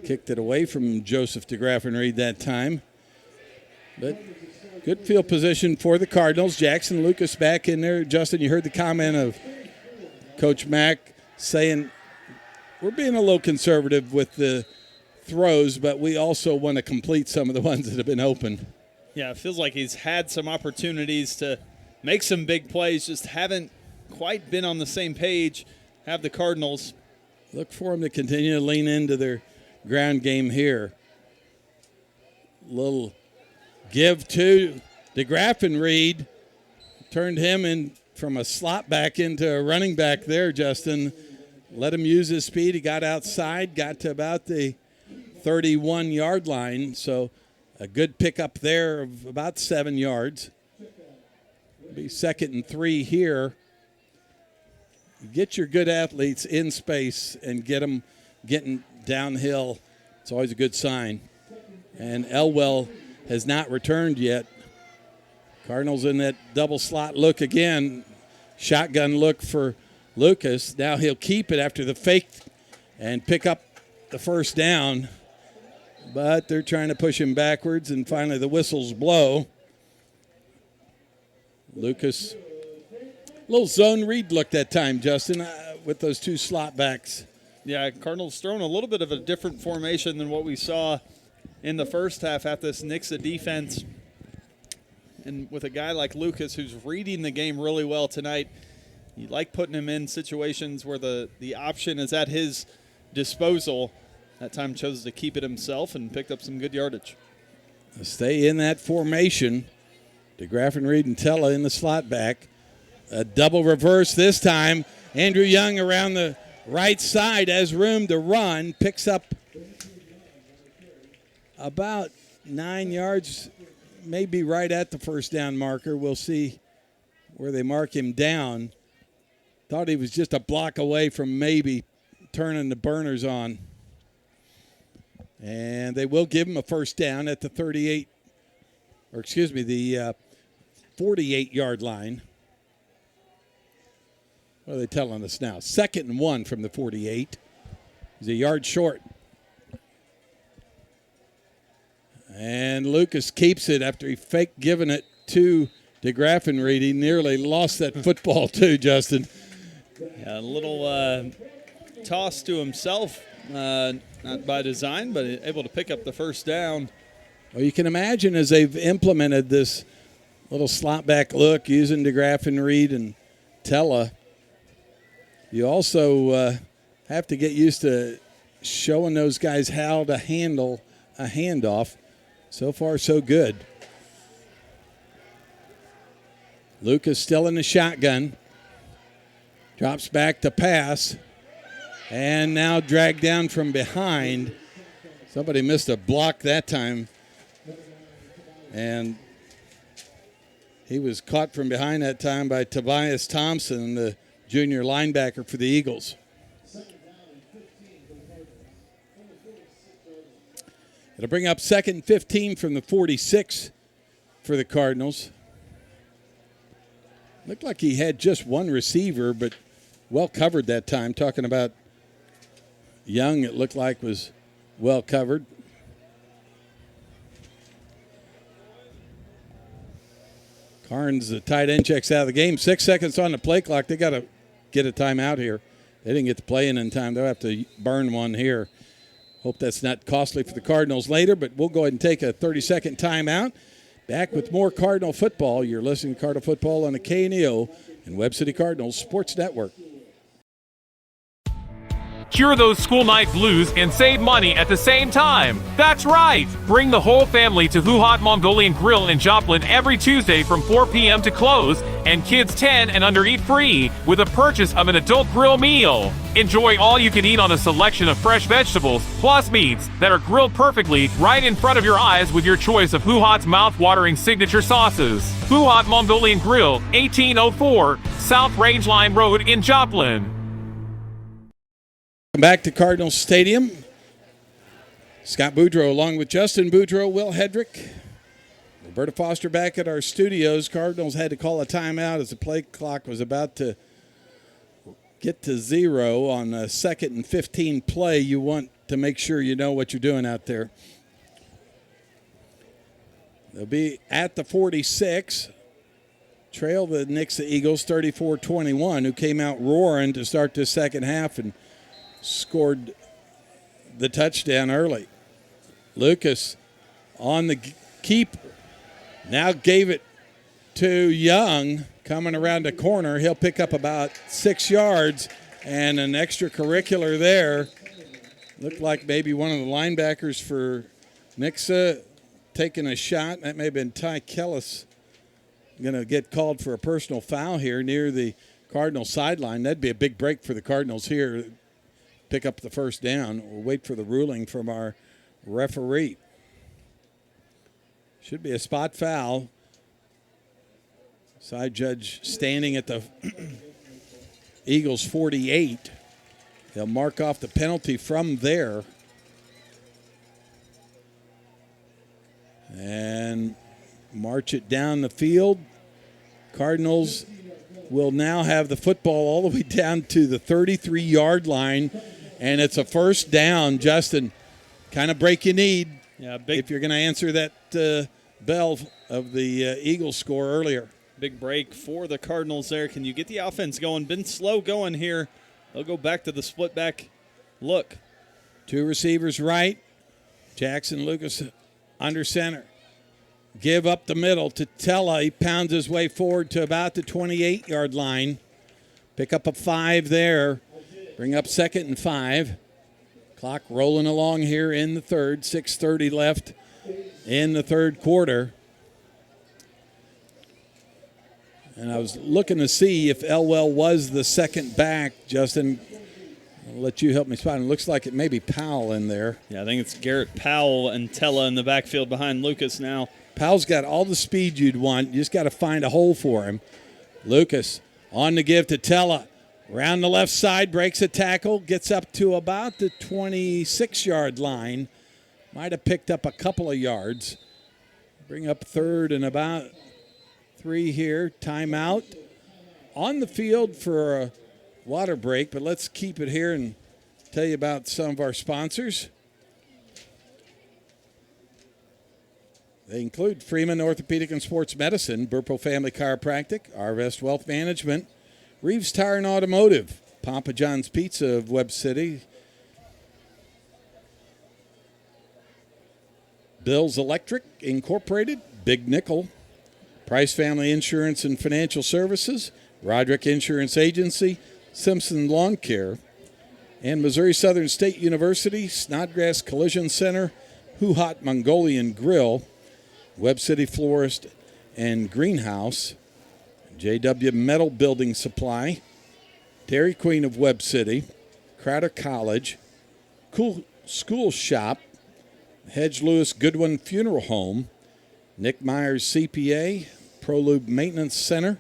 Kicked it away from Joseph DeGraffenried that time. But good field position for the Cardinals. Jackson Lucas back in there. Justin, you heard the comment of Coach Mack saying we're being a little conservative with the throws, but we also want to complete some of the ones that have been open. Yeah, it feels like he's had some opportunities to make some big plays, just haven't quite been on the same page. Have the Cardinals. Look for them to continue to lean into their ground game here. Little give to DeGraffenried. Turned him in from a slot back into a running back there, Justin. Let him use his speed. He got outside, got to about the 31-yard line. So a good pickup there of about 7 yards. Be 2nd and 3 here. Get your good athletes in space and get them getting downhill. It's always a good sign. And Elwell has not returned yet. Cardinals in that double slot look again. Shotgun look for Lucas. Now he'll keep it after the fake and pick up the first down. But they're trying to push him backwards, and finally the whistles blow. Lucas, little zone read look that time, Justin, with those 2 slot backs. Yeah, Cardinals throwing a little bit of a different formation than what we saw in the first half at this Nixa defense. And with a guy like Lucas who's reading the game really well tonight, you like putting him in situations where the option is at his disposal. That time chose to keep it himself and picked up some good yardage. Stay in that formation. DeGraffenried and Tella in the slot back. A double reverse this time. Andrew Young around the right side has room to run. Picks up about 9 yards, maybe right at the first down marker. We'll see where they mark him down. Thought he was just a block away from maybe turning the burners on. And they will give him a first down at the 38, or excuse me, the 48-yard line. What are they telling us now? 2nd and 1 from the 48. He's a yard short. And Lucas keeps it after he faked giving it to DeGraffenried. He nearly lost that football too, Justin. Yeah, a little toss to himself, not by design, but able to pick up the first down. Well, you can imagine as they've implemented this little slot back look using DeGraffenried and Tella, you also have to get used to showing those guys how to handle a handoff. So far, so good. Lucas still in the shotgun. Drops back to pass. And now dragged down from behind. Somebody missed a block that time. And he was caught from behind that time by Tobias Thompson, the junior linebacker for the Eagles. It'll bring up 2nd and 15 from the 46 for the Cardinals. Looked like he had just one receiver, but well covered that time. Talking about Young, it looked like was well covered. Carnes, the tight end, checks out of the game. 6 seconds on the play clock. They got to get a timeout here. They didn't get to play in time. They'll have to burn one here. Hope that's not costly for the Cardinals later, but we'll go ahead and take a 30-second timeout. Back with more Cardinal football. You're listening to Cardinal Football on the KNEO and Webb City Cardinals Sports Network. Cure those school night blues and save money at the same time. That's right! Bring the whole family to Who Hot Mongolian Grill in Joplin every Tuesday from 4 p.m. to close, and kids 10 and under eat free with a purchase of an adult grill meal. Enjoy all you can eat on a selection of fresh vegetables, plus meats that are grilled perfectly right in front of your eyes with your choice of Who Hot's mouth-watering signature sauces. Who Hot Mongolian Grill, 1804 South Rangeline Road in Joplin. Welcome back to Cardinals Stadium. Scott Boudreau along with Justin Boudreau, Will Hedrick, Roberta Foster back at our studios. Cardinals had to call a timeout as the play clock was about to get to 0 on a 2nd and 15 play. You want to make sure you know what you're doing out there. They'll be at the 46. Trail the Nixa Eagles 34-21, who came out roaring to start this second half and scored the touchdown early. Lucas on the keep. Now gave it to Young coming around the corner. He'll pick up about 6 yards and an extracurricular there. Looked like maybe one of the linebackers for Nixa taking a shot. That may have been Ty Kellis going to get called for a personal foul here near the Cardinal sideline. That'd be a big break for the Cardinals here. Pick up the first down. We'll wait for the ruling from our referee. Should be a spot foul. Side judge standing at the Eagles 48. They'll mark off the penalty from there. And march it down the field. Cardinals will now have the football all the way down to the 33-yard line. And it's a first down, Justin. Kind of break you need if you're going to answer that bell of the Eagles score earlier. Big break for the Cardinals there. Can you get the offense going? Been slow going here. They'll go back to the split back look. 2 receivers right. Jackson Lucas under center. Give up the middle to Tella. He pounds his way forward to about the 28-yard line. Pick up a 5 there. Bring up 2nd and 5. Clock rolling along here in the third. 6:30 left in the third quarter. And I was looking to see if Elwell was the second back. Justin, I'll let you help me spot. It looks like it may be Powell in there. Yeah, I think it's Garrett Powell and Tella in the backfield behind Lucas now. Powell's got all the speed you'd want. You just got to find a hole for him. Lucas on the give to Tella. Around the left side, breaks a tackle, gets up to about the 26-yard line. Might have picked up a couple of yards. Bring up third and about 3 here. Timeout on the field for a water break, but let's keep it here and tell you about some of our sponsors. They include Freeman Orthopedic and Sports Medicine, Burpo Family Chiropractic, Arvest Wealth Management, Reeves Tire and Automotive, Papa John's Pizza of Webb City, Bill's Electric Incorporated, Big Nickel, Price Family Insurance and Financial Services, Roderick Insurance Agency, Simpson Lawn Care, and Missouri Southern State University, Snodgrass Collision Center, Hoo-Hot Mongolian Grill, Webb City Florist and Greenhouse, JW Metal Building Supply, Dairy Queen of Webb City, Crowder College, Cool School Shop, Hedge Lewis Goodwin Funeral Home, Nick Myers CPA, ProLube Maintenance Center,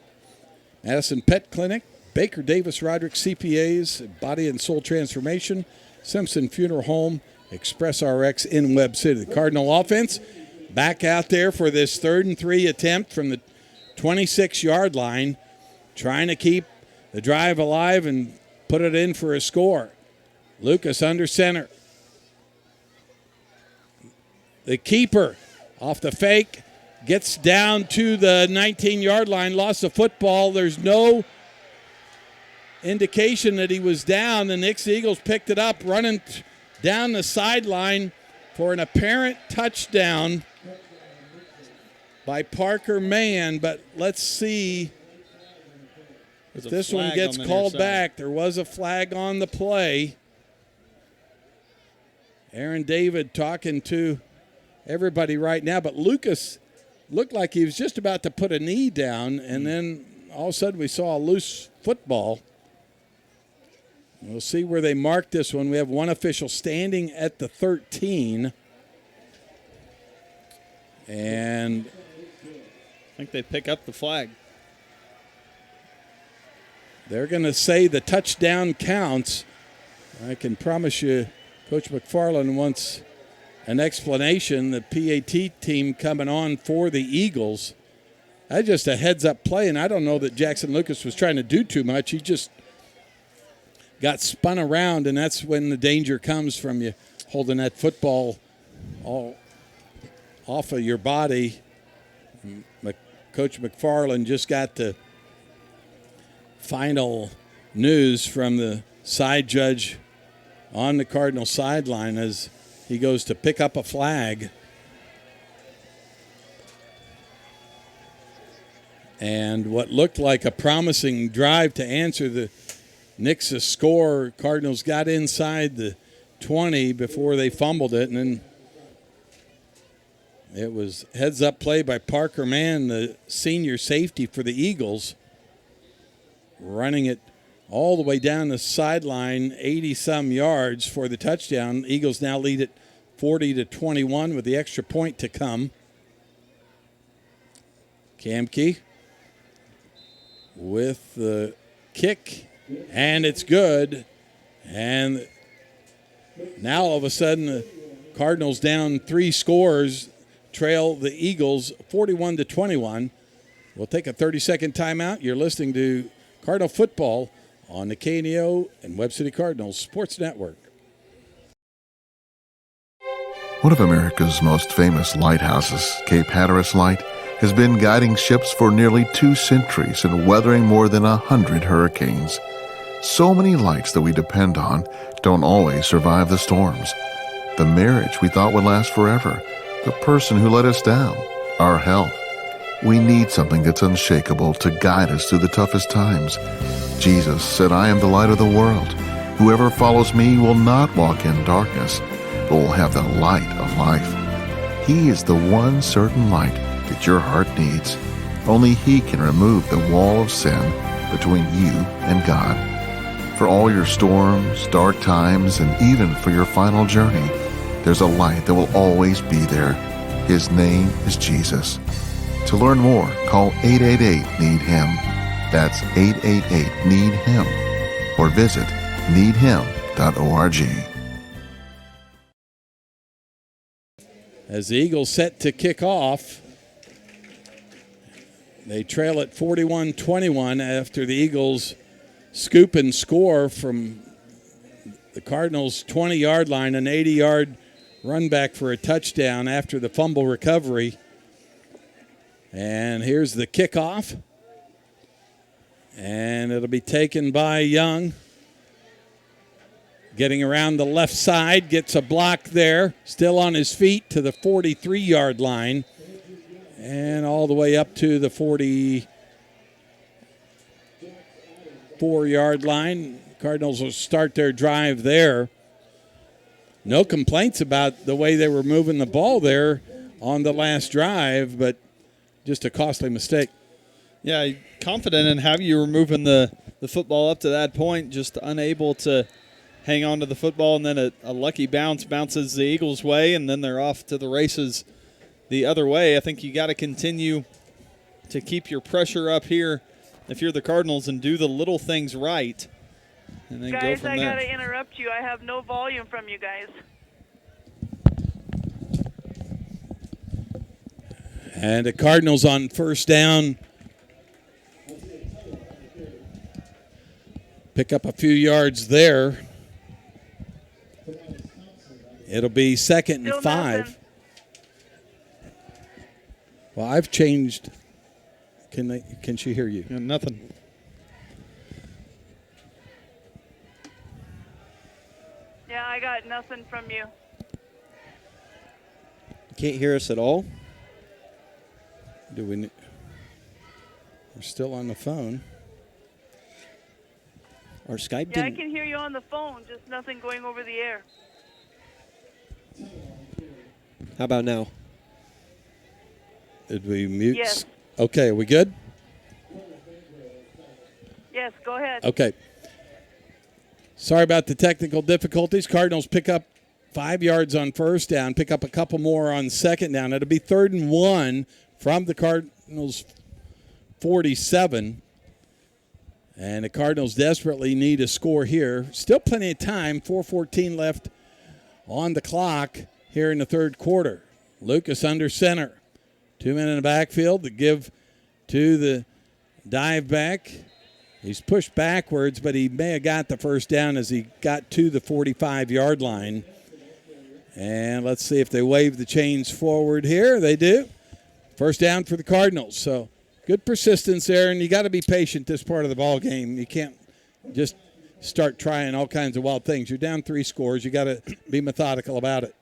Madison Pet Clinic, Baker Davis Roderick CPAs, Body and Soul Transformation, Simpson Funeral Home, Express RX in Webb City. The Cardinal offense back out there for this 3rd and 3 attempt from the 26-yard line, trying to keep the drive alive and put it in for a score. Lucas under center. The keeper off the fake gets down to the 19-yard line, lost the football. There's no indication that he was down. The Nixa Eagles picked it up, running down the sideline for an apparent touchdown by Parker Mann, but let's see if this one gets called back. There was a flag on the play. Aaron David talking to everybody right now, but Lucas looked like he was just about to put a knee down, and then all of a sudden we saw a loose football. We'll see where they mark this one. We have one official standing at the 13. And I think they pick up the flag. They're going to say the touchdown counts. I can promise you Coach McFarland wants an explanation. The PAT team coming on for the Eagles. That's just a heads-up play, and I don't know that Jackson Lucas was trying to do too much. He just got spun around, and that's when the danger comes from you holding that football all off of your body. Coach McFarland just got the final news from the side judge on the Cardinal sideline as he goes to pick up a flag. And what looked like a promising drive to answer the Nixa score, Cardinals got inside the 20 before they fumbled it, and then it was heads-up play by Parker Mann, the senior safety for the Eagles, running it all the way down the sideline, 80-some yards for the touchdown. Eagles now lead it 40-21 with the extra point to come. Kamke with the kick, and it's good. And now all of a sudden the Cardinals down 3 scores, trail the Eagles 41-21. We'll take a 30-second timeout. You're listening to Cardinal Football on the KNEO and Webb City Cardinals Sports Network. One of America's most famous lighthouses, Cape Hatteras Light, has been guiding ships for nearly 2 centuries and weathering more than 100 hurricanes. So many lights that we depend on don't always survive the storms. The marriage we thought would last forever, the person who let us down, our health. We need something that's unshakable to guide us through the toughest times. Jesus said, "I am the light of the world. Whoever follows me will not walk in darkness, but will have the light of life." He is the one certain light that your heart needs. Only He can remove the wall of sin between you and God. For all your storms, dark times, and even for your final journey, there's a light that will always be there. His name is Jesus. To learn more, call 888-NEED-HIM. That's 888-NEED-HIM. or visit needhim.org. As the Eagles set to kick off, they trail at 41-21 after the Eagles scoop and score from the Cardinals' 20-yard line, an 80-yard run back for a touchdown after the fumble recovery. And here's the kickoff. And it'll be taken by Young. Getting around the left side, gets a block there. Still on his feet to the 43-yard line. And all the way up to the 44-yard line. Cardinals will start their drive there. No complaints about the way they were moving the ball there on the last drive, but just a costly mistake. Yeah, confident in how you were moving the football up to that point, just unable to hang on to the football, and then a lucky bounce bounces the Eagles' way, and then they're off to the races the other way. I think you got to continue to keep your pressure up here if you're the Cardinals and do the little things right, and then go from there. I got to interrupt you. I have no volume from you guys. And the Cardinals on first down pick up a few yards there. It'll be 2nd and 5. Well, I've changed. Can she hear you? Yeah, nothing. Yeah, I got nothing from you. Can't hear us at all? We're still on the phone. Our Skype Yeah, I didn't. can hear you on the phone, just nothing going over the air. How about now? Did we mute? Yes. Okay, are we good? Yes, go ahead. Okay. Sorry about the technical difficulties. Cardinals pick up 5 yards on first down, pick up a couple more on second down. It'll be 3rd and 1 from the Cardinals' 47. And the Cardinals desperately need a score here. Still plenty of time, 4:14 left on the clock here in the third quarter. Lucas under center. 2 men in the backfield to give to the dive back. He's pushed backwards, but he may have got the first down as he got to the 45-yard line. And let's see if they wave the chains forward here. They do. First down for the Cardinals. So good persistence there, and you got to be patient this part of the ball game. You can't just start trying all kinds of wild things. You're down 3 scores. You got to be methodical about it.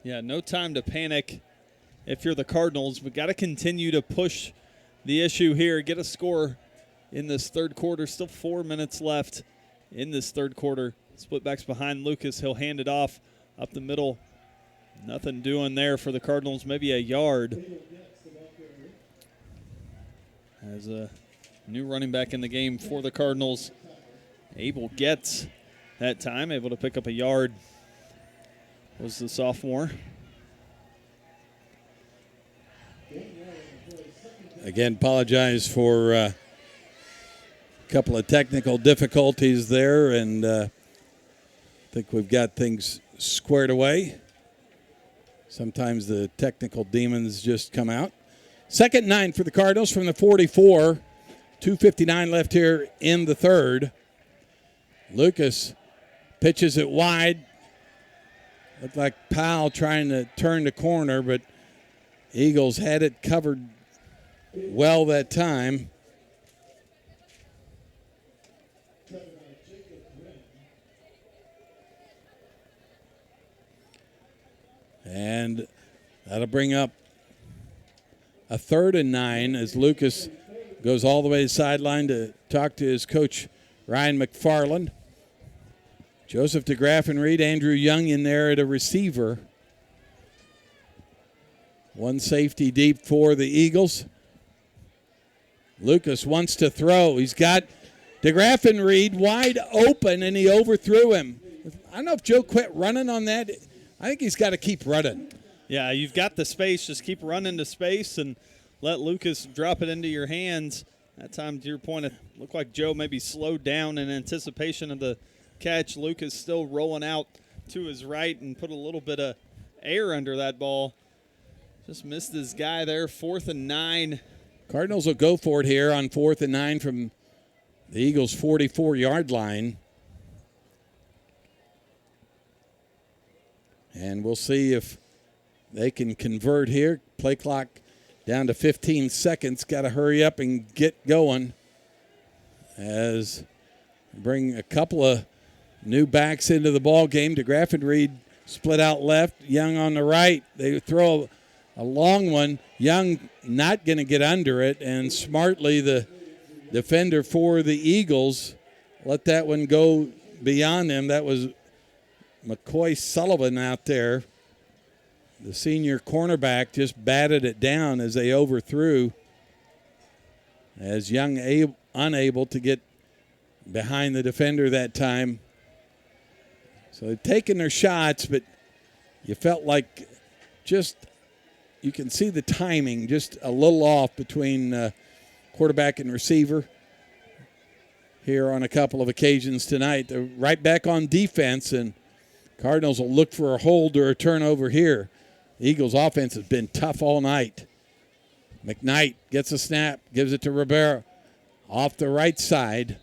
Yeah, no time to panic if you're the Cardinals. We've got to continue to push the issue here, get a score in this third quarter. Still 4 minutes left in this third quarter. Split backs behind Lucas. He'll hand it off up the middle. Nothing doing there for the Cardinals, maybe a yard. As a new running back in the game for the Cardinals. Abel gets that time, able to pick up a yard. Was the sophomore. Again, apologize for a couple of technical difficulties there, and I think we've got things squared away. Sometimes the technical demons just come out. 2nd and 9 for the Cardinals from the 44. 2:59 left here in the third. Lucas pitches it wide. Looked like Powell trying to turn the corner, but Eagles had it covered well that time. And that'll bring up a 3rd and 9 as Lucas goes all the way to the sideline to talk to his coach, Ryan McFarland. Joseph DeGraff and Reed, Andrew Young in there at a receiver. One safety deep for the Eagles. Lucas wants to throw. He's got DeGraff and Reed wide open, and he overthrew him. I don't know if Joe quit running on that. I think he's got to keep running. Yeah, you've got the space. Just keep running to space and let Lucas drop it into your hands. That time, to your point, it looked like Joe maybe slowed down in anticipation of the catch. Lucas still rolling out to his right and put a little bit of air under that ball. Just missed his guy there, 4th and 9. Cardinals will go for it here on 4th and 9 from the Eagles' 44-yard line. And we'll see if they can convert here. Play clock down to 15 seconds. Got to hurry up and get going as bring a couple of new backs into the ball game. DeGraff and Reed split out left. Young on the right. They throw a long one. Young not going to get under it, and smartly the defender for the Eagles let that one go beyond them. That was McCoy Sullivan out there. The senior cornerback just batted it down as they overthrew, as Young unable to get behind the defender that time. So they've taken their shots, but you felt like just you can see the timing just a little off between quarterback and receiver here on a couple of occasions tonight. They're right back on defense, and Cardinals will look for a hold or a turnover here. The Eagles' offense has been tough all night. McKnight gets a snap, gives it to Rivera off the right side,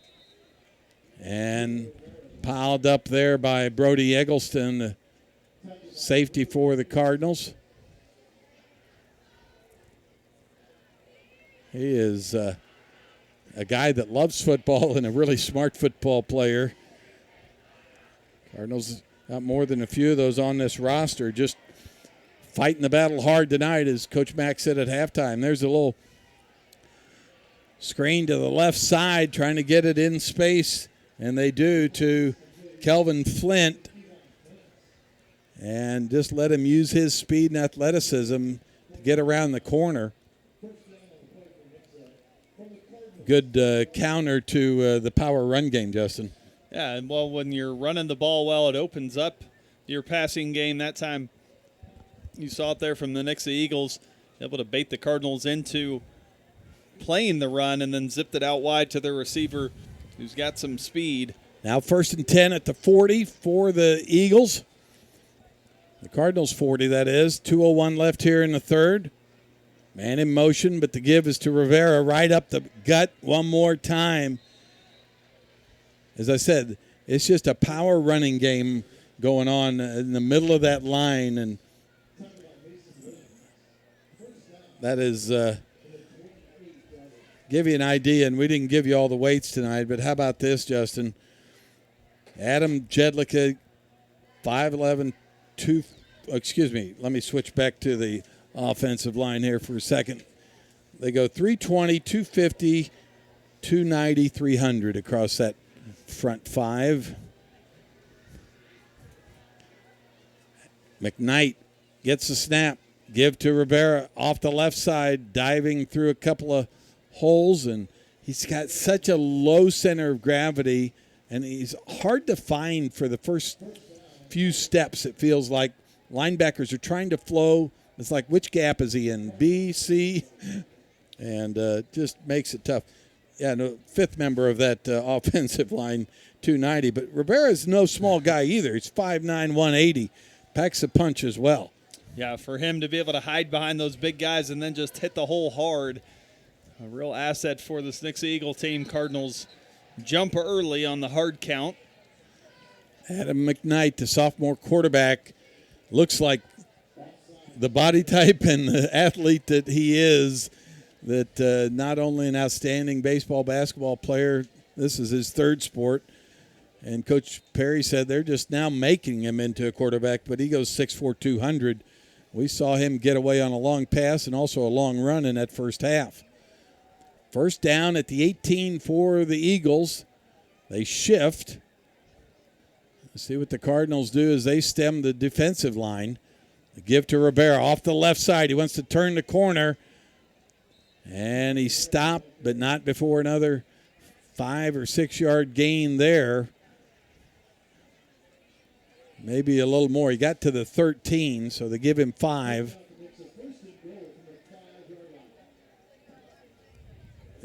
and piled up there by Brody Eggleston, the safety for the Cardinals. He is a guy that loves football and a really smart football player. Cardinals got more than a few of those on this roster, just fighting the battle hard tonight, as Coach Mack said at halftime. There's a little screen to the left side, trying to get it in space, and they do to Kelvin Flint. And just let him use his speed and athleticism to get around the corner. Good counter to the power run game, Justin. Yeah, and well, when you're running the ball well, it opens up your passing game. That time you saw it there from the Nixa Eagles, able to bait the Cardinals into playing the run and then zipped it out wide to their receiver who's got some speed. Now 1st and 10 at the 40 for the Eagles. The Cardinals 40, that is. 2:01 left here in the third. Man in motion, but the give is to Rivera right up the gut one more time. As I said, it's just a power running game going on in the middle of that line, and that is give you an idea, and we didn't give you all the weights tonight, but how about this, Justin? Adam Jedlicka, 5'11", let me switch back to the offensive line here for a second. They go 320, 250, 290, 300 across that front five. McKnight gets the snap. Give to Rivera off the left side, diving through a couple of holes, and he's got such a low center of gravity, and he's hard to find for the first few steps. It feels like linebackers are trying to flow. It's like, which gap is he in, B, C? And just makes it tough. Yeah, no, fifth member of that offensive line, 290. But Rivera's no small guy either. He's 5'9", 180. Packs a punch as well. Yeah, for him to be able to hide behind those big guys and then just hit the hole hard, a real asset for this Nixa Eagle team. Cardinals jump early on the hard count. Adam McKnight, the sophomore quarterback, looks like the body type and the athlete that he is, that not only an outstanding baseball, basketball player, this is his third sport, and Coach Perry said they're just now making him into a quarterback, but he goes 6'4", 200. We saw him get away on a long pass and also a long run in that first half. First down at the 18 for the Eagles. They shift. Let's see what the Cardinals do as they stem the defensive line. They give to Rivera off the left side. He wants to turn the corner. And he stopped, but not before another 5 or 6 yard gain there. Maybe a little more. He got to the 13, so they give him 5.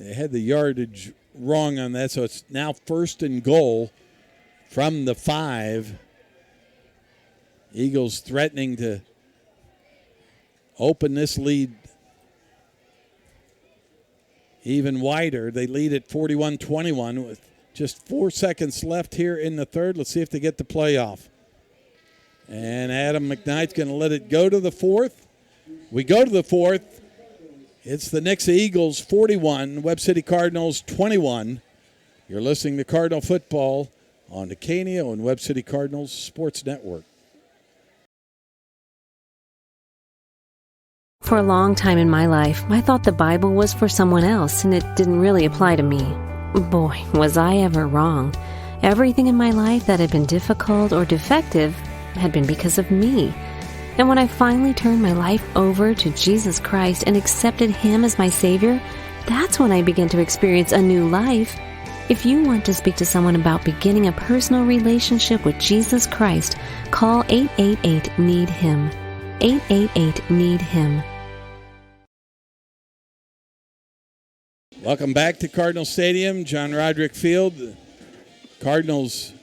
They had the yardage wrong on that, so it's now 1st and goal from the 5. Eagles threatening to open this lead even wider. They lead at 41-21 with just 4 seconds left here in the third. Let's see if they get the playoff. And Adam McKnight's going to let it go to the 4th. We go to the 4th. It's the Nixa Eagles 41, Webb City Cardinals 21. You're listening to Cardinal Football on the KNEO and Webb City Cardinals Sports Network. For a long time in my life, I thought the Bible was for someone else and it didn't really apply to me. Boy, was I ever wrong. Everything in my life that had been difficult or defective had been because of me. And when I finally turned my life over to Jesus Christ and accepted Him as my Savior, that's when I began to experience a new life. If you want to speak to someone about beginning a personal relationship with Jesus Christ, call 888-NEED-HIM. 888-NEED-HIM. Welcome back to Cardinal Stadium, John Roderick Field. The Cardinals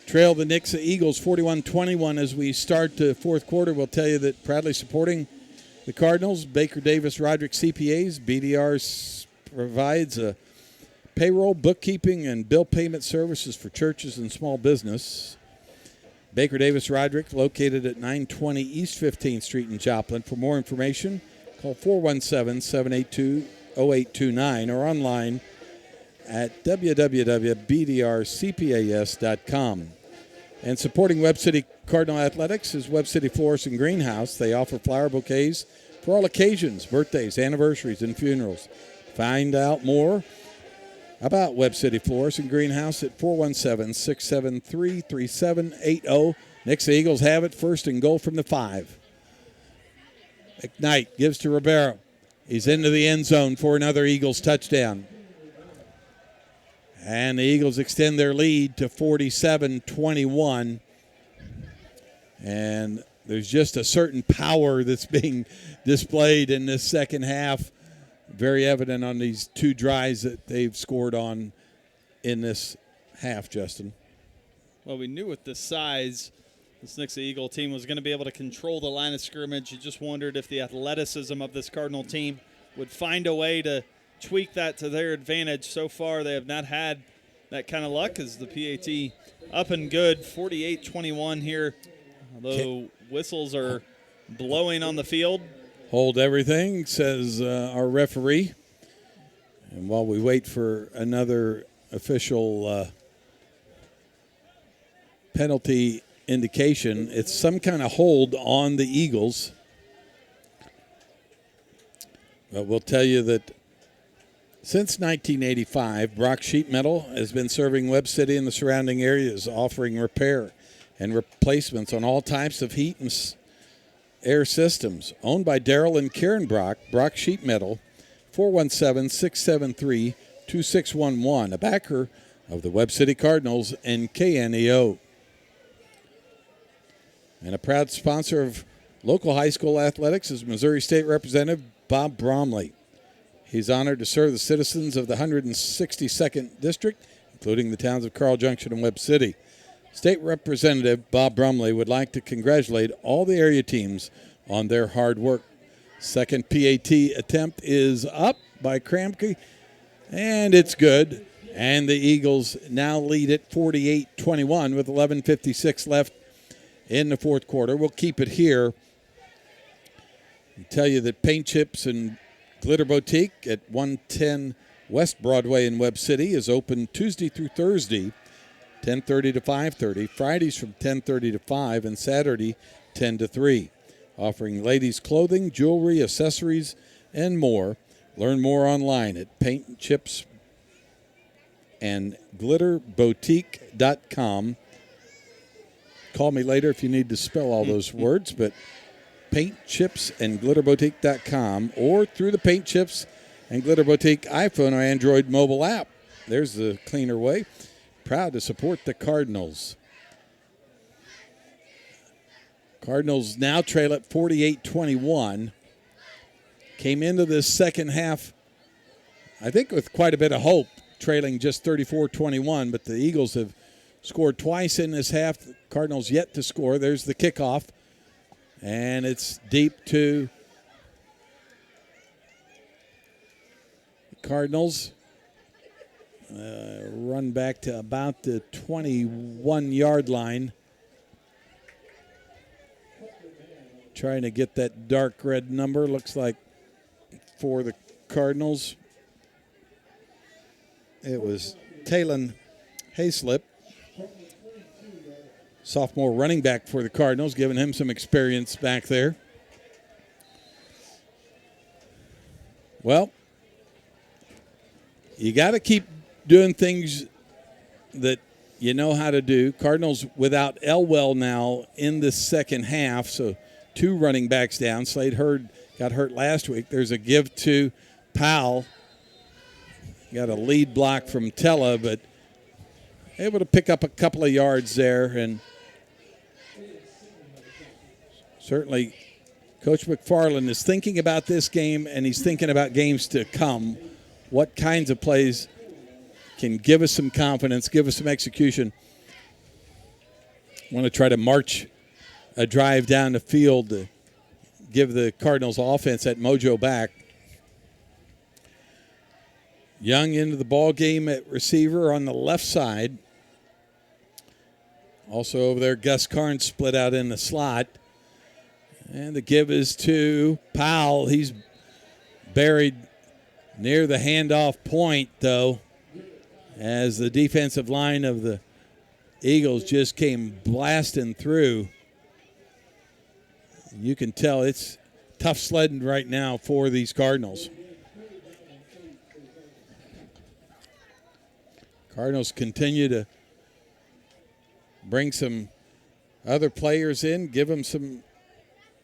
trail the Nixa Eagles 41-21 as we start the fourth quarter. We'll tell you that proudly supporting the Cardinals, Baker Davis Roderick CPAs. BDR provides payroll, bookkeeping, and bill payment services for churches and small business. Baker Davis Roderick, located at 920 East 15th Street in Joplin. For more information, call 417-782-0829 or online at www.bdrcpas.com. And supporting Webb City Cardinal Athletics is Webb City Florist and Greenhouse. They offer flower bouquets for all occasions, birthdays, anniversaries, and funerals. Find out more about Webb City Florist and Greenhouse at 417-673-3780. Nixa Eagles have it, 1st and goal from the 5. McKnight gives to Ribeiro. He's into the end zone for another Eagles touchdown. And the Eagles extend their lead to 47-21. And there's just a certain power that's being displayed in this second half. Very evident on these 2 drives that they've scored on in this half, Justin. Well, we knew with the size, this Nixa Eagle team was going to be able to control the line of scrimmage. You just wondered if the athleticism of this Cardinal team would find a way to tweak that to their advantage. So far, they have not had that kind of luck as the PAT up and good, 48-21 here, although whistles are blowing on the field. Hold everything, says our referee. And while we wait for another official penalty indication, it's some kind of hold on the Eagles. But we'll tell you that since 1985, Brock Sheet Metal has been serving Webb City and the surrounding areas, offering repair and replacements on all types of heat and air systems. Owned by Darrell and Karen Brock, Brock Sheet Metal, 417-673-2611, a backer of the Webb City Cardinals and KNEO. And a proud sponsor of local high school athletics is Missouri State Representative Bob Bromley. He's honored to serve the citizens of the 162nd District, including the towns of Carl Junction and Webb City. State Representative Bob Brumley would like to congratulate all the area teams on their hard work. Second PAT attempt is up by Kramke, and it's good. And the Eagles now lead it 48-21 with 11:56 left in the fourth quarter. We'll keep it here and tell you that Paint Chips and Glitter Boutique at 110 West Broadway in Webb City is open Tuesday through Thursday, 10:30 to 5:30, Fridays from 10:30 to 5, and Saturday 10 to 3. Offering ladies' clothing, jewelry, accessories, and more. Learn more online at Paint Chips and glitterboutique.com. Call me later if you need to spell all those words, but Paint Chips and glitterboutique.com or through the Paint Chips and Glitter Boutique iPhone or Android mobile app. There's the cleaner way. Proud to support the Cardinals. Cardinals now trail at 48-21. Came into this second half I think with quite a bit of hope, trailing just 34-21, but the Eagles have scored twice in this half. The Cardinals yet to score. There's the kickoff, and it's deep to the Cardinals. Run back to about the 21-yard line. Trying to get that dark red number, looks like, for the Cardinals. It was Talon Hayslip, sophomore running back for the Cardinals, giving him some experience back there. Well, you got to keep doing things that you know how to do. Cardinals without Elwell now in the second half, so 2 running backs down. Slade Hurd got hurt last week. There's a give to Powell. Got a lead block from Tella, but able to pick up a couple of yards there. And certainly Coach McFarland is thinking about this game, and he's thinking about games to come. What kinds of plays can give us some confidence, give us some execution. Want to try to march a drive down the field to give the Cardinals offense that mojo back. Young into the ball game at receiver on the left side. Also over there, Gus Carnes split out in the slot. And the give is to Powell. He's buried near the handoff point, though, as the defensive line of the Eagles just came blasting through. You can tell it's tough sledding right now for these Cardinals. Cardinals continue to bring some other players in, give them some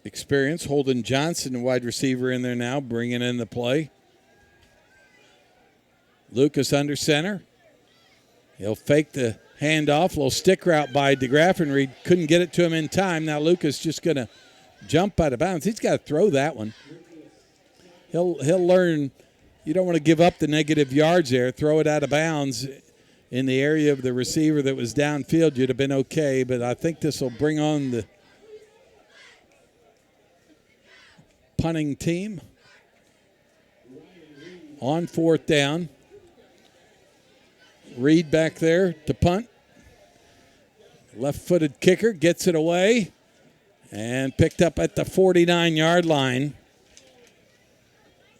experience. Holden Johnson, wide receiver, in there now, bringing in the play. Lucas under center. He'll fake the handoff. A little stick route by DeGraff, and Reed couldn't get it to him in time. Now Lucas just going to jump out of bounds. He's got to throw that one. He'll learn you don't want to give up the negative yards there. Throw it out of bounds in the area of the receiver that was downfield. You'd have been okay, but I think this will bring on the punting team on 4th down. Reed back there to punt. Left-footed kicker gets it away and picked up at the 49-yard line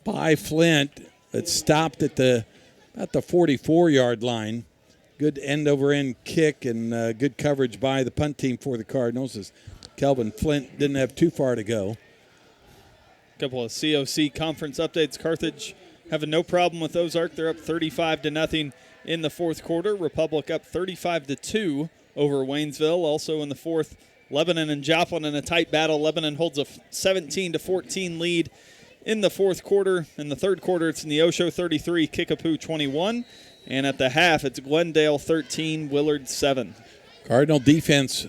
by Flint. It stopped at about the 44-yard line. Good end-over-end kick and good coverage by the punt team for the Cardinals, as Kelvin Flint didn't have too far to go. A couple of COC conference updates. Carthage having no problem with Ozark. They're up 35-0 in the fourth quarter. Republic up 35-2 over Waynesville. Also in the fourth, Lebanon and Joplin in a tight battle. Lebanon holds a 17-14 lead in the fourth quarter. In the third quarter, it's Neosho 33, Kickapoo 21. And at the half, it's Glendale 13, Willard 7. Cardinal defense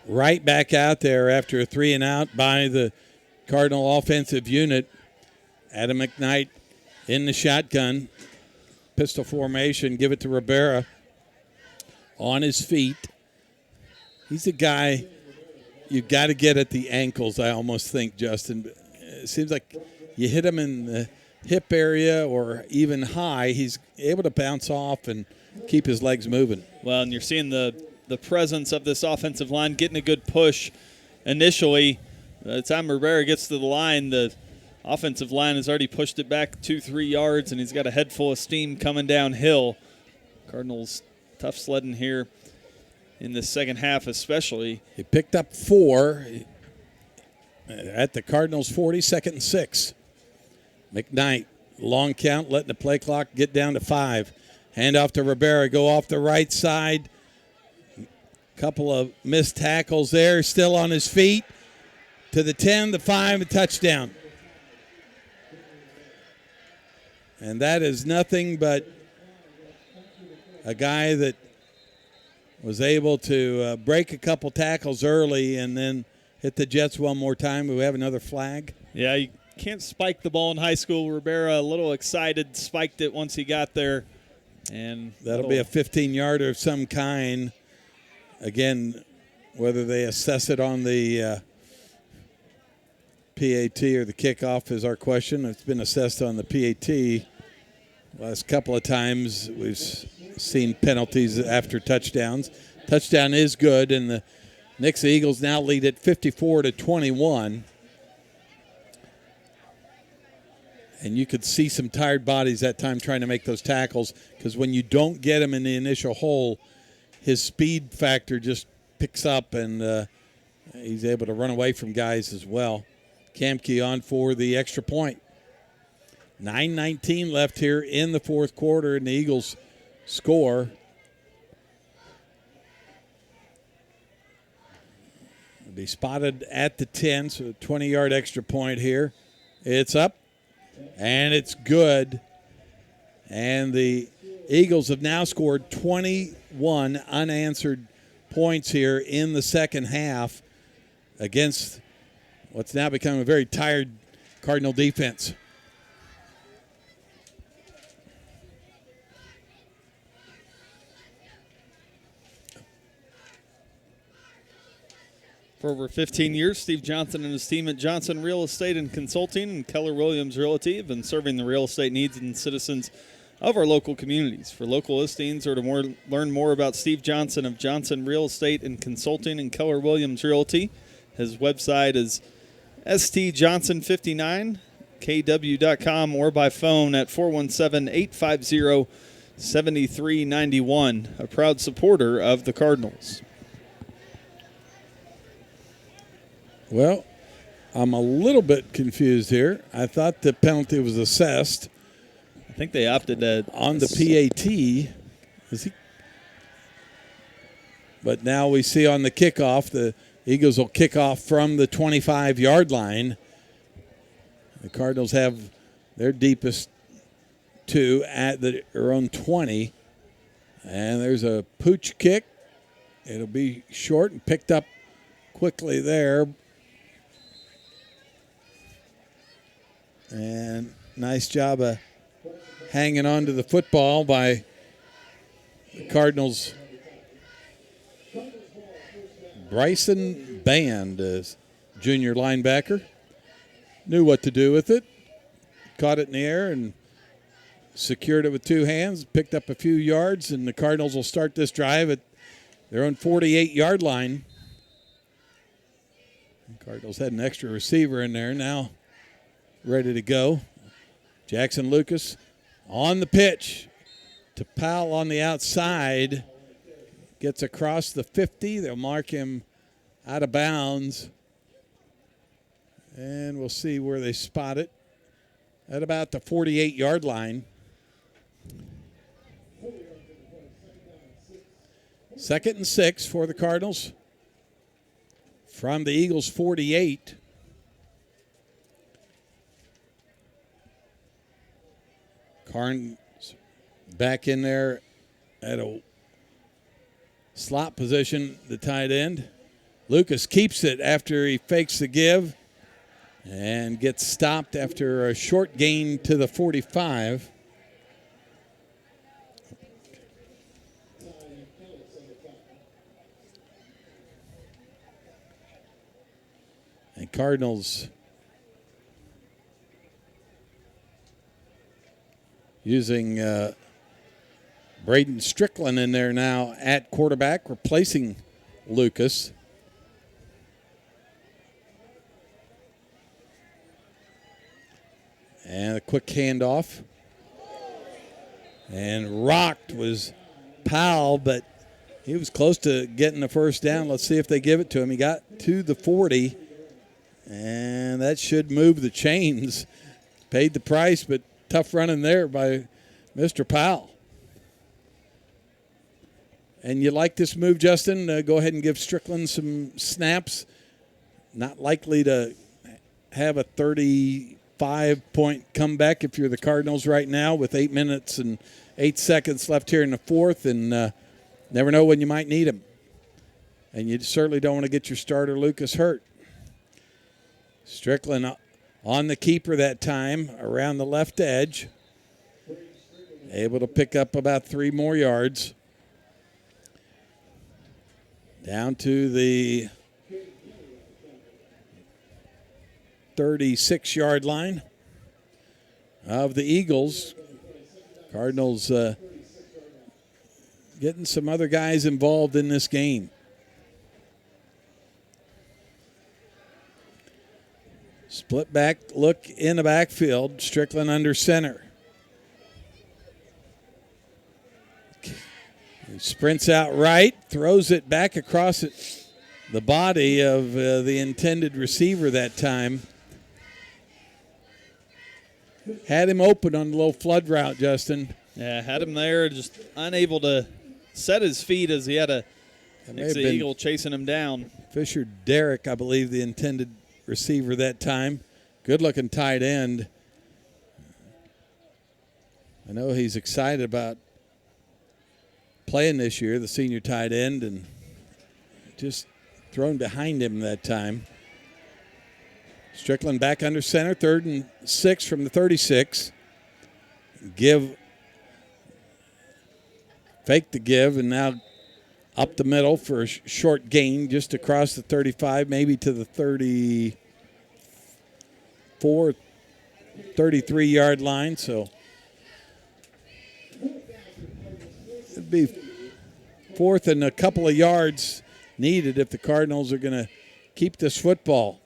right back out there after a 3-and-out by the Cardinal offensive unit. Adam McKnight in the shotgun. Pistol formation, give it to Rivera. On his feet. He's a guy you've got to get at the ankles, I almost think, Justin. It seems like you hit him in the hip area or even high, he's able to bounce off and keep his legs moving. Well, and you're seeing the presence of this offensive line getting a good push initially. By the time Rivera gets to the line, the offensive line has already pushed it back 2-3 yards, and he's got a head full of steam coming downhill. Cardinals tough sledding here in the second half especially. He picked up 4 at the Cardinals' 40, 2nd and 6. McKnight, long count, letting the play clock get down to 5. Hand off to Rivera, go off the right side. Couple of missed tackles there, still on his feet. To the 10, the 5, a touchdown. And that is nothing but a guy that was able to break a couple tackles early and then hit the Jets one more time. We have another flag. Yeah, can't spike the ball in high school. Rivera, a little excited, spiked it once he got there. And that'll be a 15-yarder of some kind. Again, whether they assess it on the PAT or the kickoff is our question. It's been assessed on the PAT. Last couple of times we've seen penalties after touchdowns. Touchdown is good, and the Nixa Eagles now lead at 54-21. And you could see some tired bodies that time trying to make those tackles, because when you don't get him in the initial hole, his speed factor just picks up, and he's able to run away from guys as well. Kamke on for the extra point. 9:19 left here in the fourth quarter, and the Eagles score. It'll be spotted at the 10, so a 20-yard extra point here. It's up, and it's good. And the Eagles have now scored 21 unanswered points here in the second half against what's now become a very tired Cardinal defense. For over 15 years, Steve Johnson and his team at Johnson Real Estate and Consulting and Keller Williams Realty have been serving the real estate needs and citizens of our local communities. For local listings or to learn more about Steve Johnson of Johnson Real Estate and Consulting and Keller Williams Realty, his website is stjohnson59kw.com or by phone at 417-850-7391, a proud supporter of the Cardinals. Well, I'm a little bit confused here. I thought the penalty was assessed. I think they opted on the PAT. But now we see on the kickoff, the Eagles will kick off from the 25-yard line. The Cardinals have their deepest two at their own 20. And there's a pooch kick. It'll be short and picked up quickly there. And nice job of hanging on to the football by the Cardinals. Bryson Band, junior linebacker, knew what to do with it. Caught it in the air and secured it with two hands, picked up a few yards, and the Cardinals will start this drive at their own 48-yard line. The Cardinals had an extra receiver in there now, ready to go. Jackson Lucas on the pitch to Powell on the outside. Gets across the 50. They'll mark him out of bounds. And we'll see where they spot it. At about the 48-yard line. 2nd and 6 for the Cardinals. From the Eagles' 48. Carnes back in there at a slot position, the tight end. Lucas keeps it after he fakes the give and gets stopped after a short gain to the 45. And Cardinals using Braden Strickland in there now at quarterback, replacing Lucas. And a quick handoff. And rocked was Powell, but he was close to getting the first down. Let's see if they give it to him. He got to the 40, and that should move the chains. Paid the price, but tough running there by Mr. Powell. And you like this move, Justin? Go ahead and give Strickland some snaps. Not likely to have a 35-point comeback if you're the Cardinals right now with 8 minutes and 8 seconds left here in the fourth, and never know when you might need him. And you certainly don't want to get your starter Lucas hurt. Strickland on the keeper that time around the left edge. Able to pick up about 3 more yards. Down to the 36-yard line of the Eagles. Cardinals getting some other guys involved in this game. Split back look in the backfield. Strickland under center. He sprints out right, throws it back across the body of the intended receiver that time. Had him open on the little flood route, Justin. Yeah, had him there, just unable to set his feet as he had a Nixa Eagle chasing him down. Fisher Derrick, I believe, the intended receiver that time. Good-looking tight end. I know he's excited about playing this year, the senior tight end, and just thrown behind him that time. Strickland back under center, 3rd and 6 from the 36. Fake the give, and now up the middle for a short gain just across the 35, maybe to the 34, 33-yard line. So it'd be 4th and a couple of yards needed if the Cardinals are going to keep this football.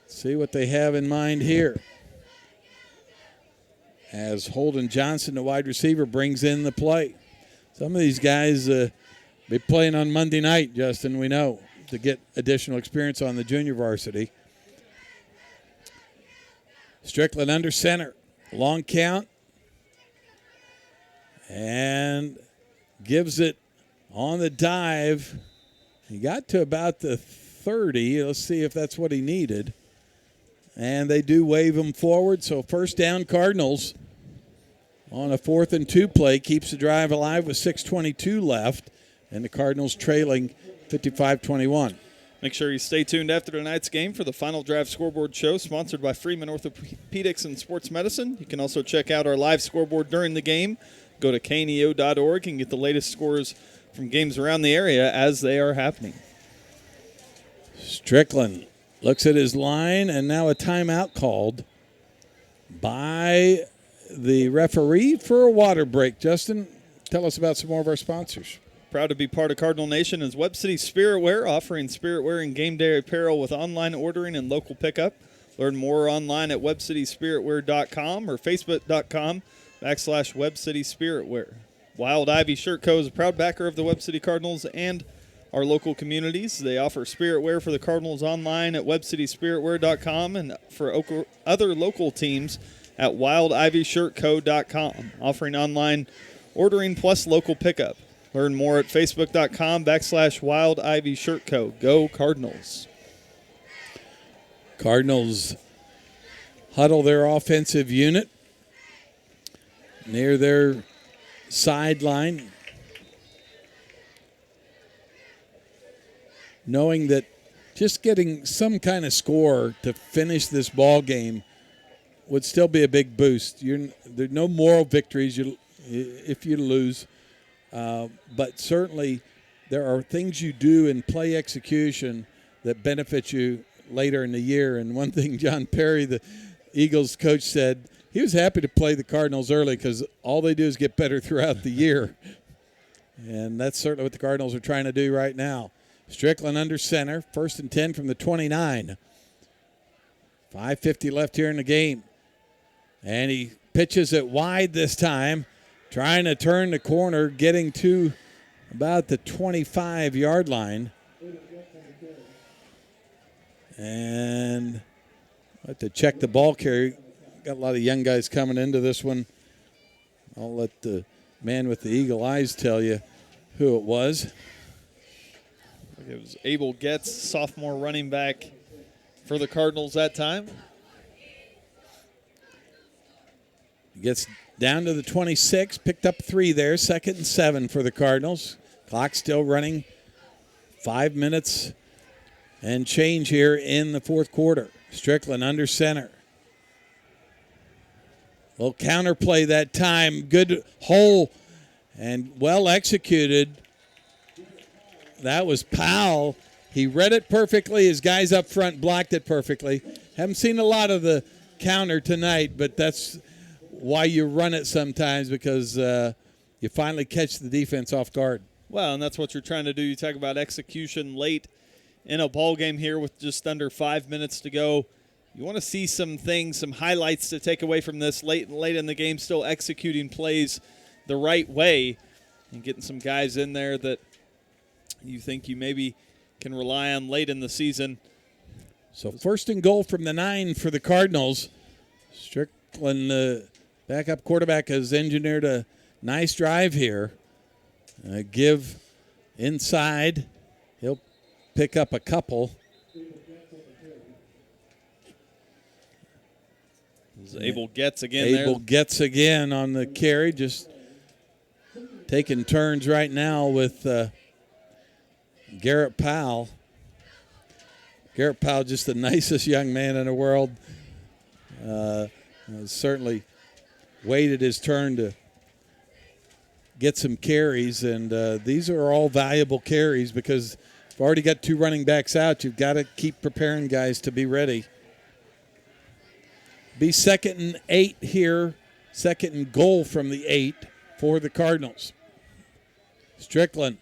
See what they have in mind here. As Holden Johnson, the wide receiver, brings in the play. Some of these guys be playing on Monday night, Justin, we know, to get additional experience on the junior varsity. Strickland under center. Long count. And gives it on the dive. He got to about the 30. Let's see if that's what he needed. And they do wave him forward. So 1st down, Cardinals on a 4th and 2 play. Keeps the drive alive with 6:22 left. And the Cardinals trailing 55-21. Make sure you stay tuned after tonight's game for the Final Drive Scoreboard Show, sponsored by Freeman Orthopedics and Sports Medicine. You can also check out our live scoreboard during the game. Go to kneo.org and get the latest scores from games around the area as they are happening. Strickland looks at his line, and now a timeout called by the referee for a water break. Justin, tell us about some more of our sponsors. Proud to be part of Cardinal Nation is Webb City Spiritwear, offering spiritwear and game day apparel with online ordering and local pickup. Learn more online at webcityspiritwear.com or facebook.com/Webb City Spiritwear. Wild Ivy Shirt Co. is a proud backer of the Webb City Cardinals and our local communities. They offer spiritwear for the Cardinals online at webcityspiritwear.com and for other local teams at wildivishirtco.com, offering online ordering plus local pickup. Learn more at facebook.com/Wild Ivy Shirt Co. Go Cardinals. Cardinals huddle their offensive unit near their sideline, knowing that just getting some kind of score to finish this ball game would still be a big boost. There's no moral victories if you lose. But certainly there are things you do in play execution that benefit you later in the year. And one thing John Perry, the Eagles coach, said, he was happy to play the Cardinals early because all they do is get better throughout the year. And that's certainly what the Cardinals are trying to do right now. Strickland under center, 1st and 10 from the 29. 5:50 left here in the game. And he pitches it wide this time. Trying to turn the corner, getting to about the 25-yard line. And I have to check the ball carrier. Got a lot of young guys coming into this one. I'll let the man with the eagle eyes tell you who it was. It was Abel Getz, sophomore running back for the Cardinals that time. Gets down to the 26, picked up 3 there, 2nd and 7 for the Cardinals. Clock still running, 5 minutes and change here in the 4th quarter. Strickland under center. Little counterplay that time. Good hole and well executed. That was Powell. He read it perfectly. His guys up front blocked it perfectly. Haven't seen a lot of the counter tonight, but that's why you run it sometimes, because you finally catch the defense off guard. Well, and that's what you're trying to do. You talk about execution late in a ball game here with just under 5 minutes to go. You want to see some things, some highlights to take away from this late in the game, still executing plays the right way and getting some guys in there that you think you maybe can rely on late in the season. So 1st and goal from the 9 for the Cardinals. Strickland, backup quarterback, has engineered a nice drive here. Give inside. He'll pick up a couple. Abel gets again Abel gets again on the carry, just taking turns right now with Garrett Powell. Garrett Powell, just the nicest young man in the world. Certainly waited his turn to get some carries, and these are all valuable carries because you've already got 2 running backs out. You've got to keep preparing guys to be ready. Be 2nd and 8 here, 2nd and goal from the 8 for the Cardinals. Strickland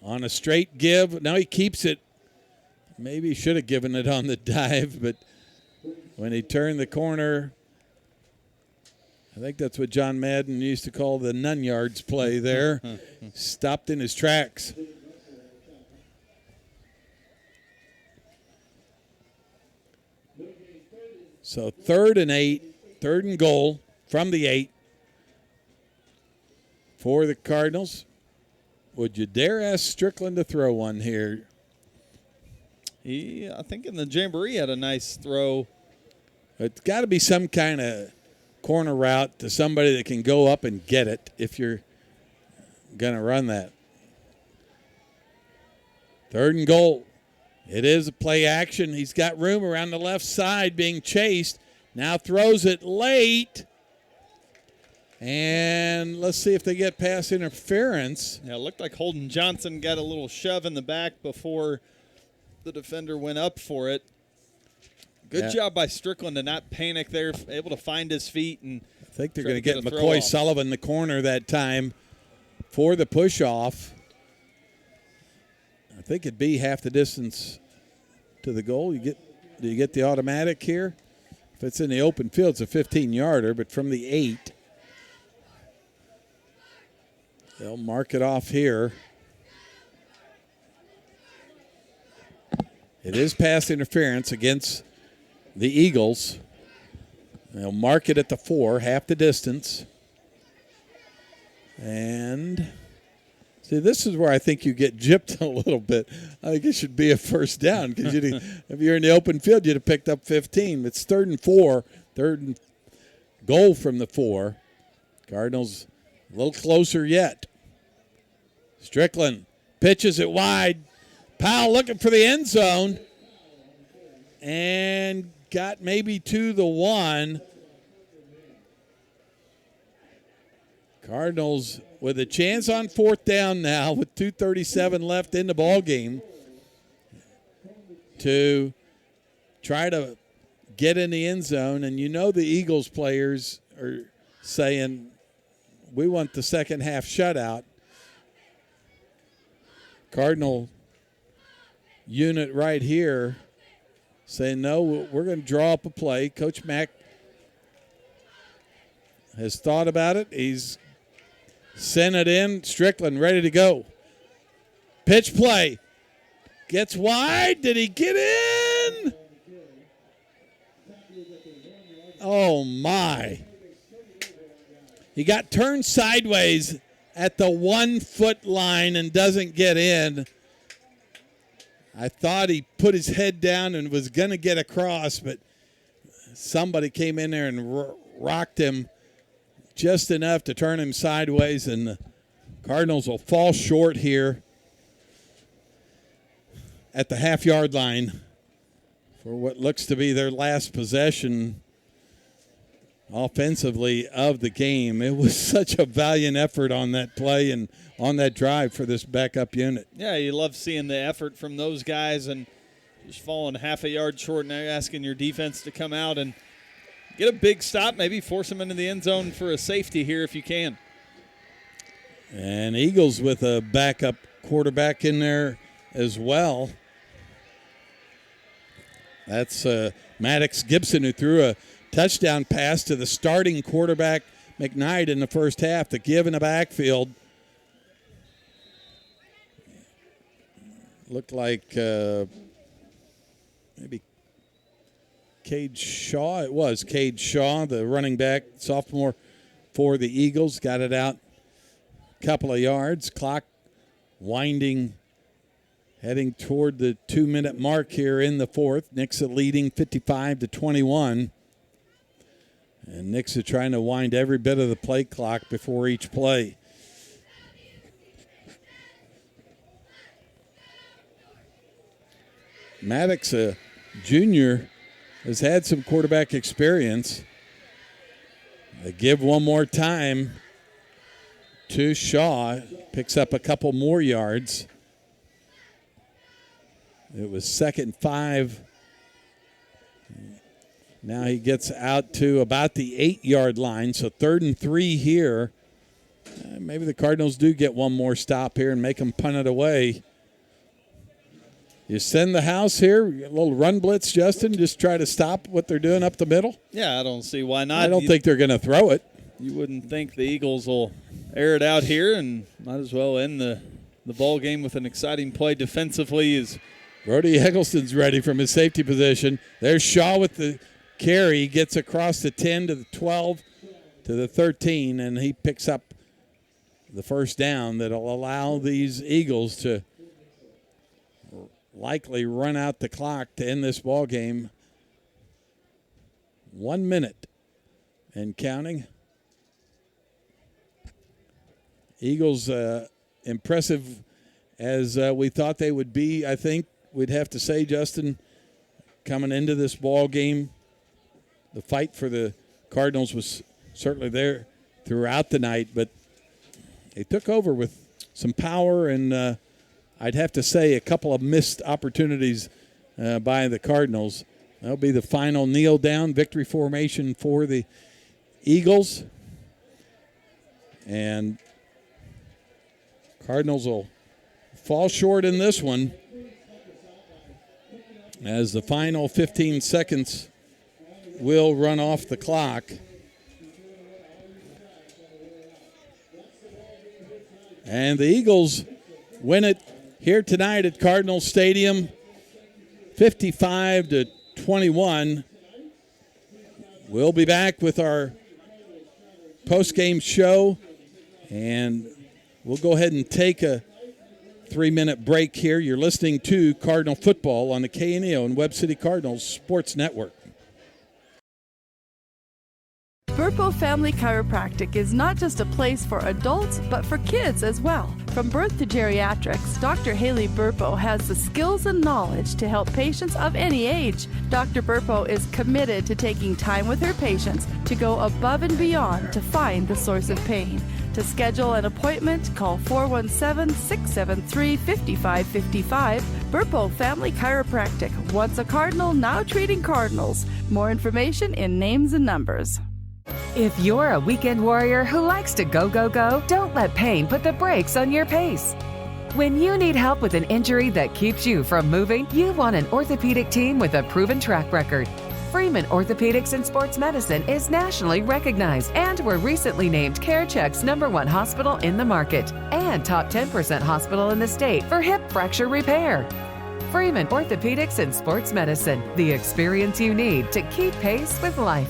on a straight give. Now he keeps it. Maybe he should have given it on the dive, but when he turned the corner, I think that's what John Madden used to call the none yards play there. Stopped in his tracks. So 3rd and 8, 3rd and goal from the 8 for the Cardinals. Would you dare ask Strickland to throw one here? I think in the Jamboree had a nice throw. It's got to be some kind of corner route to somebody that can go up and get it if you're going to run that. 3rd and goal. It is a play action. He's got room around the left side being chased. Now throws it late. And let's see if they get pass interference. Yeah, it looked like Holden Johnson got a little shove in the back before the defender went up for it. Good job by Strickland to not panic there, able to find his feet. And I think they're going to get McCoy Sullivan the corner that time for the push-off. I think it'd be half the distance to the goal. Do you get the automatic here? If it's in the open field, it's a 15-yarder, but from the 8, they'll mark it off here. It is pass interference against the Eagles. They'll mark it at the 4, half the distance. And see, this is where I think you get gypped a little bit. I think it should be a first down because if you're in the open field, you'd have picked up 15. It's 3rd and 4, 3rd and goal from the 4. Cardinals a little closer yet. Strickland pitches it wide. Powell looking for the end zone and got maybe to the 1. Cardinals with a chance on 4th down now with 2:37 left in the ball game to try to get in the end zone. And you know the Eagles players are saying, we want the second half shutout. Cardinal unit right here saying, no, we're going to draw up a play. Coach Mack has thought about it. He's sent it in. Strickland ready to go. Pitch play. Gets wide. Did he get in? Oh, my. He got turned sideways at the 1-foot line and doesn't get in. I thought he put his head down and was going to get across, but somebody came in there and rocked him just enough to turn him sideways, and the Cardinals will fall short here at the half-yard line for what looks to be their last possession offensively of the game. It was such a valiant effort on that play and on that drive for this backup unit. Yeah, you love seeing the effort from those guys and just falling half a yard short and asking your defense to come out and get a big stop, maybe force them into the end zone for a safety here if you can. And Eagles with a backup quarterback in there as well. That's Maddox Gibson, who threw a touchdown pass to the starting quarterback, McKnight, in the first half. The give in the backfield looked like maybe Cade Shaw. It was Cade Shaw, the running back, sophomore for the Eagles. Got it out a couple of yards. Clock winding, heading toward the 2-minute mark here in the fourth. Nixa leading 55-21. And Nixa trying to wind every bit of the play clock before each play. Maddox, a junior, has had some quarterback experience. They give one more time to Shaw. Picks up a couple more yards. It was 2nd and 5. Now he gets out to about the 8-yard line, so 3rd and 3 here. Maybe the Cardinals do get one more stop here and make them punt it away. You send the house here, a little run blitz, Justin, just try to stop what they're doing up the middle? Yeah, I don't see why not. I don't think they're going to throw it. You wouldn't think the Eagles will air it out here, and might as well end the ball game with an exciting play defensively. Is Brody Eggleston's ready from his safety position. There's Shaw with the carry. He gets across the 10 to the 12 to the 13, and he picks up the first down that'll allow these Eagles to likely run out the clock to end this ball game. 1 minute and counting. Eagles impressive as we thought they would be. I think we'd have to say, Justin, coming into this ball game, the fight for the Cardinals was certainly there throughout the night, but they took over with some power and I'd have to say a couple of missed opportunities by the Cardinals. That'll be the final kneel down victory formation for the Eagles. And Cardinals will fall short in this one as the final 15 seconds will run off the clock. And the Eagles win it here tonight at Cardinal Stadium, 55-21. We'll be back with our post-game show, and we'll go ahead and take a 3-minute break here. You're listening to Cardinal Football on the KNEO and Webb City Cardinals Sports Network. Burpo Family Chiropractic is not just a place for adults, but for kids as well. From birth to geriatrics, Dr. Haley Burpo has the skills and knowledge to help patients of any age. Dr. Burpo is committed to taking time with her patients to go above and beyond to find the source of pain. To schedule an appointment, call 417-673-5555. Burpo Family Chiropractic. Once a Cardinal, now treating Cardinals. More information in names and numbers. If you're a weekend warrior who likes to go, go, go, don't let pain put the brakes on your pace. When you need help with an injury that keeps you from moving, you want an orthopedic team with a proven track record. Freeman Orthopedics and Sports Medicine is nationally recognized and were recently named CareCheck's #1 hospital in the market and top 10% hospital in the state for hip fracture repair. Freeman Orthopedics and Sports Medicine, the experience you need to keep pace with life.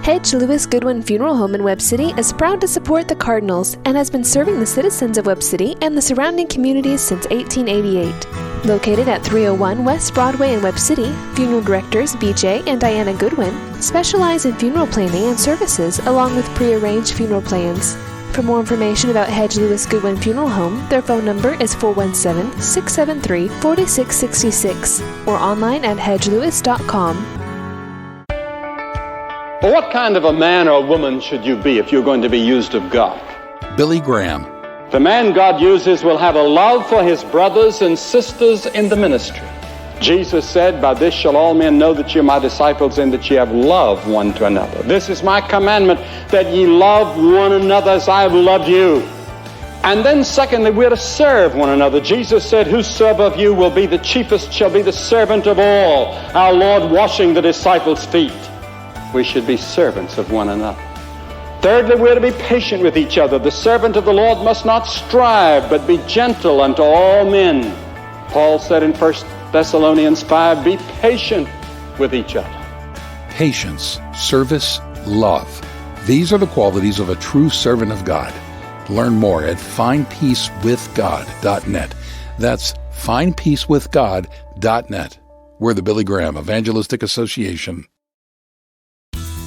Hedge Lewis Goodwin Funeral Home in Webb City is proud to support the Cardinals and has been serving the citizens of Webb City and the surrounding communities since 1888. Located at 301 West Broadway in Webb City, funeral directors BJ and Diana Goodwin specialize in funeral planning and services along with prearranged funeral plans. For more information about Hedge Lewis Goodwin Funeral Home, their phone number is 417-673-4666 or online at hedgelewis.com. Well, what kind of a man or woman should you be if you're going to be used of God? Billy Graham. The man God uses will have a love for his brothers and sisters in the ministry. Jesus said, "By this shall all men know that ye are my disciples, and that ye have love one to another. This is my commandment, that ye love one another as I have loved you." And then secondly, we're to serve one another. Jesus said, "Whosoever of you will be the chiefest shall be the servant of all." Our Lord washing the disciples' feet. We should be servants of one another. Thirdly, we're to be patient with each other. The servant of the Lord must not strive, but be gentle unto all men. Paul said in 1 Thessalonians 5, be patient with each other. Patience, service, love. These are the qualities of a true servant of God. Learn more at findpeacewithgod.net. That's findpeacewithgod.net. We're the Billy Graham Evangelistic Association.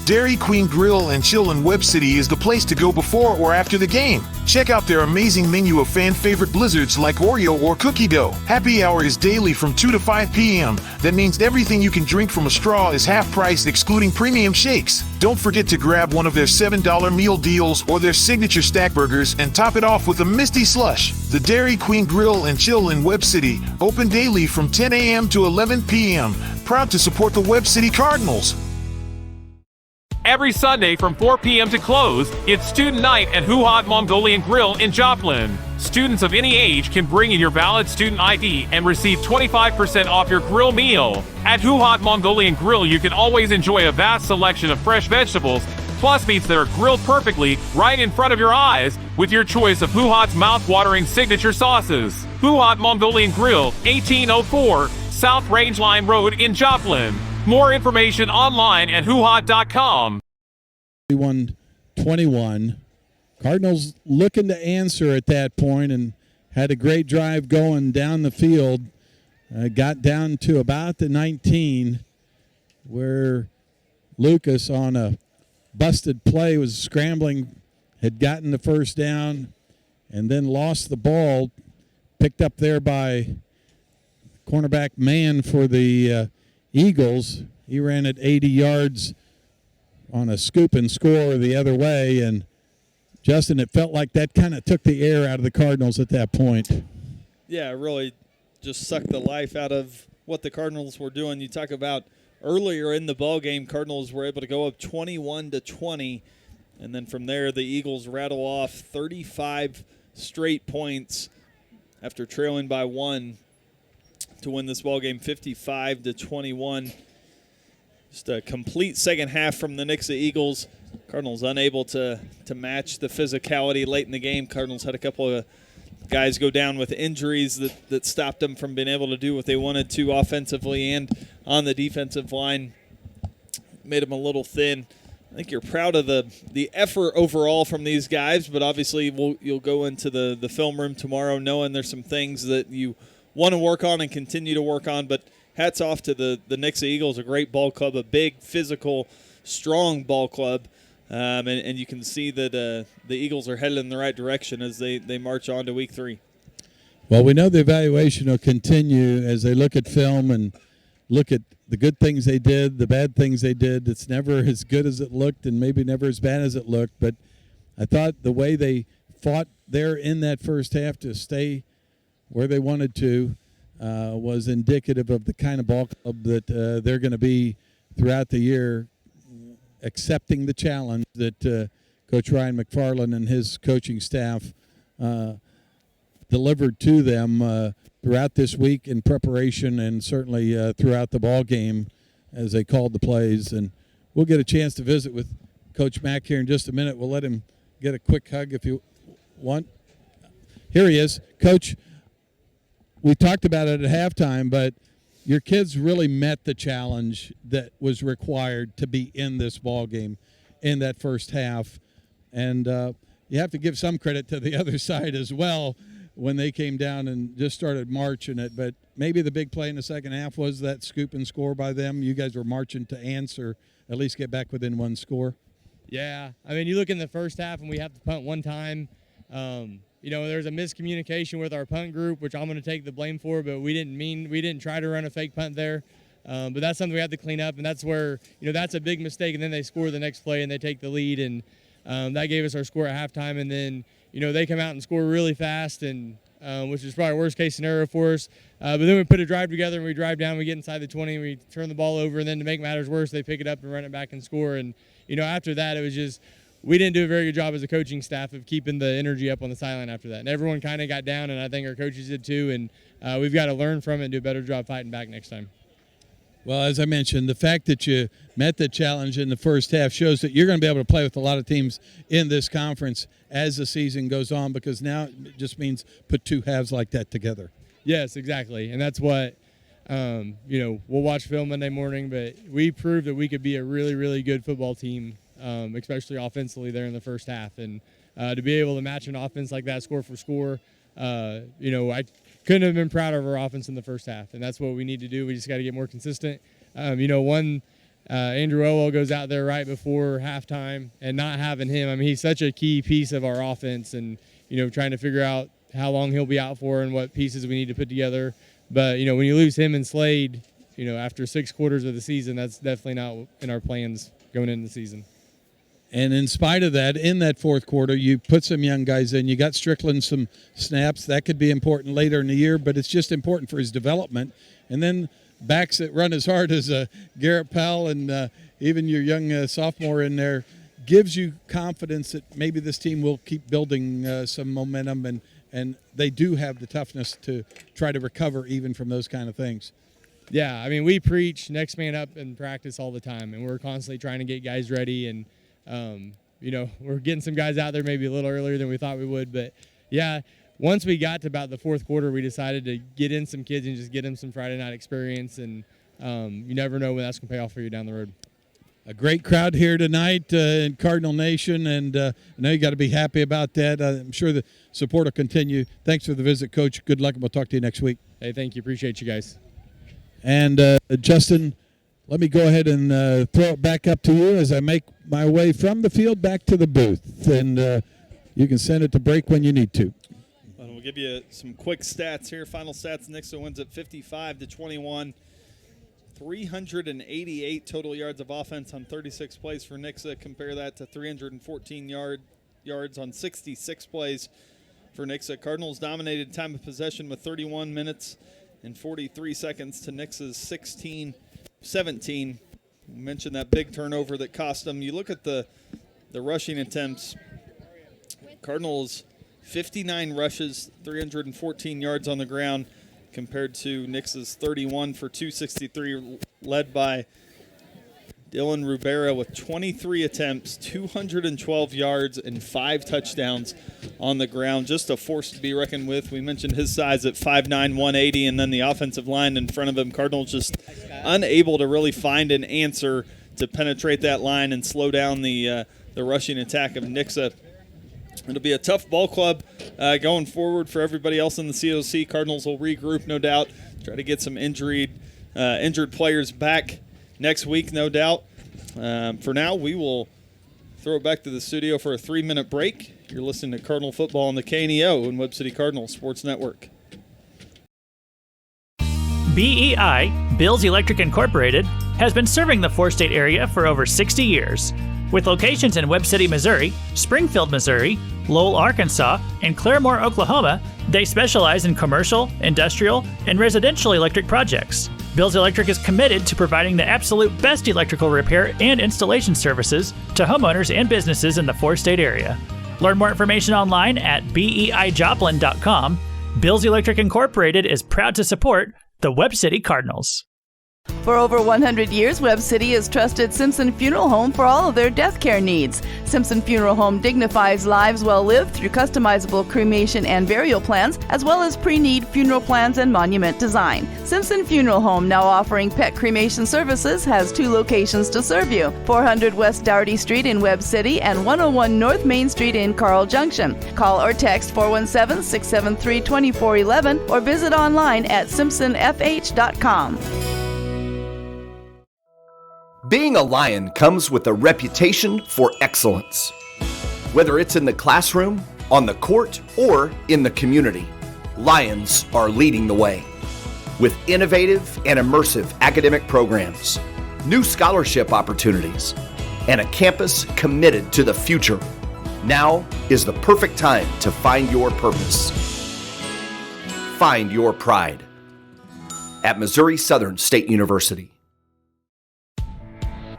Dairy Queen Grill and Chill in Webb City is the place to go before or after the game. Check out their amazing menu of fan-favorite blizzards like Oreo or cookie dough. Happy hour is daily from 2 to 5 p.m. That means everything you can drink from a straw is half price, excluding premium shakes. Don't forget to grab one of their $7 meal deals or their signature stack burgers and top it off with a Misty Slush. The Dairy Queen Grill and Chill in Webb City, open daily from 10 a.m. to 11 p.m. Proud to support the Webb City Cardinals. Every Sunday from 4 p.m. to close, it's Student Night at Huhat Mongolian Grill in Joplin. Students of any age can bring in your valid student ID and receive 25% off your grill meal. At Huhat Mongolian Grill, you can always enjoy a vast selection of fresh vegetables, plus meats that are grilled perfectly right in front of your eyes with your choice of Huhat's mouth-watering signature sauces. Huhat Mongolian Grill, 1804 South Rangeline Road in Joplin. More information online at huhat.com. 21-21. Cardinals looking to answer at that point and had a great drive going down the field. Got down to about the 19 where Lucas on a busted play was scrambling, had gotten the first down, and then lost the ball. Picked up there by cornerback man for the Eagles. He ran it 80 yards on a scoop and score the other way, and Justin, it felt like that kind of took the air out of the Cardinals at that point. Yeah, it really just sucked the life out of what the Cardinals were doing. You talk about earlier in the ball game, Cardinals were able to go up 21-20, and then from there the Eagles rattle off 35 straight points after trailing by 1 to win this ball game 55-21. Just a complete second half from the Nixa Eagles. Cardinals unable to match the physicality late in the game. Cardinals had a couple of guys go down with injuries that stopped them from being able to do what they wanted to offensively and on the defensive line. Made them a little thin. I think you're proud of the effort overall from these guys, but obviously you'll go into the film room tomorrow knowing there's some things that you want to work on and continue to work on. But hats off to the Nixa Eagles, a great ball club, a big, physical, strong ball club. And you can see that the Eagles are headed in the right direction as they march on to Week 3. Well, we know the evaluation will continue as they look at film and look at the good things they did, the bad things they did. It's never as good as it looked and maybe never as bad as it looked. But I thought the way they fought there in that first half to stay where they wanted to was indicative of the kind of ball club that they're going to be throughout the year, accepting the challenge that Coach Ryan McFarland and his coaching staff delivered to them throughout this week in preparation and certainly throughout the ball game as they called the plays. And we'll get a chance to visit with Coach Mack here in just a minute. We'll let him get a quick hug if you want. Here he is. Coach, we talked about it at halftime, but your kids really met the challenge that was required to be in this ball game in that first half. And you have to give some credit to the other side as well when they came down and just started marching it. But maybe the big play in the second half was that scoop and score by them. You guys were marching to answer, at least get back within one score. Yeah, I mean, you look in the first half and we have to punt one time. There's a miscommunication with our punt group, which I'm going to take the blame for, but we didn't try to run a fake punt there. But that's something we have to clean up, and that's where, that's a big mistake, and then they score the next play and they take the lead, and that gave us our score at halftime, and then, they come out and score really fast, and which is probably worst case scenario for us. But then we put a drive together, and we drive down, we get inside the 20, and we turn the ball over, and then to make matters worse, they pick it up and run it back and score. And, after that, it was just, we didn't do a very good job as a coaching staff of keeping the energy up on the sideline after that. And everyone kind of got down, and I think our coaches did too, and we've got to learn from it and do a better job fighting back next time. Well, as I mentioned, the fact that you met the challenge in the first half shows that you're going to be able to play with a lot of teams in this conference as the season goes on, because now it just means put two halves like that together. Yes, exactly. And that's what, we'll watch film Monday morning, but we proved that we could be a really, really good football team, especially offensively there in the first half. And to be able to match an offense like that, score for score, I couldn't have been prouder of our offense in the first half. And that's what we need to do. We just got to get more consistent. Andrew Elwell goes out there right before halftime, and not having him, I mean, he's such a key piece of our offense, and, trying to figure out how long he'll be out for and what pieces we need to put together. But, when you lose him and Slade, after 6 quarters of the season, that's definitely not in our plans going into the season. And in spite of that, in that fourth quarter, you put some young guys in. You got Strickland some snaps. That could be important later in the year, but it's just important for his development. And then backs that run as hard as Garrett Powell and even your young sophomore in there gives you confidence that maybe this team will keep building some momentum, and they do have the toughness to try to recover even from those kind of things. Yeah, I mean, we preach next man up in practice all the time, and we're constantly trying to get guys ready, and we're getting some guys out there maybe a little earlier than we thought we would. But, yeah, once we got to about the fourth quarter, we decided to get in some kids and just get them some Friday night experience. And you never know when that's going to pay off for you down the road. A great crowd here tonight in Cardinal Nation, and I know you got to be happy about that. I'm sure the support will continue. Thanks for the visit, Coach. Good luck, and we'll talk to you next week. Hey, thank you. Appreciate you guys. And, Justin, let me go ahead and throw it back up to you as I make my way from the field back to the booth. And you can send it to break when you need to. Well, we'll give you some quick stats here. Final stats, Nixa wins at 55-21. 388 total yards of offense on 36 plays for Nixa. Compare that to 314 yards on 66 plays for Nixa. Cardinals dominated time of possession with 31 minutes and 43 seconds to Nixa's 16-17. We mentioned that big turnover that cost them. You look at the rushing attempts. Cardinals 59 rushes, 314 yards on the ground, compared to Nixa's 31 for 263, led by Dylan Rivera with 23 attempts, 212 yards, and 5 touchdowns on the ground. Just a force to be reckoned with. We mentioned his size at 5'9", 180, and then the offensive line in front of him. Cardinals just unable to really find an answer to penetrate that line and slow down the rushing attack of Nixa. It'll be a tough ball club going forward for everybody else in the COC. Cardinals will regroup, no doubt, try to get some injured players back next week, no doubt. For now, we will throw it back to the studio for a 3-minute break. You're listening to Cardinal Football on the KNEO and Webb City Cardinal Sports Network. BEI, Bills Electric Incorporated, has been serving the four-state area for over 60 years. With locations in Webb City, Missouri, Springfield, Missouri, Lowell, Arkansas, and Claremore, Oklahoma, they specialize in commercial, industrial, and residential electric projects. Bills Electric is committed to providing the absolute best electrical repair and installation services to homeowners and businesses in the four-state area. Learn more information online at BEIJoplin.com. Bills Electric Incorporated is proud to support the Webb City Cardinals. For over 100 years, Webb City has trusted Simpson Funeral Home for all of their death care needs. Simpson Funeral Home dignifies lives well lived through customizable cremation and burial plans, as well as pre-need funeral plans and monument design. Simpson Funeral Home, now offering pet cremation services, has 2 locations to serve you: 400 West Dougherty Street in Webb City and 101 North Main Street in Carl Junction. Call or text 417-673-2411 or visit online at simpsonfh.com. Being a Lion comes with a reputation for excellence. Whether it's in the classroom, on the court, or in the community, Lions are leading the way. With innovative and immersive academic programs, new scholarship opportunities, and a campus committed to the future, now is the perfect time to find your purpose. Find your pride at Missouri Southern State University.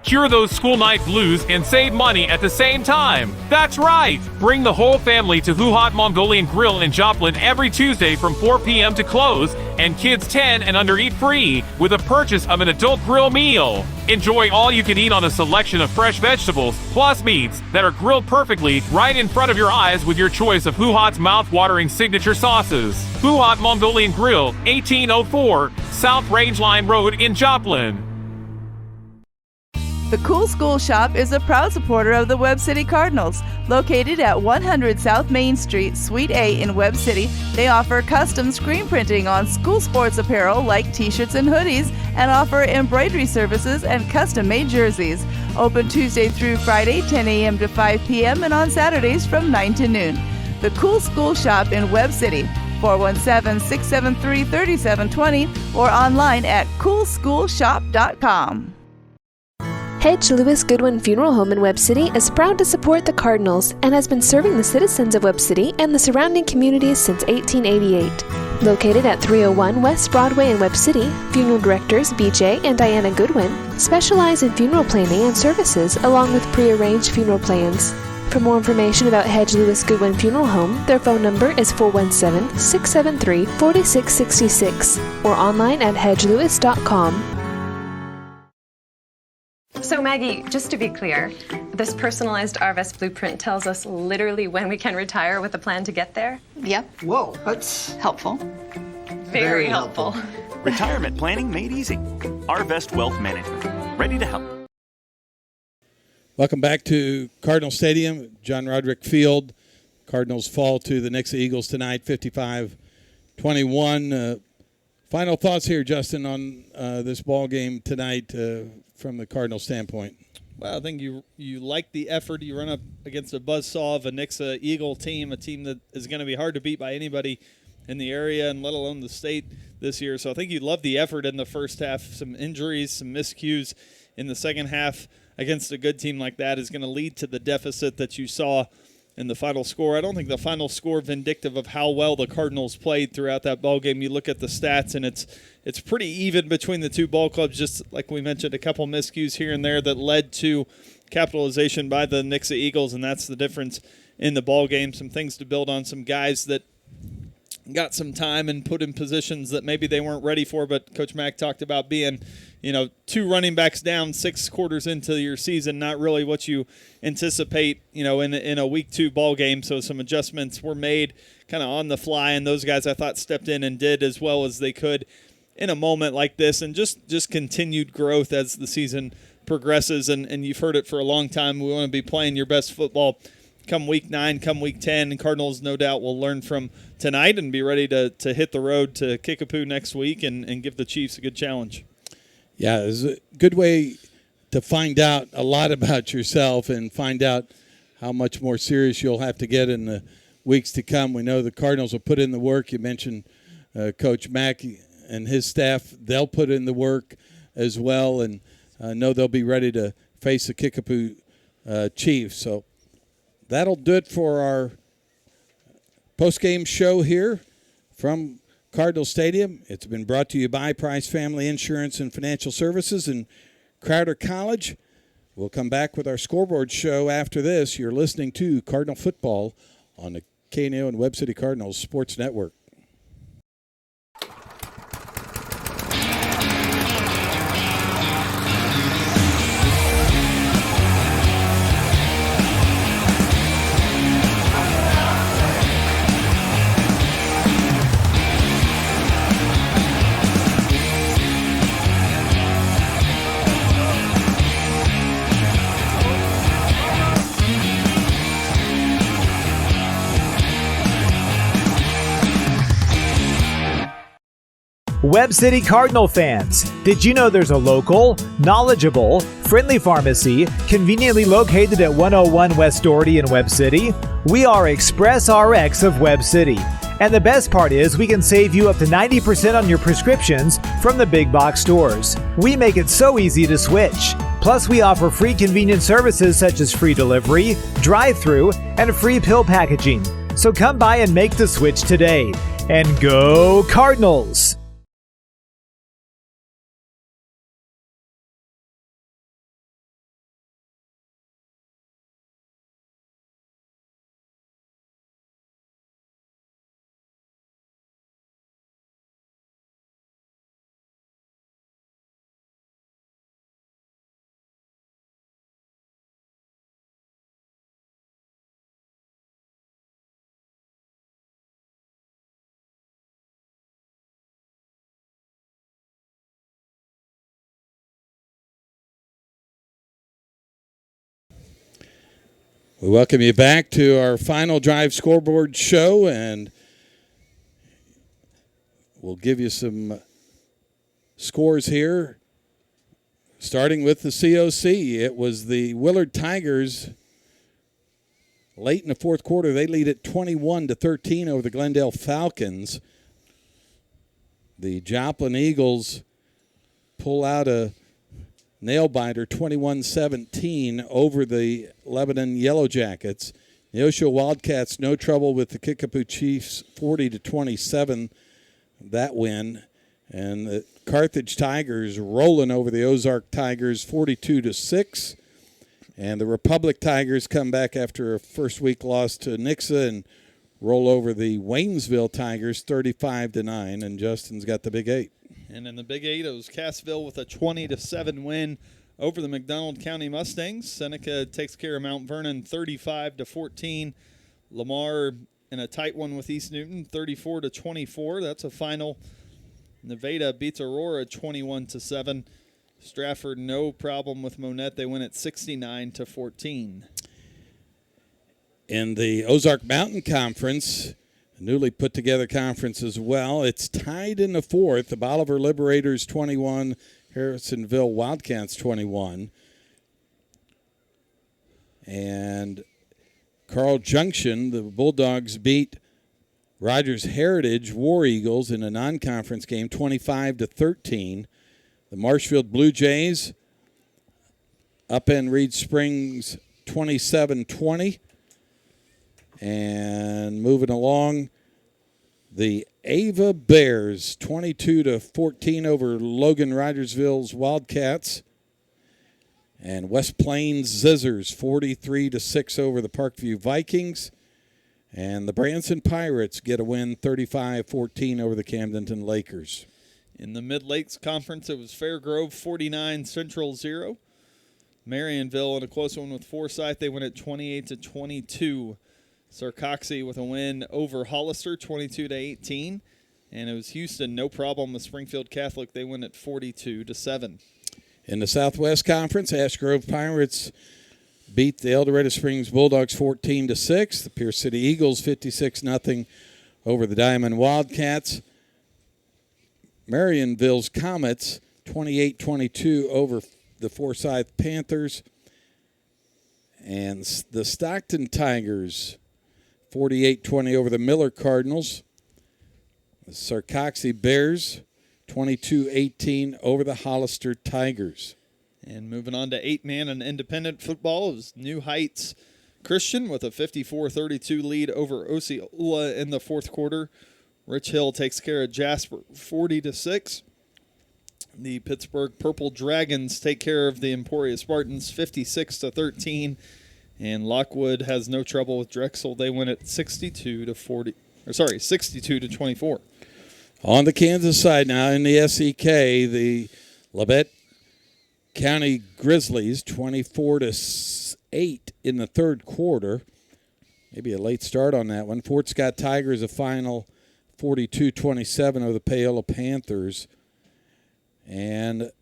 Cure those school night blues and save money at the same time. That's right! Bring the whole family to Who Hot Mongolian Grill in Joplin every Tuesday from 4 p.m. to close, and kids 10 and under eat free with a purchase of an adult grill meal. Enjoy all you can eat on a selection of fresh vegetables plus meats that are grilled perfectly right in front of your eyes with your choice of Who Hot's mouth-watering signature sauces. Who Hot Mongolian Grill, 1804 South Rangeline Road in Joplin. The Cool School Shop is a proud supporter of the Webb City Cardinals. Located at 100 South Main Street, Suite A in Webb City, they offer custom screen printing on school sports apparel like t-shirts and hoodies, and offer embroidery services and custom-made jerseys. Open Tuesday through Friday, 10 a.m. to 5 p.m. and on Saturdays from 9 to noon. The Cool School Shop in Webb City, 417-673-3720, or online at coolschoolshop.com. Hedge Lewis Goodwin Funeral Home in Webb City is proud to support the Cardinals and has been serving the citizens of Webb City and the surrounding communities since 1888. Located at 301 West Broadway in Webb City, funeral directors BJ and Diana Goodwin specialize in funeral planning and services along with prearranged funeral plans. For more information about Hedge Lewis Goodwin Funeral Home, their phone number is 417-673-4666 or online at hedgelewis.com. So Maggie, just to be clear, this personalized RVEST blueprint tells us literally when we can retire with a plan to get there? Yep. Whoa, that's helpful. Very helpful. Retirement planning made easy. RVEST Wealth Management. Ready to help. Welcome back to Cardinal Stadium, John Roderick Field. Cardinals fall to the Nixa Eagles tonight, 55-21. Final thoughts here, Justin, on this ball game tonight from the Cardinal standpoint. Well, I think you like the effort. You run up against a buzzsaw of a Nixa Eagle team, a team that is going to be hard to beat by anybody in the area and let alone the state this year. So I think you love the effort in the first half. Some injuries, some miscues in the second half against a good team like that is going to lead to the deficit that you saw in the final score. I don't think the final score vindictive of how well the Cardinals played throughout that ball game. You look at the stats, and it's pretty even between the two ball clubs, just like we mentioned, a couple miscues here and there that led to capitalization by the Nixa Eagles, and that's the difference in the ball game. Some things to build on, some guys that got some time and put in positions that maybe they weren't ready for, but Coach Mack talked about being, two running backs down 6 quarters into your season, not really what you anticipate, in a week 2 ball game. So some adjustments were made kind of on the fly, and those guys I thought stepped in and did as well as they could in a moment like this, and just continued growth as the season progresses. And you've heard it for a long time. We want to be playing your best football come week 9, come week 10, and Cardinals no doubt will learn from tonight and be ready to hit the road to Kickapoo next week and give the Chiefs a good challenge. Yeah, it's a good way to find out a lot about yourself and find out how much more serious you'll have to get in the weeks to come. We know the Cardinals will put in the work. You mentioned Coach Mack and his staff. They'll put in the work as well, and know they'll be ready to face the Kickapoo Chiefs. So that'll do it for our post-game show here from Cardinal Stadium. It's been brought to you by Price Family Insurance and Financial Services and Crowder College. We'll come back with our scoreboard show after this. You're listening to Cardinal Football on the KNO and Webb City Cardinals Sports Network. Webb City Cardinal fans, did you know there's a local, knowledgeable, friendly pharmacy conveniently located at 101 West Doherty in Webb City? We are Express RX of Webb City. And the best part is we can save you up to 90% on your prescriptions from the big box stores. We make it so easy to switch. Plus, we offer free convenient services such as free delivery, drive-through, and free pill packaging. So come by and make the switch today. And go Cardinals! We welcome you back to our final drive scoreboard show, and we'll give you some scores here. Starting with the COC, it was the Willard Tigers. Late in the fourth quarter, they lead at 21-13 over the Glendale Falcons. The Joplin Eagles pull out a nail-biter, 21-17 over the Lebanon Yellow Jackets. The Neosho Wildcats, no trouble with the Kickapoo Chiefs, 40-27, that win. And the Carthage Tigers rolling over the Ozark Tigers, 42-6. And the Republic Tigers come back after a first-week loss to Nixa and roll over the Waynesville Tigers, 35-9. And Justin's got the Big 8. And in the Big 8, it was Cassville with a 20-7 win over the McDonald County Mustangs. Seneca takes care of Mount Vernon 35-14. Lamar in a tight one with East Newton 34-24. That's a final. Nevada beats Aurora 21-7. Stratford no problem with Monette. They win at 69-14. In the Ozark Mountain Conference, a newly put together conference as well. It's tied in the fourth. The Bolivar Liberators 21, Harrisonville Wildcats 21. And Carl Junction, the Bulldogs beat Rogers Heritage War Eagles in a non-conference game 25-13. The Marshfield Blue Jays upend Reed Springs 27-20. And moving along, the Ava Bears 22-14 over Logan Rogersville's Wildcats. And West Plains Zizzers 43-6 over the Parkview Vikings. And the Branson Pirates get a win 35-14 over the Camdenton Lakers. In the Mid-Lakes Conference, it was Fairgrove 49, Central 0. Marionville in a close one with Forsyth. They win at 28-22. Sarcoxy with a win over Hollister, 22-18. And it was Houston, no problem with Springfield Catholic. They win at 42-7. In the Southwest Conference, Ash Grove Pirates beat the El Dorado Springs Bulldogs 14-6. The Pierce City Eagles 56-0 over the Diamond Wildcats. Marionville's Comets 28-22 over the Forsyth Panthers. And the Stockton Tigers 48-20 over the Miller Cardinals. The Sarcoxy Bears 22-18 over the Hollister Tigers. And moving on to 8-man and independent football, it was New Heights Christian with a 54-32 lead over Osceola in the fourth quarter. Rich Hill takes care of Jasper 40-6. The Pittsburgh Purple Dragons take care of the Emporia Spartans 56-13. And Lockwood has no trouble with Drexel. They win at 62-24. On the Kansas side now in the SEK, the Labette County Grizzlies 24-8 in the third quarter. Maybe a late start on that one. Fort Scott Tigers a final 42-27 over the Paola Panthers. And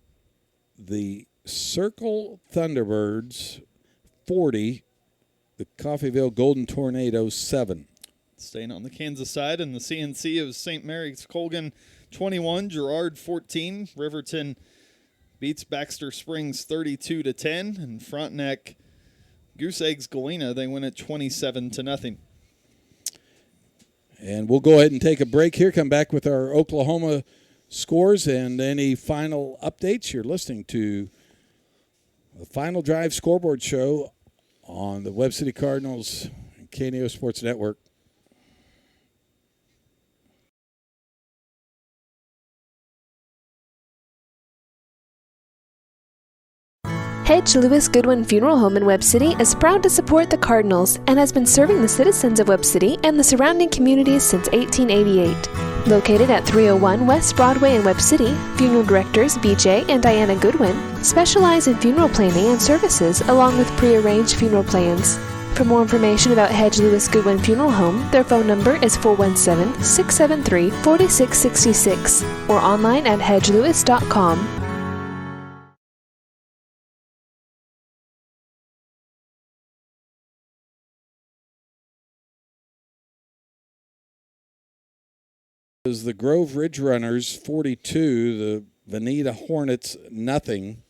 the Circle Thunderbirds 40, the Coffeyville Golden Tornadoes 7. Staying on the Kansas side, and the CNC, it was St. Mary's Colgan 21, Girard 14. Riverton beats Baxter Springs 32-10, and Frontenac Goose Eggs Galena, they win it 27-0. And we'll go ahead and take a break here, come back with our Oklahoma scores and any final updates. You're listening to the Final Drive Scoreboard Show on the Webb City Cardinals and KNO Sports Network. Hedge Lewis Goodwin Funeral Home in Webb City is proud to support the Cardinals and has been serving the citizens of Webb City and the surrounding communities since 1888. Located at 301 West Broadway in Webb City, funeral directors BJ and Diana Goodwin specialize in funeral planning and services along with prearranged funeral plans. For more information about Hedge Lewis Goodwin Funeral Home, their phone number is 417-673-4666 or online at hedgelewis.com. Is the Grove Ridge Runners 42, the Veneta Hornets nothing,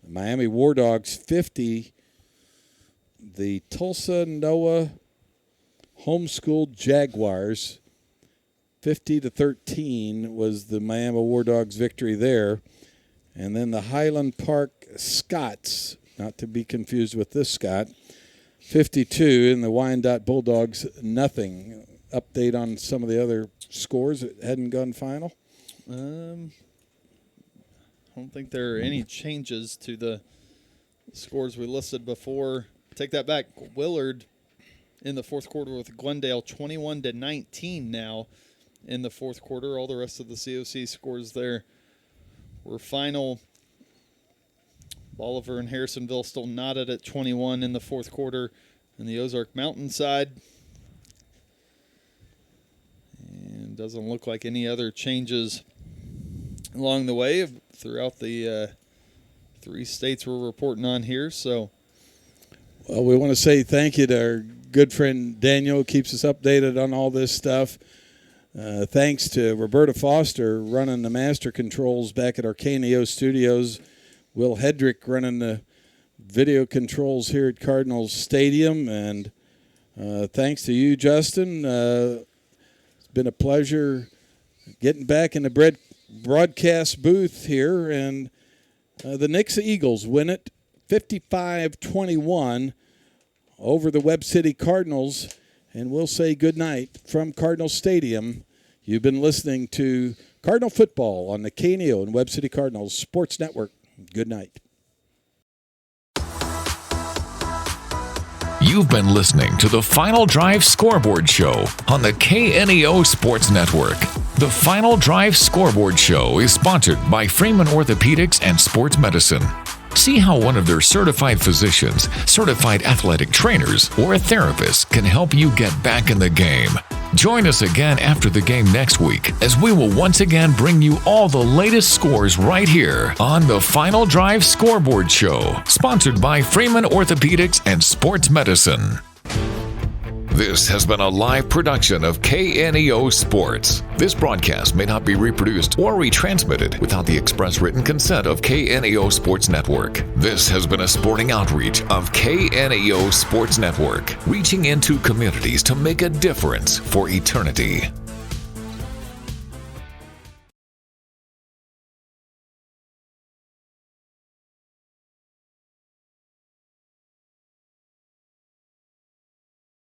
the Miami War Dogs 50, the Tulsa Noah Homeschooled Jaguars 50-13 was the Miami War Dogs victory there, and then the Highland Park Scots, not to be confused with this Scott, 52, and the Wyandotte Bulldogs nothing. Update on some of the other scores that hadn't gone final? I don't think there are any changes to the scores we listed before. Take that back. Willard in the fourth quarter with Glendale 21-19 now in the fourth quarter. All the rest of the COC scores there were final. Bolivar and Harrisonville still knotted at 21 in the fourth quarter. And the Ozark Mountain side. And doesn't look like any other changes along the way throughout the three states we're reporting on here. So, well, we want to say thank you to our good friend Daniel, who keeps us updated on all this stuff. Thanks to Roberta Foster running the master controls back at our KNO studios. Will Hedrick running the video controls here at Cardinals Stadium. And thanks to you, Justin. Been a pleasure getting back in the broadcast booth here, and the Nixa Eagles win it 55-21 over the Webb City Cardinals, and we'll say good night from Cardinal Stadium. You've been listening to Cardinal Football on the KNO and Webb City Cardinals Sports Network. Good night. You've been listening to the Final Drive Scoreboard Show on the KNO Sports Network. The Final Drive Scoreboard Show is sponsored by Freeman Orthopedics and Sports Medicine. See how one of their certified physicians, certified athletic trainers, or a therapist can help you get back in the game. Join us again after the game next week as we will once again bring you all the latest scores right here on the Final Drive Scoreboard Show, sponsored by Freeman Orthopedics and Sports Medicine. This has been a live production of KNO Sports. This broadcast may not be reproduced or retransmitted without the express written consent of KNO Sports Network. This has been a sporting outreach of KNO Sports Network, reaching into communities to make a difference for eternity.